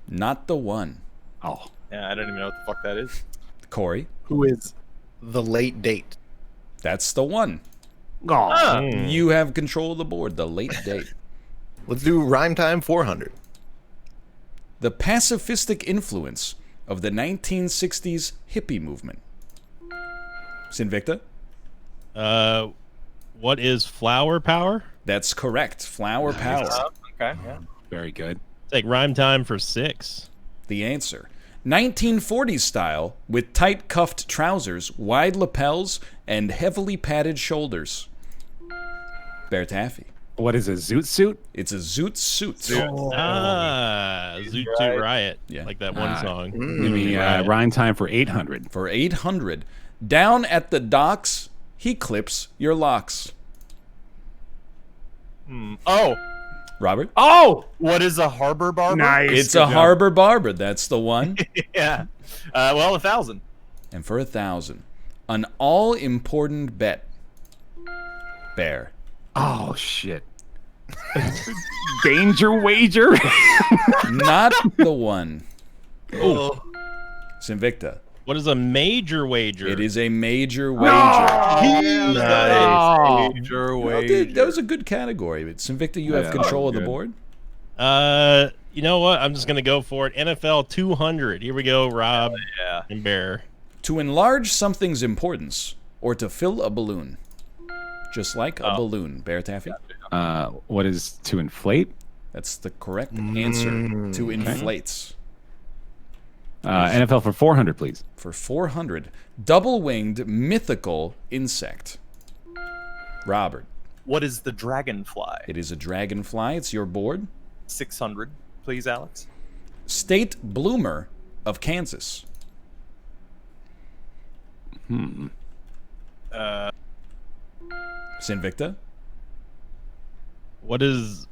Not the one. Oh. Yeah, I don't even know what the fuck that is. Corey. Who is the late date? That's the one. Oh. You have control of the board. The late date. Let's do rhyme time 400. The pacifistic influence of the 1960s hippie movement. Sinvicta? What is flower power? That's correct. Flower power. Okay, yeah. Very good. Take rhyme time for 6. The answer. 1940s style with tight cuffed trousers, wide lapels, and heavily padded shoulders. Bear Taffy. What is a zoot suit? It's a zoot suit. Zoot Suit Riot. Yeah. Like that one song. Give me rhyme time for 800. For 800. Down at the docks, he clips your locks. Oh, Robert? Oh! what is a harbor barber? Nice. It's Good a job. harbor barber. That's the one. Yeah. Well, 1,000. And for 1,000. An all-important bet. Bear. Oh, shit. Danger wager? Not the one. Oh. Sinvicta. What is a major wager? It is a major wager. Oh. Major Well, dude, that was a good category. But Sinvicta, you have Yeah, control of the good. board. You know what? I'm just gonna go for it. NFL 200. Here we go, Rob Yeah. and Bear. To enlarge something's importance or to fill a balloon. Just like a balloon. Bear Taffy? What is to inflate? That's the correct answer. To inflates. NFL for 400, please. For 400. Double-winged mythical insect. Robert. What is the dragonfly? It is a dragonfly. It's your board. 600, please, Alex. State bloomer of Kansas. Sinvicta. What is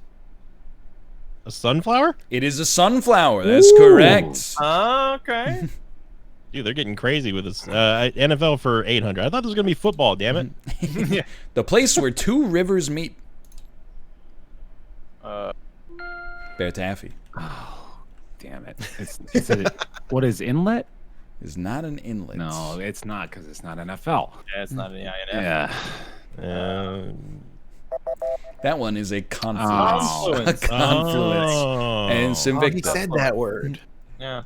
a sunflower? It is a sunflower. That's correct. Okay. Dude, they're getting crazy with this. NFL for 800. I thought this was gonna be football. Damn it. The place where two rivers meet. Bear Taffy. Damn it. What is inlet? Is not an inlet. No, it's not because it's not NFL. Yeah, it's not an INF. Yeah. That one is a confluence. Oh. A confluence. Oh. And He Sinvicta said that word. Yeah.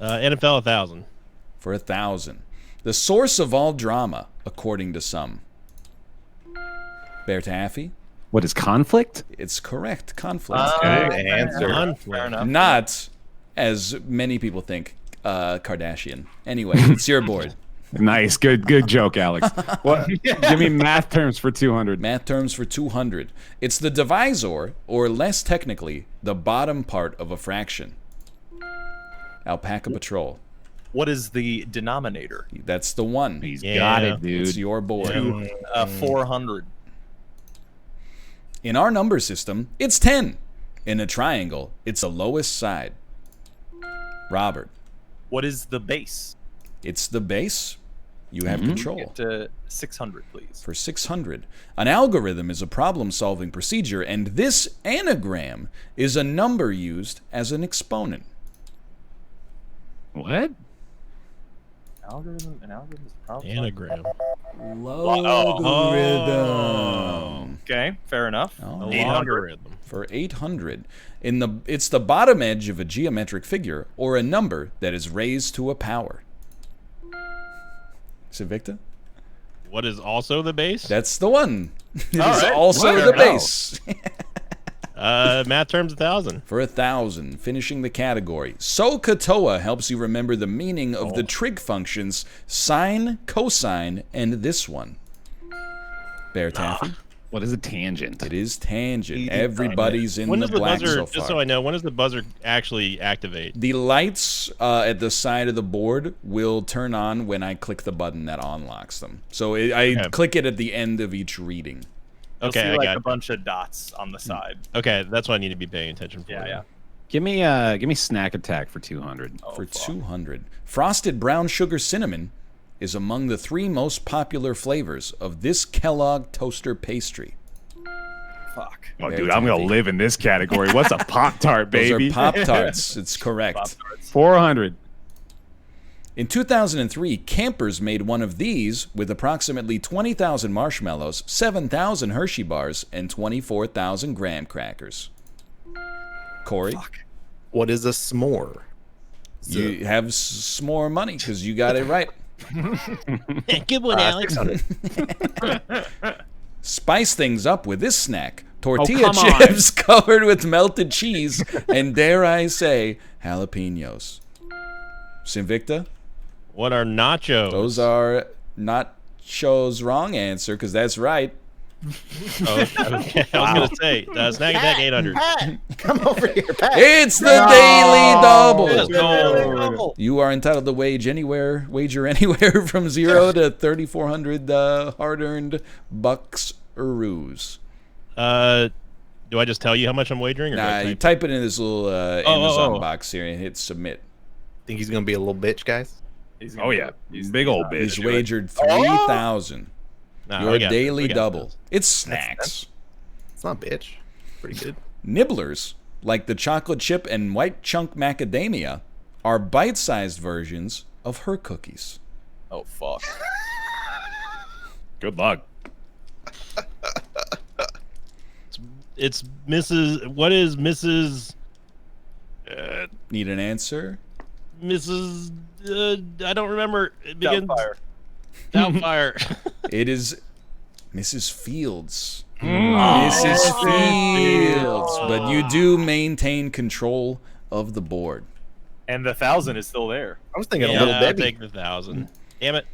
NFL 1,000. for 1,000. The source of all drama, according to some. Bear Taffy. What is conflict? It's correct. Conflict. Good answer. Fair enough. Not, as many people think, Kardashian. Anyway, it's your board. Nice. Good joke, Alex. What? Give me math terms for 200. Math terms for 200. It's the divisor, or less technically, the bottom part of a fraction. Alpaca Patrol. What is the denominator? That's the one. He's Yeah. got it, dude. It's your board. 400. In our number system, it's 10. In a triangle, it's the lowest side. Robert. What is the base? It's the base. You have control. Get to 600, please. For 600. An algorithm is a problem-solving procedure, and this anagram is a number used as an exponent. What? An algorithm is a problem. Anagram. Logarithm. Okay, fair enough. Oh. 800. Logarithm. For 800. It's the bottom edge of a geometric figure, or a number that is raised to a power. Sinvicta? What is also the base? That's the one. It is right. also Fair the enough. base. Math terms 1,000. For 1,000, finishing the category. SOHCAHTOA helps you remember the meaning of the trig functions sine, cosine, and this one. Bear Taffy? What is a tangent? It is tangent. Everybody's in When the does the black buzzer, so far. just so I know, when does the buzzer actually activate? The lights at the side of the board will turn on when I click the button that unlocks them. So I click it at the end of each reading. You'll Okay, see I like got a it. bunch of dots on the side. Okay, that's what I need to be paying attention for. Yeah. Give me snack attack for 200. For 200. Frosted brown sugar cinnamon is among the 3 most popular flavors of this Kellogg toaster pastry. Fuck. Oh, dude, I'm gonna live in this category. What's a Pop-Tart, baby? Those are Pop-Tarts. It's correct. Pop-Tarts. 400. In 2003, campers made one of these with approximately 20,000 marshmallows, 7,000 Hershey bars, and 24,000 graham crackers. Corey? Fuck. What is a s'more? You have s'more money because you got it right. Good one, Alex. 600. Spice things up with this snack. Tortilla come on. chips covered with melted cheese and, dare I say, jalapenos. Sinvicta? What are nachos? Those are nachos. Wrong answer because that's right. Oh, okay. I was going to say, Snack Attack 800. Pat, come over here, Pat. It's the Daily Let's Double. go. You are entitled to wager anywhere from 0 to 3,400 hard-earned bucks-aroos. Do I just tell you how much I'm wagering? Or do I Nah, you type type it in this little Amazon box here and hit submit. Think he's gonna be a little bitch, guys? Oh, yeah. Big old bitch. He's wagered 3,000. Nah, Your we got daily this. We got double. this. It's snacks. It's not bitch. Pretty good. Nibblers, like the chocolate chip and white chunk macadamia, are bite-sized versions of her cookies. Oh fuck. Good luck. It's Mrs. What is Mrs. Need an answer? Mrs. I don't remember. It begins. Doubtfire. Doubtfire. It is Mrs. Fields. Oh, Mrs. Fields. But you do maintain control of the board. And the 1,000 is still there. I was thinking Yeah, a little I'll Debbie. take the 1,000. Damn it.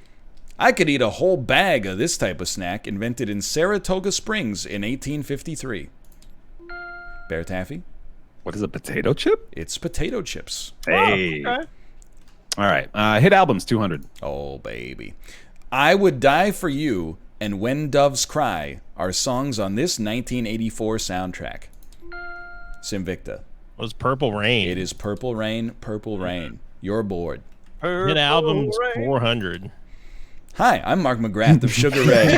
I could eat a whole bag of this type of snack invented in Saratoga Springs in 1853. Bear Taffy? What is a potato chip? It's potato chips. Hey. Okay. All right. Hit albums, 200. Oh, baby. I Would Die for You and When Doves Cry are songs on this 1984 soundtrack. Sinvicta. What is Purple Rain? It is Purple Rain, Purple Rain. Your board. Hit albums 400. Hi, I'm Mark McGrath of Sugar Ray.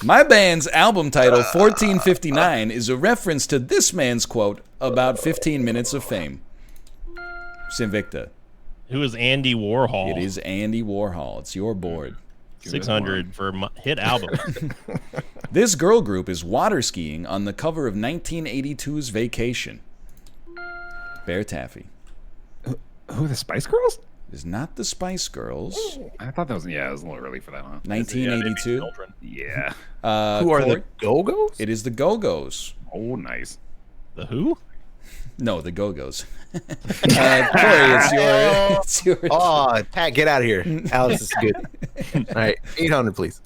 My band's album title, 1459, is a reference to this man's quote about 15 minutes of fame. Sinvicta. Who is Andy Warhol? It is Andy Warhol. It's your board. 600 for hit album. This girl group is water skiing on the cover of 1982's Vacation. Bear Taffy. Who are the Spice Girls? It is not the Spice Girls. I thought that was, it was a little early for that, huh? 1982. Yeah. Who are Corey? the Go-Go's? It is the Go-Go's. Oh, nice. The who? No, the Go-Go's. Corey, it's your Oh, Pat, get out of here. Alex is good. All right, 800, please.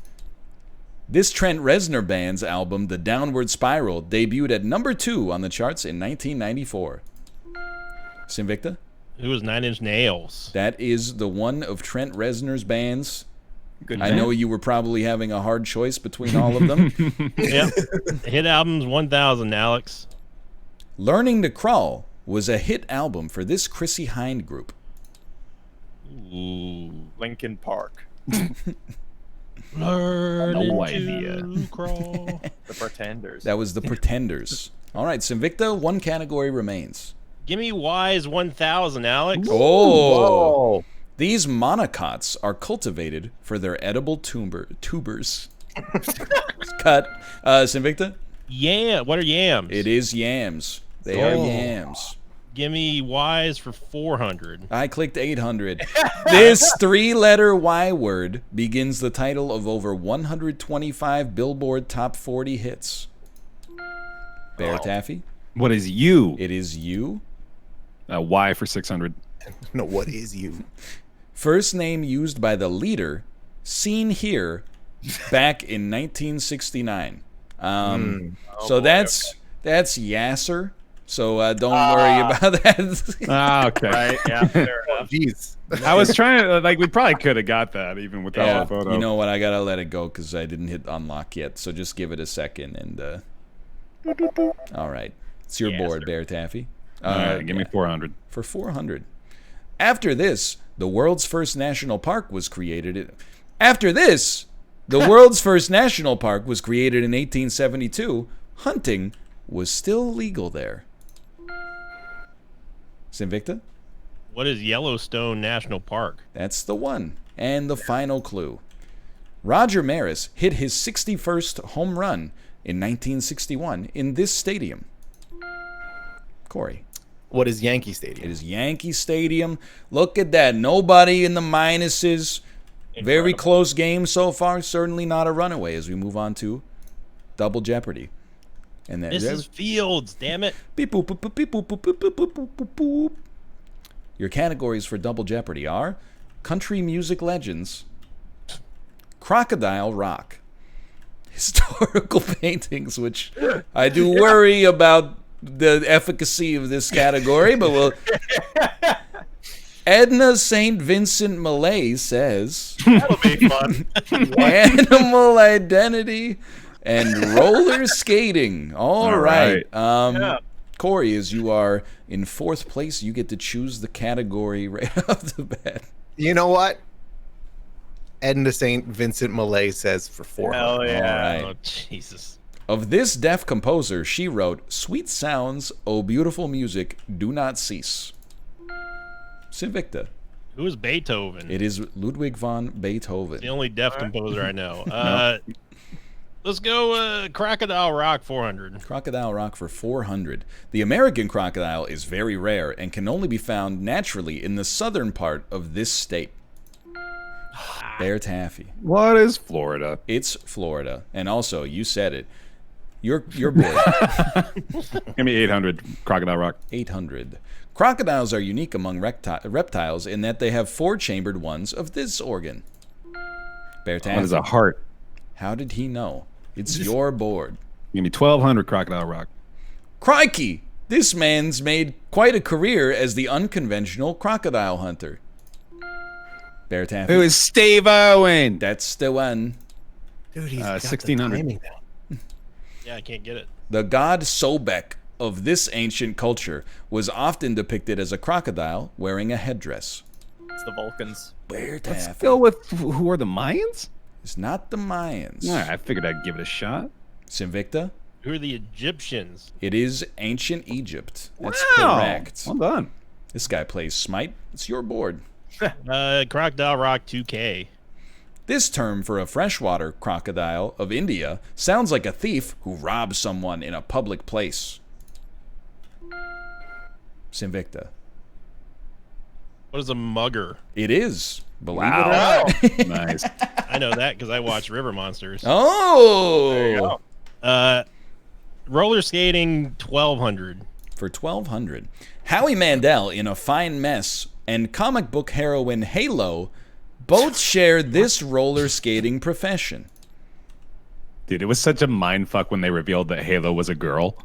This Trent Reznor band's album, The Downward Spiral, debuted at number 2 on the charts in 1994. Sinvicta? Who is Nine Inch Nails? That is the one of Trent Reznor's bands. Good I man. know you were probably having a hard choice between all of them. Yep. Hit albums 1,000, Alex. Learning to Crawl was a hit album for this Chrissy Hind group. Ooh. Lincoln Park. Learning No to idea. crawl. The Pretenders. That was the Pretenders. All right, Sinvicta, one category remains. Give me Wise 1,000, Alex. Oh! These monocots are cultivated for their edible tubers. Cut. Sinvicta? Yeah. What are yams? It is yams. They are yams. Give me Wise for 400. I clicked 800. This 3-letter Y word begins the title of over 125 Billboard Top 40 hits. Bear Taffy? What is you? It is you. Y for 600. No, what is you? First name used by the leader, seen here, back in 1969. So that's Yasser. So don't worry about that. Okay. Right, yeah, fair enough. Jeez. I was trying to, we probably could have got that even without the photo. You know what? I gotta let it go because I didn't hit unlock yet. So just give it a second and. All right, it's your board, Bear Taffy. All right, give me 400. For 400. After this, the world's first national park was created. After this, The world's first national park was created in 1872. Hunting was still legal there. Sinvicta? What is Yellowstone National Park? That's the one. And the final clue. Roger Maris hit his 61st home run in 1961 in this stadium. Corey. What is Yankee Stadium? It is Yankee Stadium. Look at that. Nobody in the minuses. Very close game so far. Certainly not a runaway as we move on to Double Jeopardy. And then Mrs. Fields, damn it. Beep, boop, boop, boop, beep, boop, boop, boop, boop, boop, boop, boop. Your categories for Double Jeopardy are Country Music Legends, Crocodile Rock, Historical Paintings, which I do worry about the efficacy of this category, but we'll... Edna St. Vincent Millay says... That'll be fun. Animal Identity and Roller Skating. All right. Yeah. Corey, as you are in 4th place, you get to choose the category right off the bat. You know what? Edna St. Vincent Millay says for 400. Hell yeah. All right. Oh, Jesus. Of this deaf composer, she wrote, Sweet sounds, oh beautiful music, do not cease. Sinvicta. Who is Beethoven? It is Ludwig von Beethoven. The only deaf composer I know. Let's go Crocodile Rock 400. Crocodile Rock for 400. The American crocodile is very rare and can only be found naturally in the southern part of this state. Bear Taffy. What is Florida? It's Florida. And also, you said it. You're bored. Give me 800 Crocodile Rock. 800. Crocodiles are unique among reptiles in that they have 4 chambered ones of this organ. Bear Taffy. What is a heart? How did he know? It's your board. Give me 1200 Crocodile Rock. Crikey! This man's made quite a career as the unconventional crocodile hunter. Bear Taffy. Who is Steve Owen? That's the one. Dude, he's got 1600. Yeah, I can't get it. The god Sobek of this ancient culture was often depicted as a crocodile wearing a headdress. It's the Vulcans. Bear Let's Taffy. go with who are the Mayans? It's not the Mayans. All right, I figured I'd give it a shot. Sinvicta. Who are the Egyptians? It is ancient Egypt. That's Wow. correct. Well done. This guy plays Smite. It's your board. Crocodile Rock 2K. This term for a freshwater crocodile of India sounds like a thief who robs someone in a public place. Sinvicta. What is a mugger? It is. Believe Wow. it or not. Nice. I know that because I watch River Monsters. Oh! There you go. Roller skating 1200. For 1200. Howie Mandel in A Fine Mess and comic book heroine Halo both shared this roller skating profession. Dude, it was such a mindfuck when they revealed that Halo was a girl.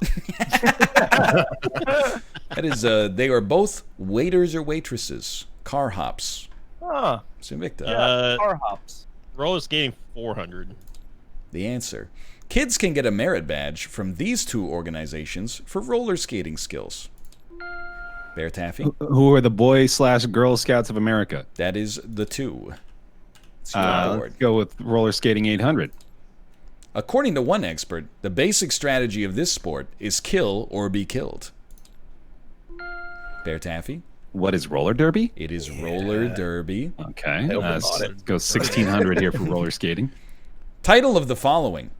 That is, they are both waiters or waitresses. Car hops. Huh. Sinvicta. Car hops. Roller skating 400. The answer. Kids can get a merit badge from these 2 organizations for roller skating skills. Bear Taffy. Who are the Boy/Girl Scouts of America? That is the 2. It's your board. Let's go with roller skating 800. According to one expert, the basic strategy of this sport is kill or be killed. Bear Taffy. What is roller derby? It is roller derby. Okay. Let's Let's go 1600 here for roller skating. Title of the following.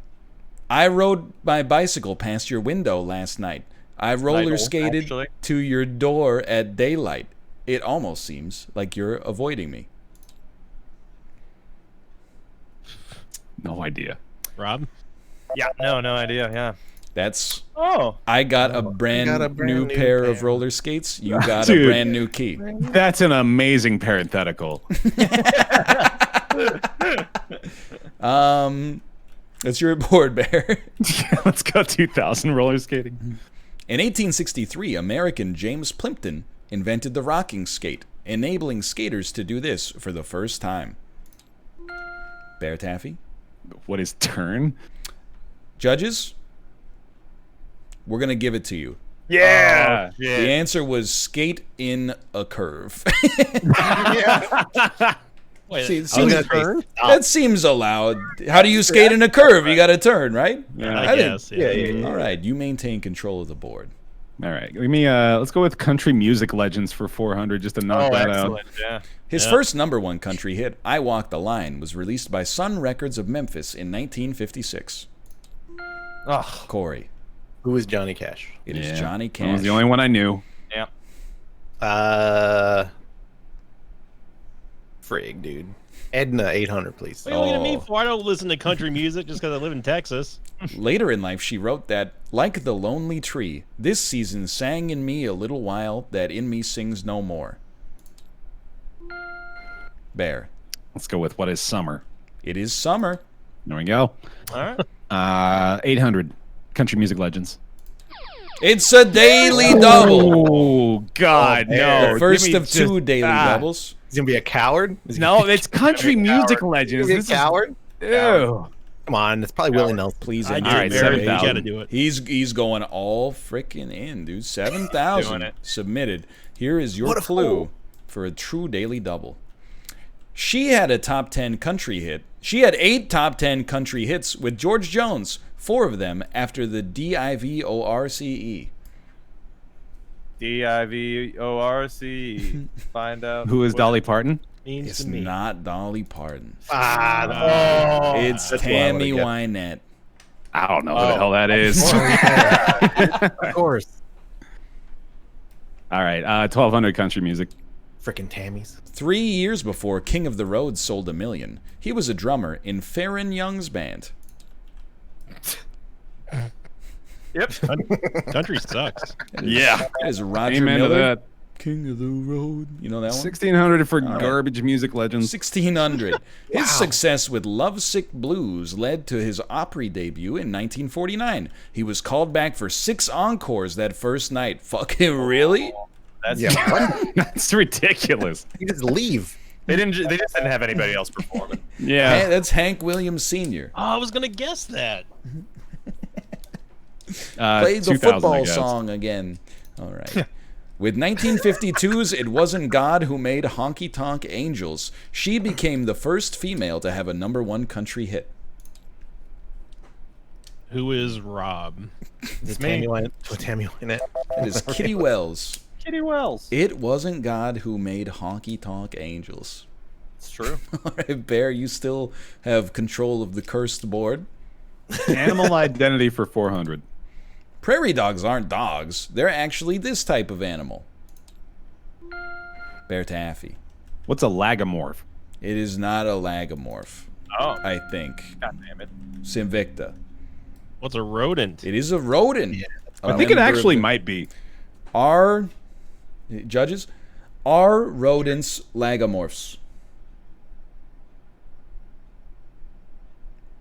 I rode my bicycle past your window last night. I roller skated actually. to your door at daylight. It almost seems like you're avoiding me. No idea. Rob? Yeah. No idea. Yeah. That's... Oh. I got a brand, new pair of roller skates. You got a Dude. brand new key. That's an amazing parenthetical. That's your board, Bear. Let's go 2000 roller skating. In 1863, American James Plimpton invented the rocking skate, enabling skaters to do this for the first time. Bear Taffy? What is turn? Judges? We're going to give it to you. Yeah. Oh, The shit. answer was skate in a curve. Wait, See, turn? that seems allowed. How do you skate in a curve? You got to turn, right? I guess. Yeah. All right, you maintain control of the board. All right, give me. Let's go with country music legends for 400, just to knock that out. Yeah. His first #1 country hit, "I Walk the Line," was released by Sun Records of Memphis in 1956. Corey. Who is Johnny Cash? It is Johnny Cash. That was the only one I knew. Yeah. Frig, dude. Edna, 800, please. What are you looking at me for? I don't listen to country music just because I live in Texas. Later in life, she wrote that, "Like the lonely tree, this season sang in me a little while that in me sings no more." Bear. Let's go with what is summer. It is summer. There we go. All right. 800 country music legends. It's a daily double. Oh God, no! The first Give me of two just- daily doubles. He's gonna be a coward? No, it's country music legends. He's This a coward? Ew. Come on, it's probably Willie Nelson. Please, I enter do All right, it, Barry. You 7,000. got to do it. He's going all freaking in, dude. 7,000 Doing it. submitted. Here is your What a clue fool. for a true daily double. She had a top 10 country hit. She had 8 top 10 country hits with George Jones, 4 of them after the DIVORCE. DIVORCE. Find out. Who is Dolly Parton? Means It's to me. not Dolly Parton. It's that's what I Tammy would've Wynette. I don't know who the hell that is. Of course. All right, 1,200 country music. Freaking Tammy's. 3 years before King of the Road sold 1 million, he was a drummer in Farron Young's band. Yep. Country sucks. Yeah. That is Roger Amen to Miller. that. King of the Road. You know that one? 1,600 for garbage music legends. 1600. His success with Lovesick Blues led to his Opry debut in 1949. He was called back for 6 encores that first night. Fucking really? That's That's ridiculous. You just leave. They just didn't have anybody else performing. Yeah. That's Hank Williams Sr. Oh, I was going to guess that. Played the 2,000, I football guess. song again. All right. With 1952's It Wasn't God Who Made Honky Tonk Angels, she became the first female to have a #1 country hit. Who is Rob? It's Tammy Wynette. Tammy Wynette. It is Kitty Wells. Kitty Wells. It wasn't God who made Honky Tonk Angels. It's true. All right, Bear, you still have control of the cursed board. Animal identity for 400. Prairie dogs aren't dogs. They're actually this type of animal. Bear taffy. What's a lagomorph? It is not a lagomorph, Oh, I think. God damn it. Sinvicta. What's a rodent? It is a rodent. I think it actually might be. Are judges? Are rodents lagomorphs?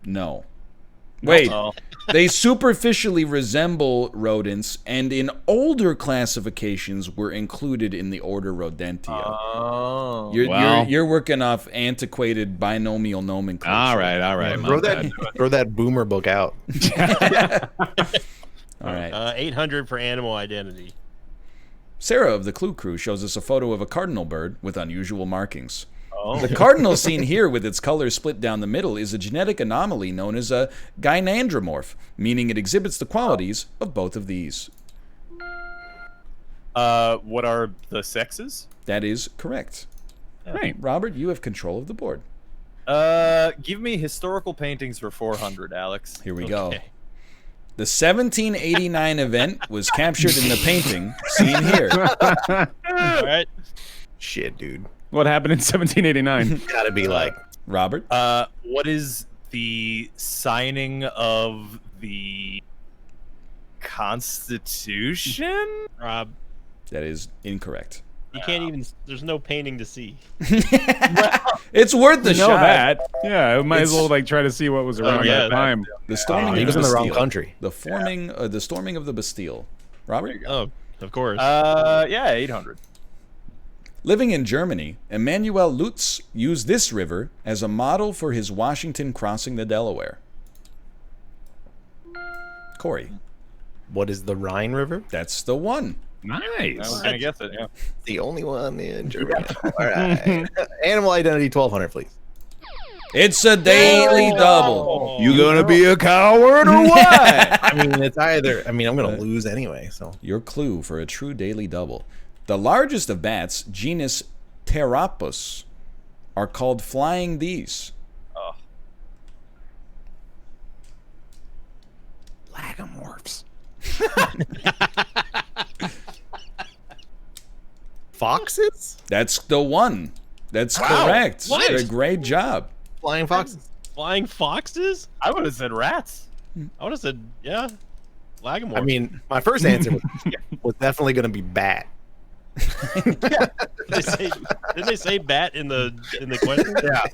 No. Wait. Oh. They superficially resemble rodents, and in older classifications were included in the order Rodentia. Oh. You're working off antiquated binomial nomenclature. All right. Throw that boomer book out. All right. 800 for animal identity. Sarah of the Clue Crew shows us a photo of a cardinal bird with unusual markings. Oh. The cardinal seen here with its colors split down the middle is a genetic anomaly known as a gynandromorph, meaning it exhibits the qualities of both of these. What are the sexes? That is correct. Right. Robert, you have control of the board. Give me historical paintings for 400, Alex. Here we go. The 1789 event was captured in the painting seen here. All right. Shit, dude. What happened in 1789? Gotta be like. Robert? What is the signing of the Constitution? Rob, That is incorrect. you can't even. There's no painting to see. It's worth the You know shot. that. Yeah, I might as It's- well like try to see what was around yeah, that time. The storming He of was the in the Bastille. wrong country. The storming of the Bastille. Robert? Oh, of course. Yeah, 800. Living in Germany, Emanuel Lutz used this river as a model for his Washington crossing the Delaware. Corey. What is the Rhine River? That's the one. Nice. I was gonna guess it. Yeah. The only one in Germany. All right. Animal identity 1200, please. It's a daily double. You gonna be a coward or what? I mean, it's either. I mean, I'm gonna lose anyway. So Your clue for a true daily double. The largest of bats, genus Pteropus, are called flying these. Lagomorphs. foxes, That's the one. That's correct. What? A great job. flying foxes. Flying foxes? I would have said rats. I would have said, yeah. Lagomorph. I mean, my first answer was definitely gonna be bat. didn't they say bat in the question? Yeah.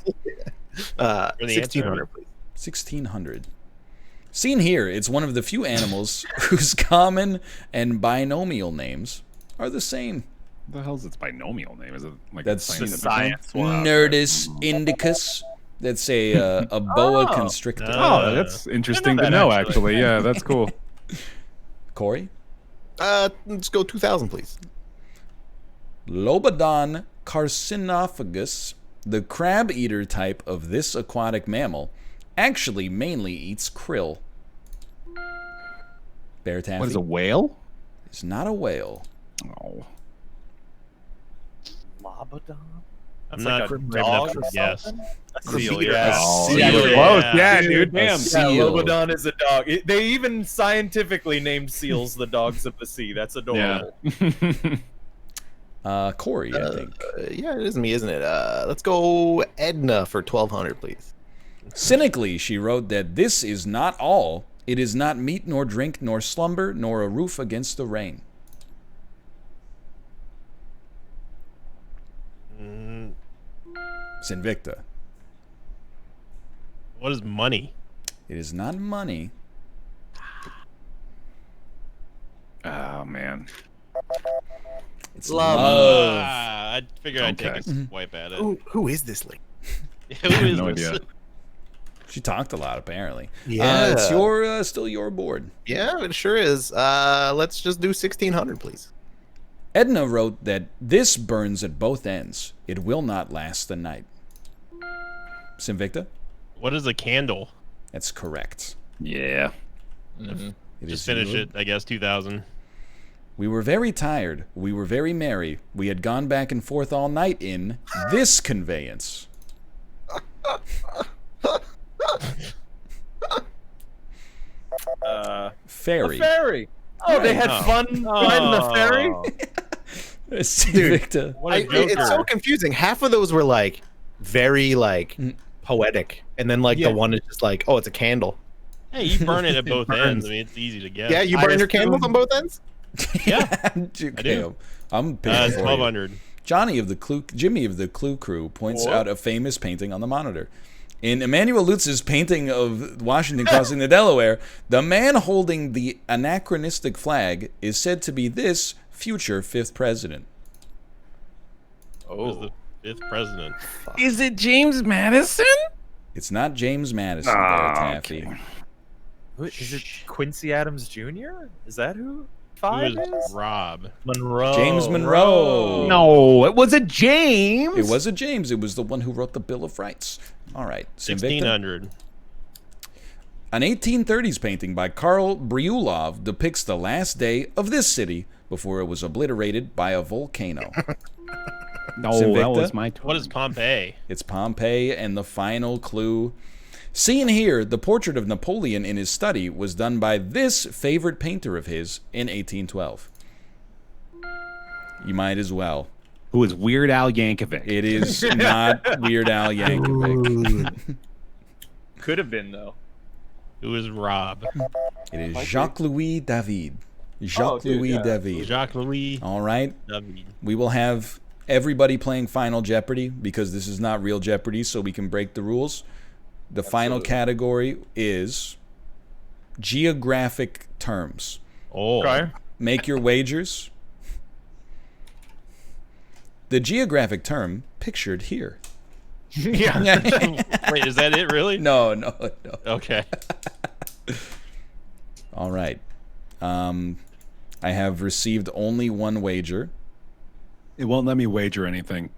Or the 1600, answer. please. 1600. Seen here, it's one of the few animals whose common and binomial names are the same. What the hell's its binomial name? Is it like That's a the science one. Nerdus indicus. That's a boa constrictor. Oh, that's interesting I to know know, that, actually. Yeah, that's cool. Corey? Let's go 2000, please. Lobodon carcinophagus, the crab-eater type of this aquatic mammal, actually mainly eats krill. Bear taffy. What is a whale? It's not a whale. Oh. Labrador. I'm like not a brave enough dog to or guess. something? A Seal, seal, yeah. yeah. Oh, Seal. yeah, Yeah. close. Yeah, dude. Damn. A Yeah, seal. Lobodon is a dog. They even scientifically named seals the dogs of the sea. That's adorable. Corey, I think. Yeah, it is me, isn't it? Let's go Edna for 1200, please. Cynically, she wrote that this is not all. It is not meat nor drink nor slumber nor a roof against the rain. It's Invicta. What is money? It is not money. Oh, man. It's Love. love. I figured I'd take Okay. a swipe at it. Who is this lady? Who is No this? idea. She talked a lot, apparently. Yeah. It's your still your board. Yeah, it sure is. Let's just do 1600, please. Edna wrote that this burns at both ends. It will not last the night. Sinvicta? What is a candle? That's correct. Yeah. It Just is finish you. it, I guess, 2000. We were very tired. We were very merry. We had gone back and forth all night in this conveyance. Ferry. A ferry. Oh, they had Oh. fun riding the ferry? Sinvicta. What a joker. It's so confusing. Half of those were like very like poetic, and then like Yeah. the one is just like, oh, it's a candle. Hey, you burn it at both burns. ends. I mean, it's easy to guess. Yeah, you I burn your assume- candles on both ends. Yeah, Okay, I'm picking for you. 1200. Jimmy of the Clue Crew points out a famous painting on the monitor. In Emanuel Lutz's painting of Washington crossing the Delaware, the man holding the anachronistic flag is said to be this future fifth president. Who's the fifth president? Is it James Madison? It's not James Madison, there, Taffy. okay. Who- Is it Quincy Adams Jr.? Is that who Who five is is? Rob? Monroe. James Monroe. No, it was a James. It was a James. It was the one who wrote the Bill of Rights. All right. Sinvicta. 1600. An 1830s painting by Karl Bryulov depicts the last day of this city before it was obliterated by a volcano. No, Sinvicta? that was my turn. What is Pompeii? It's Pompeii, and the final clue. Seen here, the portrait of Napoleon in his study was done by this favorite painter of his in 1812. You might as well. Who is Weird Al Yankovic? It is not Weird Al Yankovic. Could have been, though. Who is Rob? It is Jacques-Louis David. Jacques-Louis David. Jacques Louis All right. David. We will have everybody playing Final Jeopardy because this is not real Jeopardy, so we can break the rules. The final category is geographic terms. Oh. Okay. Make your wagers. The geographic term pictured here. Yeah. Wait, is that it really? No. Okay. All right. I have received only one wager. It won't let me wager anything.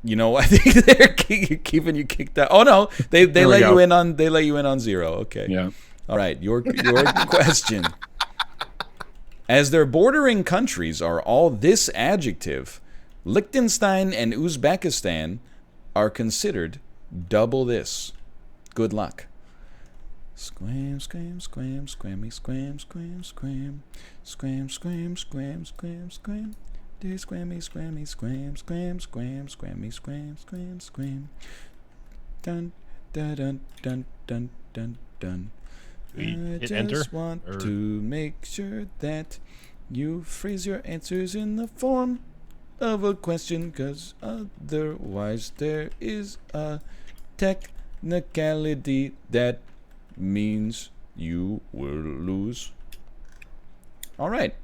You know, I think they're keeping you kicked out. Oh no, they let you in on 0. Okay. Yeah. All right, your question. As their bordering countries are all this adjective, Liechtenstein and Uzbekistan are considered double this. Good luck. Scram, scram, scram, scrammy, scram, scram, scram, scram, scram, scram, scram, scram. Do scrammy, scrammy, scram, scram, scram, scrammy, scram, scram, scram. Dun, dun, dun, dun, dun, dun, dun. I just want to make sure that you phrase your answers in the form of a question, because otherwise there is a technicality that means you will lose. All right.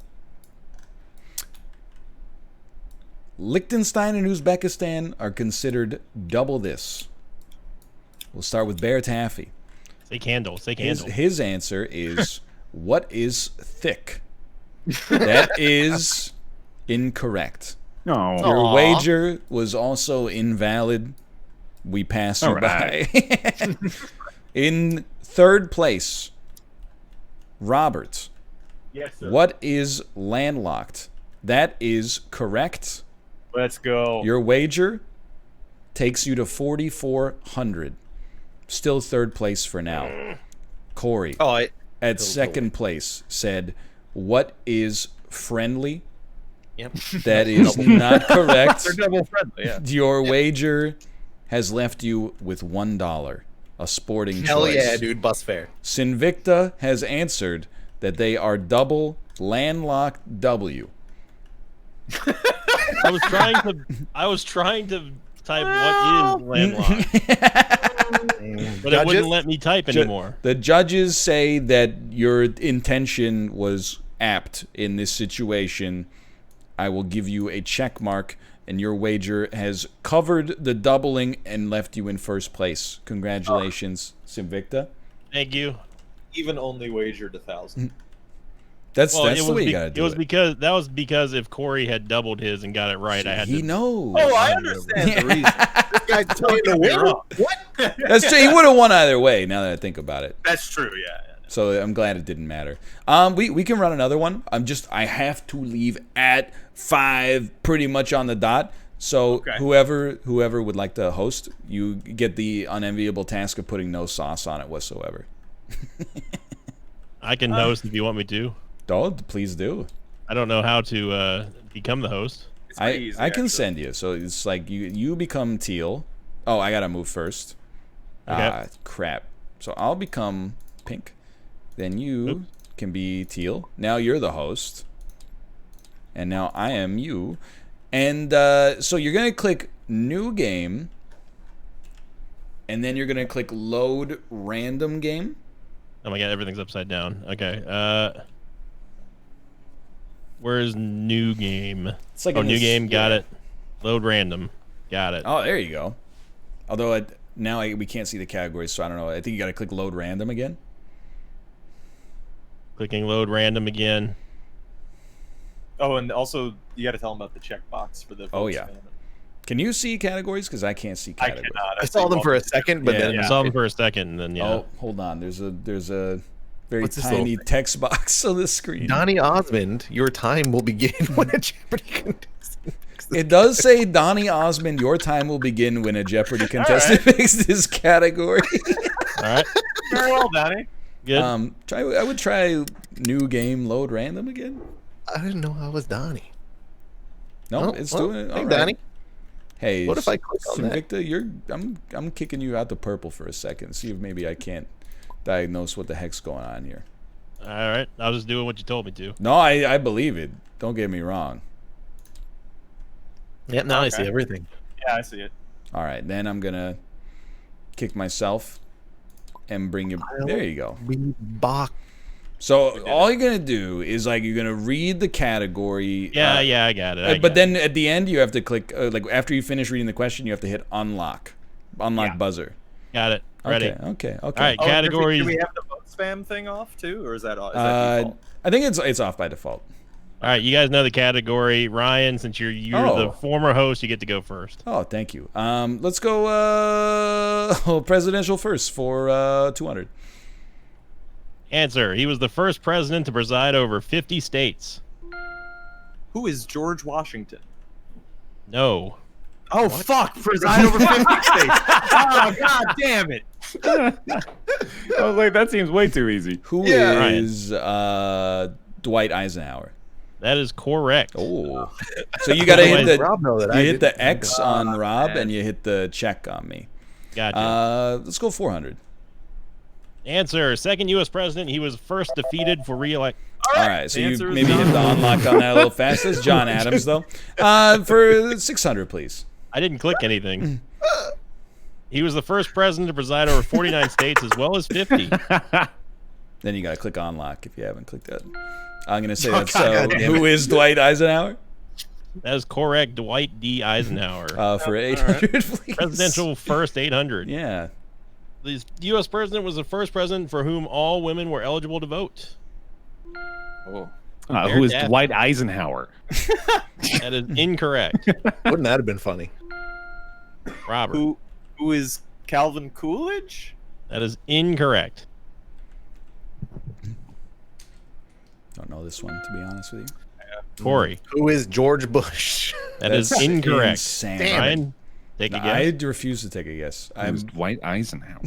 Liechtenstein and Uzbekistan are considered double this. We'll start with Bear Taffy. Say candle. Say candle. His answer is, what is thick? That is incorrect. No. Your wager was also invalid. We pass you by. In third place, Robert. Yes, sir. What is landlocked? That is correct. Let's go. Your wager takes you to 4,400. Still third place for now. Corey, at second place, said, what is friendly? Yep. That is not correct. They're double friendly, yeah. Your wager has left you with $1. A sporting choice. Hell yeah, dude. Bus fare. Sinvicta has answered that they are double landlocked W. I was trying to type what is landlocked, but it wouldn't let me type anymore. The judges say that your intention was apt in this situation. I will give you a check mark, and your wager has covered the doubling and left you in first place. Congratulations, Sinvicta. Thank you. Even only wagered 1,000. That's the way you gotta do it. That was because if Corey had doubled his and got it right, I had to. He knows. Oh, I understand the reason. This guy's telling the winner. What? That's true. He would have won either way. Now that I think about it. That's true. Yeah. So I'm glad it didn't matter. We can run another one. I have to leave at 5, pretty much on the dot. So whoever would like to host, you get the unenviable task of putting no sauce on it whatsoever. I can host if you want me to. Oh, please do. I don't know how to become the host. I can send you. So it's like you become teal. Oh, I gotta move first. Okay. Crap. So I'll become pink. Then you can be teal. Now you're the host. And now I am you. And so you're gonna click new game. And then you're gonna click load random game. Oh my god, everything's upside down. Okay. Where's new game? It's like new game. Got it. Load random. Got it. Oh, there you go. Although we can't see the categories, so I don't know. I think you got to click load random again. Clicking load random again. Oh, and also you got to tell them about the checkbox for the. Oh yeah. Can you see categories? Because I can't see categories. I cannot. I saw them for a second, but then I saw them for a second, and then Oh, hold on. There's a very tiny text box on the screen. Donnie Osmond, your time will begin when a Jeopardy contestant. It does say Donnie Osmond, your time will begin when a Jeopardy contestant picks this category. All right. Very well, Donnie. Good. I would try new game load random again. I didn't know I was Donnie. No, it's doing it. All right. Donnie. Hey, what if I click on that? Victor, I'm kicking you out the purple for a second. See if maybe I can't diagnose what the heck's going on here. All right, I was just doing what you told me to. No, I believe it. Don't get me wrong. Yep, now I see everything. Yeah, I see it. All right, then I'm gonna kick myself and bring you. There you go. So all you're gonna do is you're gonna read the category. Yeah, I got it. But then at the end you have to click after you finish reading the question, you have to hit unlock buzzer. Got it. Ready. Okay. All right, categories. Do we have the vote spam thing off too, or is that default? I think it's off by default. All right, you guys know the category. Ryan, since you're the former host, you get to go first. Oh, thank you. Let's go presidential first for 200. Answer: he was the first president to preside over 50 states. Who is George Washington? No. Oh, fuck! Preside over 50 states. Oh, god damn it. I was like, that seems way too easy. Who is Dwight Eisenhower? That is correct. Oh, so you got to hit the Rob know that you I hit the didn't. X on Rob and you hit the check on me. Gotcha. Let's go 400. Answer: second U.S. president. He was first defeated for re-elect. All right, so you maybe hit the unlock on that a little fast. That's John Adams, though. For 600, please. I didn't click anything. He was the first president to preside over 49 states as well as 50. Then you got to click unlock if you haven't clicked that. I'm going to say that. So who is Dwight Eisenhower? That is correct. Dwight D. Eisenhower. For 800, please. Presidential first 800. Yeah. The U.S. president was the first president for whom all women were eligible to vote. Oh. Who is Dwight Eisenhower? That is incorrect. Wouldn't that have been funny? Robert. Who is Calvin Coolidge? That is incorrect. Don't know this one, to be honest with you. Corey. Who is George Bush? That is incorrect. Insane. Ryan, take a guess. I refuse to take a guess. Who's Dwight Eisenhower?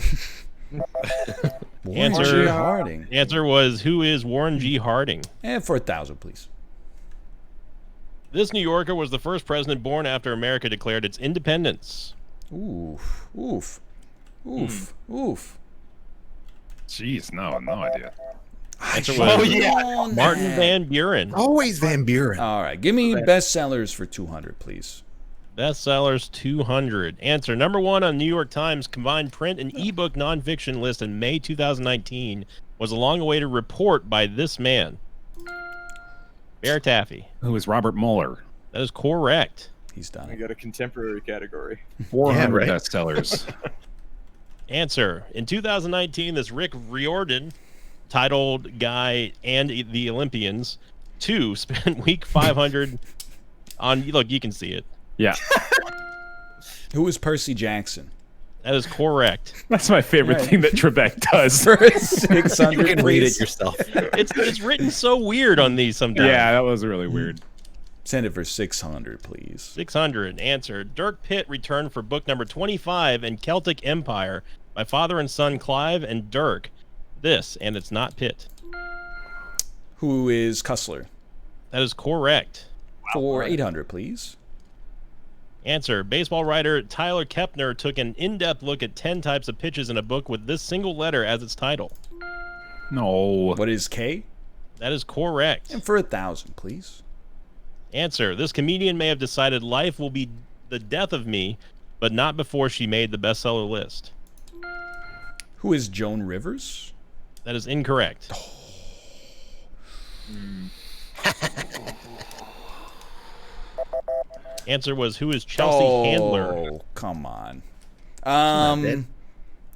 Warren G. Harding. The answer was, who is Warren G. Harding? And for 1,000, please. This New Yorker was the first president born after America declared its independence. Oof. Oof. Jeez, no idea. Answer was Martin Van Buren. Always Van Buren. All right, give me bestsellers for 200, please. Bestsellers 200. Answer: number one on New York Times combined print and ebook nonfiction list in May 2019 was a long-awaited report by this man. Bear Taffy. Who is Robert Mueller? That is correct. He's done We it. got a contemporary category. 400 bestsellers. Answer: in 2019, this Rick Riordan titled Guy and the Olympians 2 spent week 500 on, look, you can see it. Yeah. Who is Percy Jackson? That is correct. That's my favorite thing that Trebek does. For 600, You can read please. it yourself. It's written so weird on these sometimes. Yeah, that was really weird. Send it for 600, please. 600. Answer: Dirk Pitt returned for book number 25 in Celtic Empire by father and son Clive and Dirk. This, and it's not Pitt. Who is Cussler? That is correct. For 800, please. Answer: baseball writer Tyler Kepner took an in-depth look at 10 types of pitches in a book with this single letter as its title. No. What is K? That is correct. And for 1,000, please. Answer: this comedian may have decided life will be the death of me, but not before she made the bestseller list. Who is Joan Rivers? That is incorrect. Answer was, who is Chelsea Handler? Oh, come on.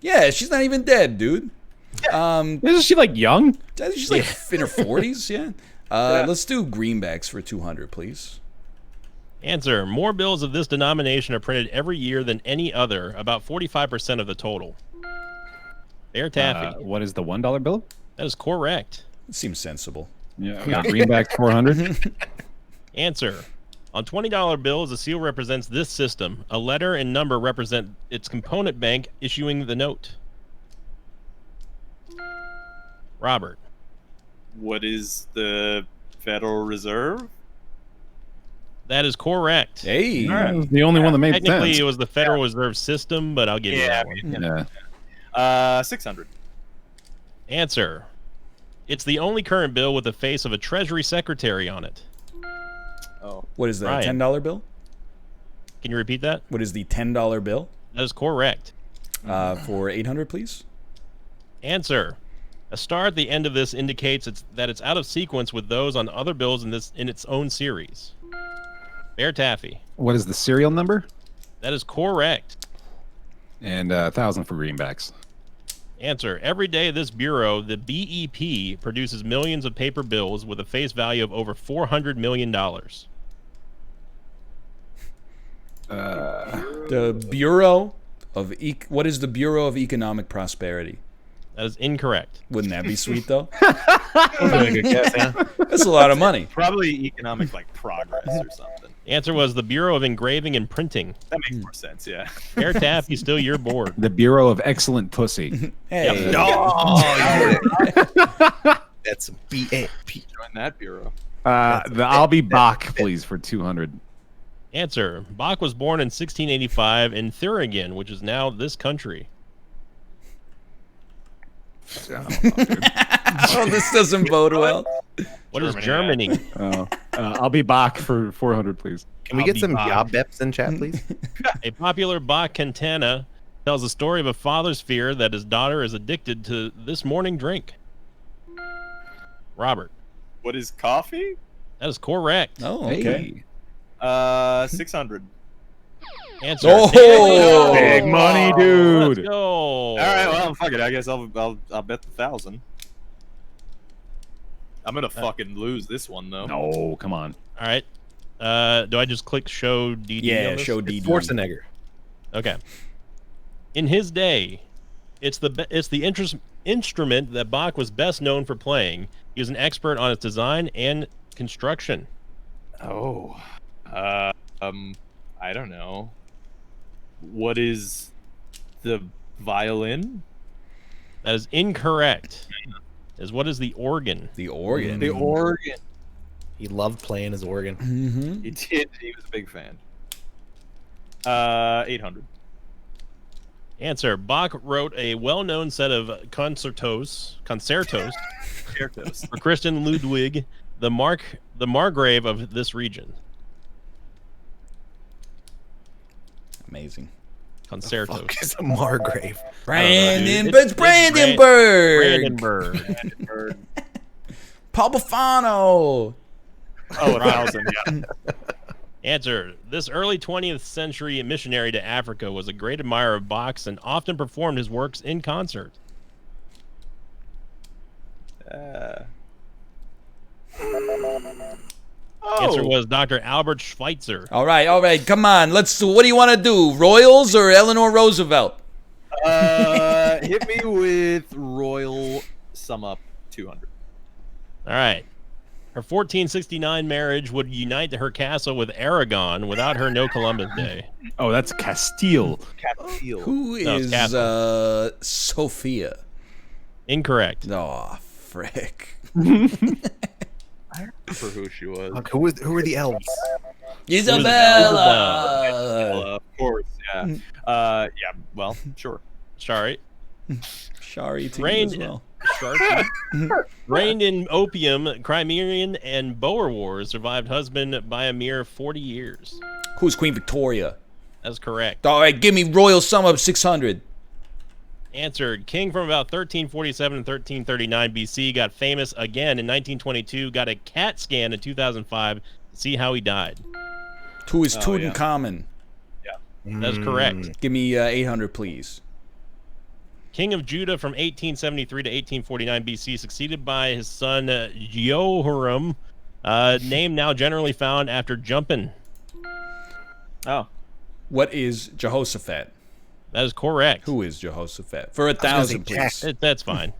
Yeah, she's not even dead, dude. Isn't she like young? She's like in her 40s, yeah. Let's do greenbacks for 200, please. Answer: more bills of this denomination are printed every year than any other, about 45% of the total. Bear Taffy. What is the $1 bill? That is correct. It seems sensible. Yeah, greenback 400. Answer: on $20 bills, the seal represents this system. A letter and number represent its component bank issuing the note. Robert. What is the Federal Reserve? That is correct. Hey. The only one that made Technically, sense. it was the Federal Reserve System, but I'll give you that one. Yeah. 600. Answer: it's the only current bill with the face of a Treasury Secretary on it. Oh. What is that, Ryan. $10 bill? Can you repeat that? What is the $10 bill? That is correct. For 800, please. Answer: a star at the end of this indicates that it's out of sequence with those on other bills in its own series. Bear Taffy. What is the serial number? That is correct. And 1,000 for greenbacks. Answer. Every day, this bureau, the BEP, produces millions of paper bills with a face value of over $400 million. The Bureau of what is the Bureau of Economic Prosperity? That is incorrect. Wouldn't that be sweet though? Good guess, yeah. That's a lot of money. Probably economic like progress or something. The answer was the Bureau of Engraving and Printing. That makes more sense, yeah. Air Taffy, still your board. The Bureau of Excellent Pussy. Hey. Oh, that's BAP. Join that bureau. I'll be Bach, please, for 200. Answer. Bach was born in 1685 in Thuringen, which is now this country. Oh, this doesn't bode well. What is Germany? I'll be Bach for 400, please. Can we get some Yabbeps in chat, please? A popular Bach cantata tells the story of a father's fear that his daughter is addicted to this morning drink. Robert. What is coffee? That is correct. Oh, okay. Hey. 600. Answer. Oh, big money, dude. Let's go. All right, well, fuck it. I guess I'll bet the 1,000. I'm gonna fucking lose this one though. No, come on. All right. Do I just click show DD? Yeah, on this? show DD. Schwarzenegger. Okay. In his day, it's the instrument that Bach was best known for playing. He was an expert on its design and construction. Oh, I don't know. What is the violin? That is incorrect. What is the organ? The organ. The organ. He loved playing his organ. Mm-hmm. He did. He was a big fan. 800. Answer. Bach wrote a well-known set of concertos for Christian Ludwig, the Margrave of this region. Amazing. Concertos. Fuck is a Margrave? It's Brandenburg. Brandenburg. Paul Bufano. Oh, 1,000. Yeah. Answer. This early 20th century missionary to Africa was a great admirer of Bach's and often performed his works in concert. Answer was Dr. Albert Schweitzer. All right. Come on. Let's do. What do you want to do? Royals or Eleanor Roosevelt? Hit me with Royal sum up 200. All right. Her 1469 marriage would unite her castle with Aragon. Without her, no Columbus Day. Oh, that's Castile. Castile. Who is Sophia? Incorrect. Oh, frick. I don't remember who she was. Fuck, who were the elves? Isabella. Of course, yeah. Yeah, well, sure. Sorry. Shari to you as well. Reigned in opium, Crimean, and Boer Wars. Survived husband by a mere 40 years. Who's Queen Victoria? That's correct. All right, give me royal sum up 600. Answered. King from about 1347 and 1339 BC. Got famous again in 1922. Got a CAT scan in 2005 to see how he died. Who is Tutankhamun? Yeah. That's correct. Give me 800, please. King of Judah from 1873 to 1849 BC, succeeded by his son Jehoram, name now generally found after jumping. Oh. What is Jehoshaphat? That is correct. Who is Jehoshaphat? For 1,000, please. That's fine.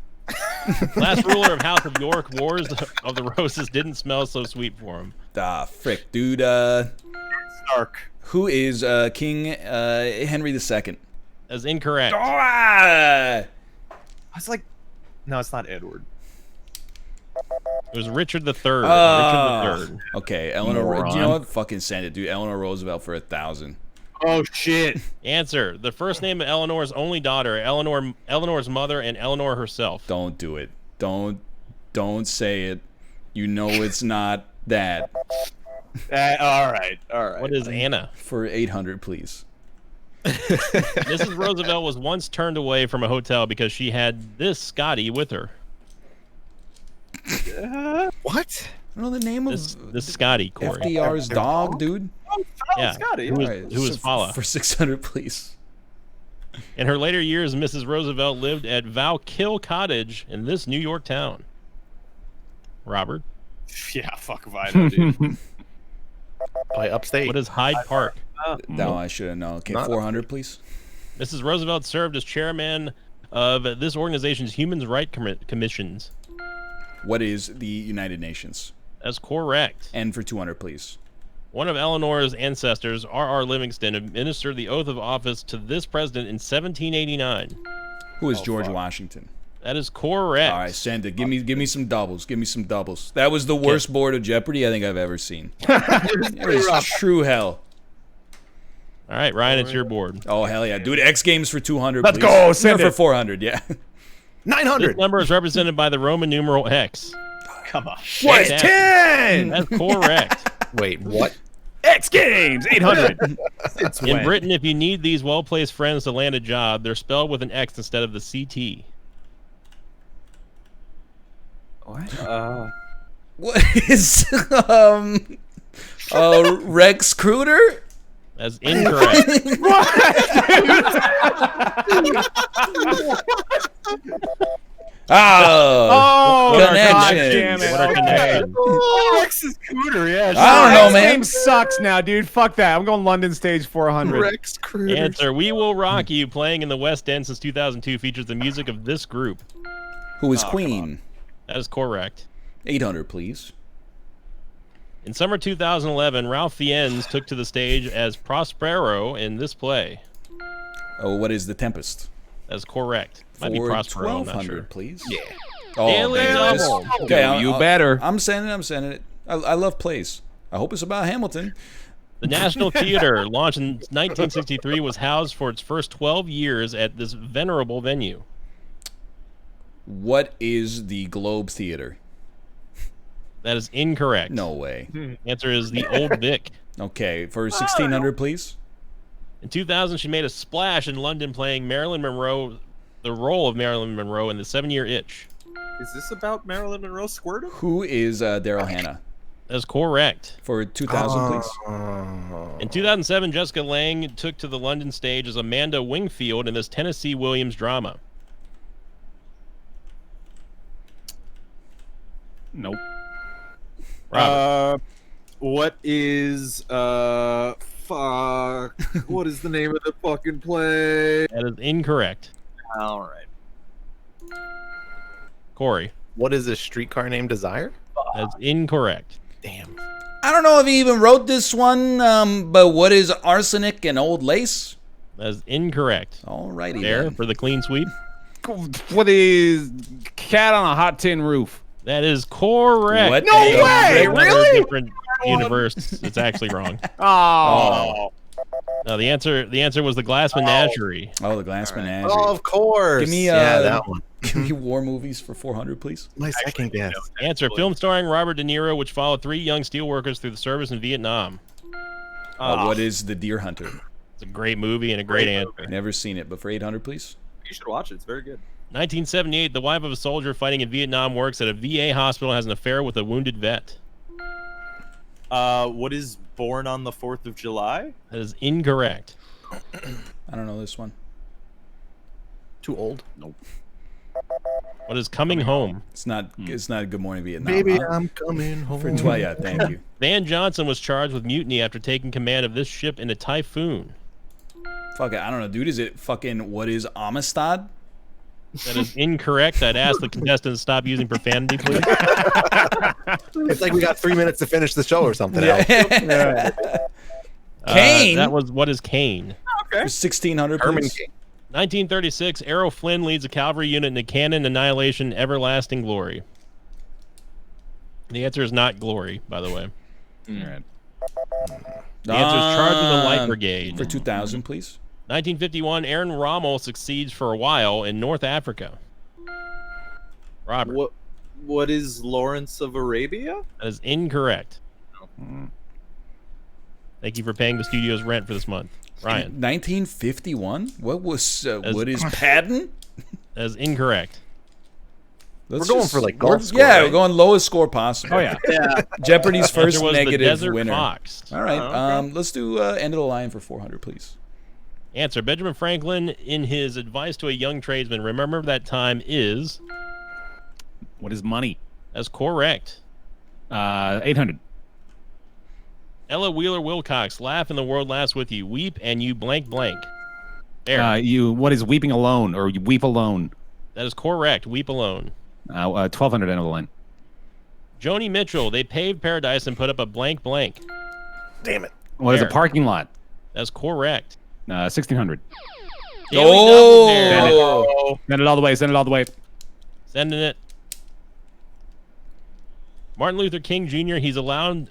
Last ruler of House of York, Wars of the Roses didn't smell so sweet for him. Ah, frick, dude. Stark. Who is King Henry II? That's incorrect. I was like, no, it's not Edward. It was Richard III. Richard III. Okay, Eleanor. You know what? Fucking send it, dude. Eleanor Roosevelt for 1,000. Oh shit. Answer. The first name of Eleanor's only daughter, Eleanor's mother, and Eleanor herself. Don't do it. Don't say it. You know it's not that. All right. What is Anna? For 800, please. Mrs. Roosevelt was once turned away from a hotel because she had this Scotty with her. What? I don't know the name of this Scotty, Corey. FDR's dog, dude. Yeah. Scotty. Who was Fala? For 600, please. In her later years, Mrs. Roosevelt lived at Valkill Cottage in this New York town. Robert? Yeah, fuck if I know, dude. By upstate. What is Hyde Park? No, I should have known. Okay, 400, please. Mrs. Roosevelt served as chairman of this organization's Human Rights Commissions. What is the United Nations? That's correct. And for 200, please. One of Eleanor's ancestors, R.R. Livingston, administered the oath of office to this president in 1789. Who is George Washington? That is correct. All right, send it. Give me some doubles. Give me some doubles. That was the worst board of Jeopardy I think I've ever seen. It was true hell. All right, Ryan, it's your board. Oh, hell yeah. Dude, X Games for 200, Let's please. go. Send for it. 400, yeah. 900. This number is represented by the Roman numeral X. Come on. What? 10. That's correct. Wait, what? X Games 800. In Britain, if you need these well-placed friends to land a job, they're spelled with an X instead of the CT. What? What is Rex Cruder? That's incorrect. Oh, What are connections. connections? What are connections? Rex is cooter, yeah. I don't know, X man. Games sucks now, dude. Fuck that. I'm going London stage 400. Rex Cruder. Answer: We Will Rock You, playing in the West End since 2002, features the music of this group. Who is Queen? That is correct. 800, please. In summer 2011, Ralph Fiennes took to the stage as Prospero in this play. Oh, what is The Tempest? That's correct. Might be For Prospero, I'm not 1200, sure. please. Yeah. Oh, Daily man, double. Okay, You better. I'm sending it. I love plays. I hope it's about Hamilton. The National Theater, launched in 1963, was housed for its first 12 years at this venerable venue. What is the Globe Theater? That is incorrect. No way. Answer is the Old Vic. Okay, for 1600, please. In 2000, she made a splash in London playing Marilyn Monroe, the role of Marilyn Monroe in The 7-Year Itch. Is this about Marilyn Monroe squirting? Who is Daryl Hannah? That's correct. For 2000, please. In 2007, Jessica Lange took to the London stage as Amanda Wingfield in this Tennessee Williams drama. Nope. Robert. What is fuck? What is the name of the fucking play? That is incorrect. All right. Corey. What is a streetcar named Desire? That's incorrect. Damn. I don't know if he even wrote this one, but what is Arsenic and Old Lace? That is incorrect. Alrighty There then. for the clean sweep. What is Cat on a Hot Tin Roof? That is correct. What? No way! Another Really? different universe. It's actually wrong. Oh. No, the answer was the Glass Menagerie. Oh, the Glass Menagerie. Oh, of course. Give me yeah, that one. Give me war movies for 400, please. My second guess. Answer: film starring Robert De Niro, which followed 3 young steelworkers through the service in Vietnam. What is The Deer Hunter? It's a great movie and a great answer. Never seen it, but for 800, please. You should watch it. It's very good. 1978, the wife of a soldier fighting in Vietnam works at a VA hospital and has an affair with a wounded vet. What is Born on the 4th of July? That is incorrect. I don't know this one. Too old. Nope. What is Coming Home? It's not. It's not a Good Morning Vietnam. Baby, huh? I'm coming home. For 12, yeah, thank you. Van Johnson was charged with mutiny after taking command of this ship in a typhoon. Fuck it, I don't know, dude. Is it fucking what is Amistad? That is incorrect. I'd ask the contestants to stop using profanity, please. It's like we got 3 minutes to finish the show or something. Kane? That was What is Kane? For 1600, Herman please. King. 1936, Errol Flynn leads a cavalry unit in the Cannon Annihilation Everlasting Glory. The answer is not Glory, by the way. Right. The answer is Charge of the Light Brigade. For 2000, please. 1951, Aaron Rommel succeeds for a while in North Africa. Robert. What is Lawrence of Arabia? That is incorrect. Thank you for paying the studio's rent for this month. Ryan. 1951? What was what is Patton? That is incorrect. Let's We're going for, like, golf score, Yeah, right? we're going lowest score possible. Oh yeah. Jeopardy's The answer first was the negative Desert winner. Fox. All right, Oh, okay. let's do end of the line for 400, please. Answer. Benjamin Franklin, in his advice to a young tradesman, remember that time is... What is money? That's correct. 800. Ella Wheeler Wilcox, laugh and the world laughs with you. Weep and you blank blank. There. What is weeping alone or you weep alone? That is correct. Weep alone. 1200 end of the line. Joni Mitchell, they paved paradise and put up a blank blank. Damn it. What is a parking lot? That's correct. 1600. Oh! Send it all the way. Send it all the way. Sending it. Martin Luther King Jr. He's allowed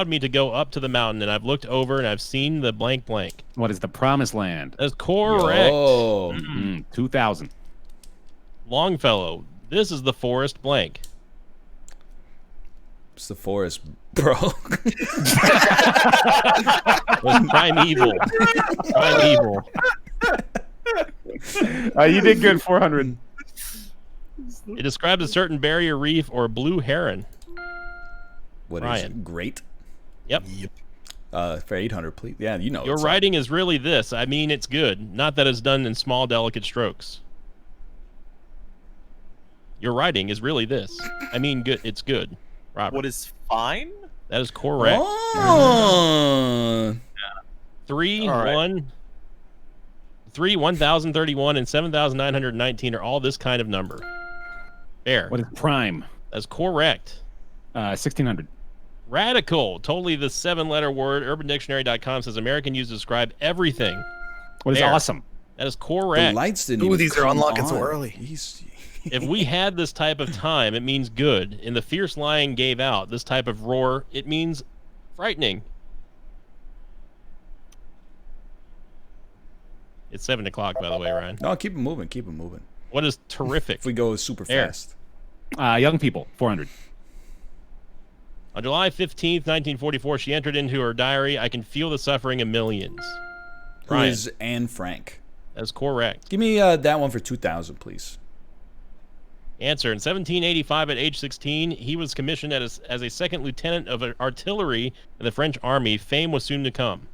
me to go up to the mountain, and I've looked over and I've seen the blank blank. What is the promised land? That's correct. Oh, 2000. Longfellow, this is the forest blank. it's the forest, bro. Primeval. Primeval. You did good. 400. It describes a certain barrier reef or blue heron. What Ryan. is great? Yep. For 800, please. Yeah, you know. Your writing is really this. I mean, it's good. Not that it's done in small, delicate strokes. Your writing is really this. I mean, good. It's good. Robert. What is fine? That is correct. Oh. 1,031, and 7,919 are all this kind of number. There. What is prime? That's correct. 1600. Radical. Totally the 7-letter word. UrbanDictionary.com says American used to describe everything. What is There. awesome? That is correct. The lights didn't Ooh, even these are come unlocking so on. early. If we had this type of time, it means good. In the fierce lion gave out, this type of roar, it means frightening. It's 7 o'clock, by the way, Ryan. No, keep it moving. Keep it moving. What is terrific? If we go super There. fast. Young people. 400. On July 15th, 1944, she entered into her diary, I can feel the suffering of millions. Who Ryan. is Anne Frank? That's correct. Give me that one for 2,000, please. Answer. In 1785, at age 16, he was commissioned as a second lieutenant of artillery in the French army. Fame was soon to come.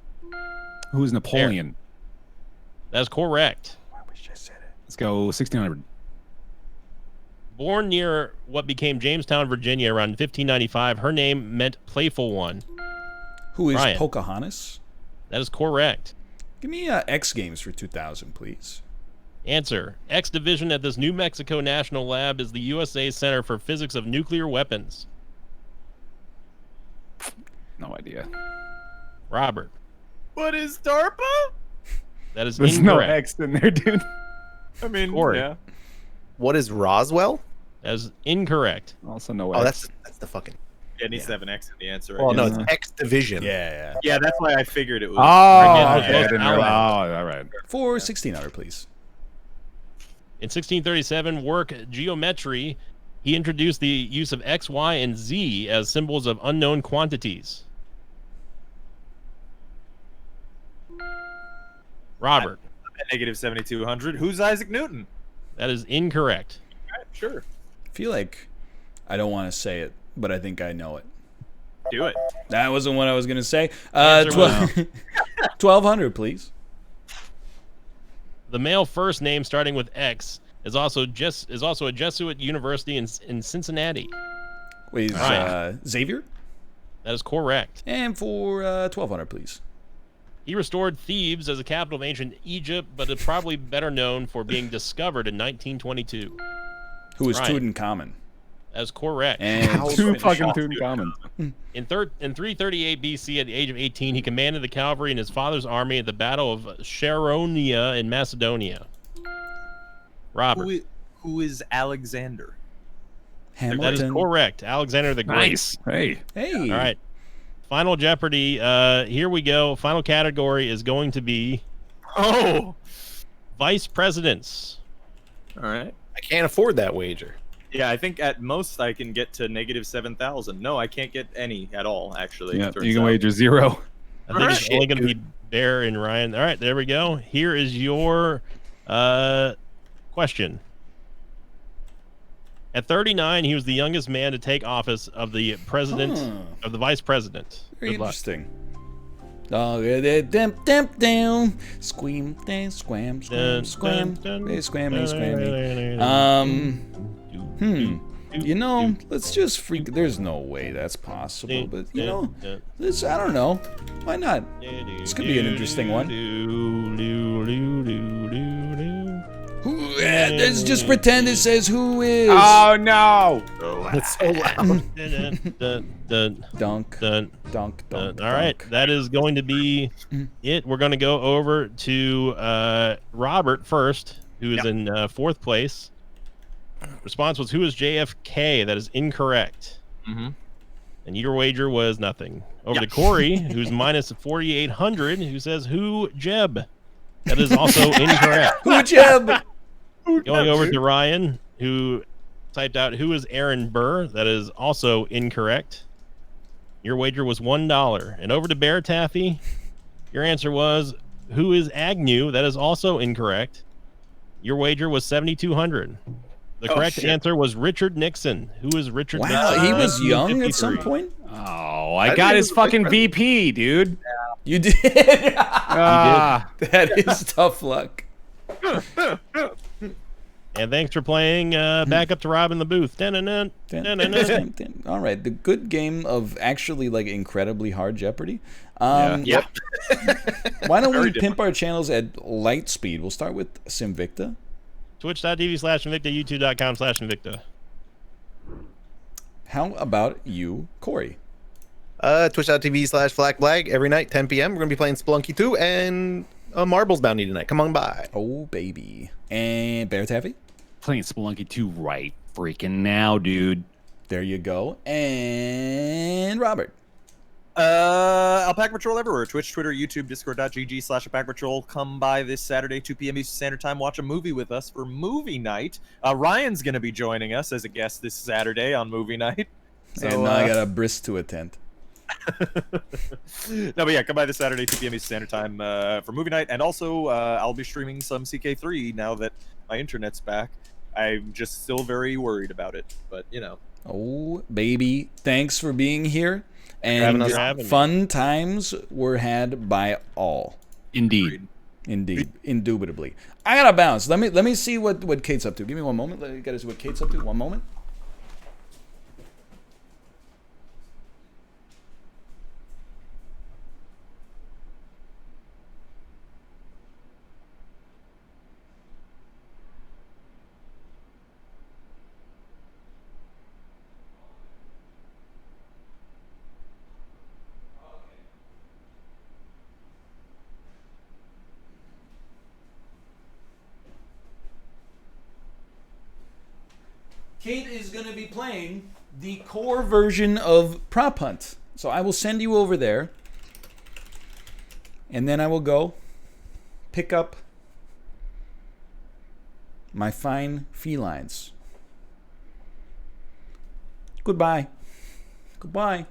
Who is Napoleon? That's correct. I wish I said it. Let's go 1600. Born near what became Jamestown, Virginia, around 1595, her name meant playful one. Who is Ryan. Pocahontas? That is correct. Give me X Games for 2,000, please. Answer. X Division at this New Mexico National Lab is the USA Center for Physics of Nuclear Weapons. No idea. Robert. What is DARPA? That is There's incorrect. no X in there, dude. I mean, Corey. yeah. What is Roswell? That is incorrect. Also no Oh, X. that's the fucking. It needs to have an X in the answer. Well, no, guess. it's X Division. Yeah. Yeah, that's why I figured it was. Oh, Forget okay. I it. didn't Alain. realize. Oh, all right. For 1,600, please. In 1637, work Geometry, he introduced the use of X, Y, and Z as symbols of unknown quantities. Robert. At negative 7,200. Who's Isaac Newton? That is incorrect. Right, sure. I feel like I don't want to say it, but I think I know it. Do it. That wasn't what I was going to say. Answer 1,200, please. The male first name starting with X is also a Jesuit university in Cincinnati. Wait, is Ryan. Xavier? That is correct. And for 1,200, please. He restored Thebes as a capital of ancient Egypt, but is probably better known for being discovered in 1922. Who is Ryan. Tutankhamun? That is correct. And Two fucking Tutankhamun. In 338 BC, at the age of 18, he commanded the cavalry in his father's army at the Battle of Chaeronea in Macedonia. Robert. Who is Alexander? Hamilton. That is correct. Alexander the Great. Nice. Hey. Hey. All right. Final Jeopardy. Here we go. Final category is going to be vice presidents. All right. I can't afford that wager. Yeah, I think at most I can get to negative 7,000. No, I can't get any at all, actually. Yeah, it turns you can out. wager 0. I think it's only going to be Bear and Ryan. All right, there we go. Here is your question. At 39, he was the youngest man to take office of the president, of the vice president. Very Good luck. interesting. Dog, down, squeam, squam, squam, squam, squammy, squammy. You know, let's just freak. There's no way that's possible, but you know, this, I don't know. Why not? This could be an interesting one. Let's just pretend it says who is. Oh no! It's so loud. Dunk. Dunk. All right, that is going to be it. We're going to go over to Robert first, who is in 4th place. Response was, who is JFK? That is incorrect. And your wager was nothing. Over to Corey, who's minus 4,800, who says, who Jeb? That is also incorrect. Who Jeb? Going over to Ryan, who typed out, who is Aaron Burr? That is also incorrect. Your wager was $1. And over to Bear Taffy, your answer was, who is Agnew? That is also incorrect. Your wager was 7,200. The correct answer was Richard Nixon. Who is Richard Nixon? Wow, he was young at some point? Oh, I got his fucking VP, dude. You did? That is tough luck. And thanks for playing back up to Rob in the booth. All right, the good game of actually like incredibly hard Jeopardy. Yep. Why don't we pimp our channels at light speed? We'll start with Simvicta. Twitch.tv/Invicta, YouTube.com/Invicta. How about you, Corey? Twitch.tv/FlackBlag every night, 10 p.m. We're going to be playing Spelunky 2 and a Marbles Bounty tonight. Come on by. Oh, baby. And Bear Taffy? Playing Spelunky 2 right freaking now, dude. There you go. And Robert? Alpaca Patrol everywhere. Twitch, Twitter, YouTube, Discord.gg/Alpaca Patrol. Come by this Saturday, 2 p.m. Eastern Standard Time. Watch a movie with us for movie night. Ryan's going to be joining us as a guest this Saturday on movie night. So, and now I got a bris to attend. No, but yeah, come by this Saturday, 2 p.m. Eastern Standard Time for movie night. And also, I'll be streaming some CK3 now that my internet's back. I'm just still very worried about it, but you know. Oh, baby. Thanks for being here. And fun times were had by all. Indeed. Indubitably. I gotta bounce. Let me see what Kate's up to. Give me one moment. Let me get us what Kate's up to. One moment. Kate is going to be playing the core version of Prop Hunt. So I will send you over there. And then I will go pick up my fine felines. Goodbye. Goodbye.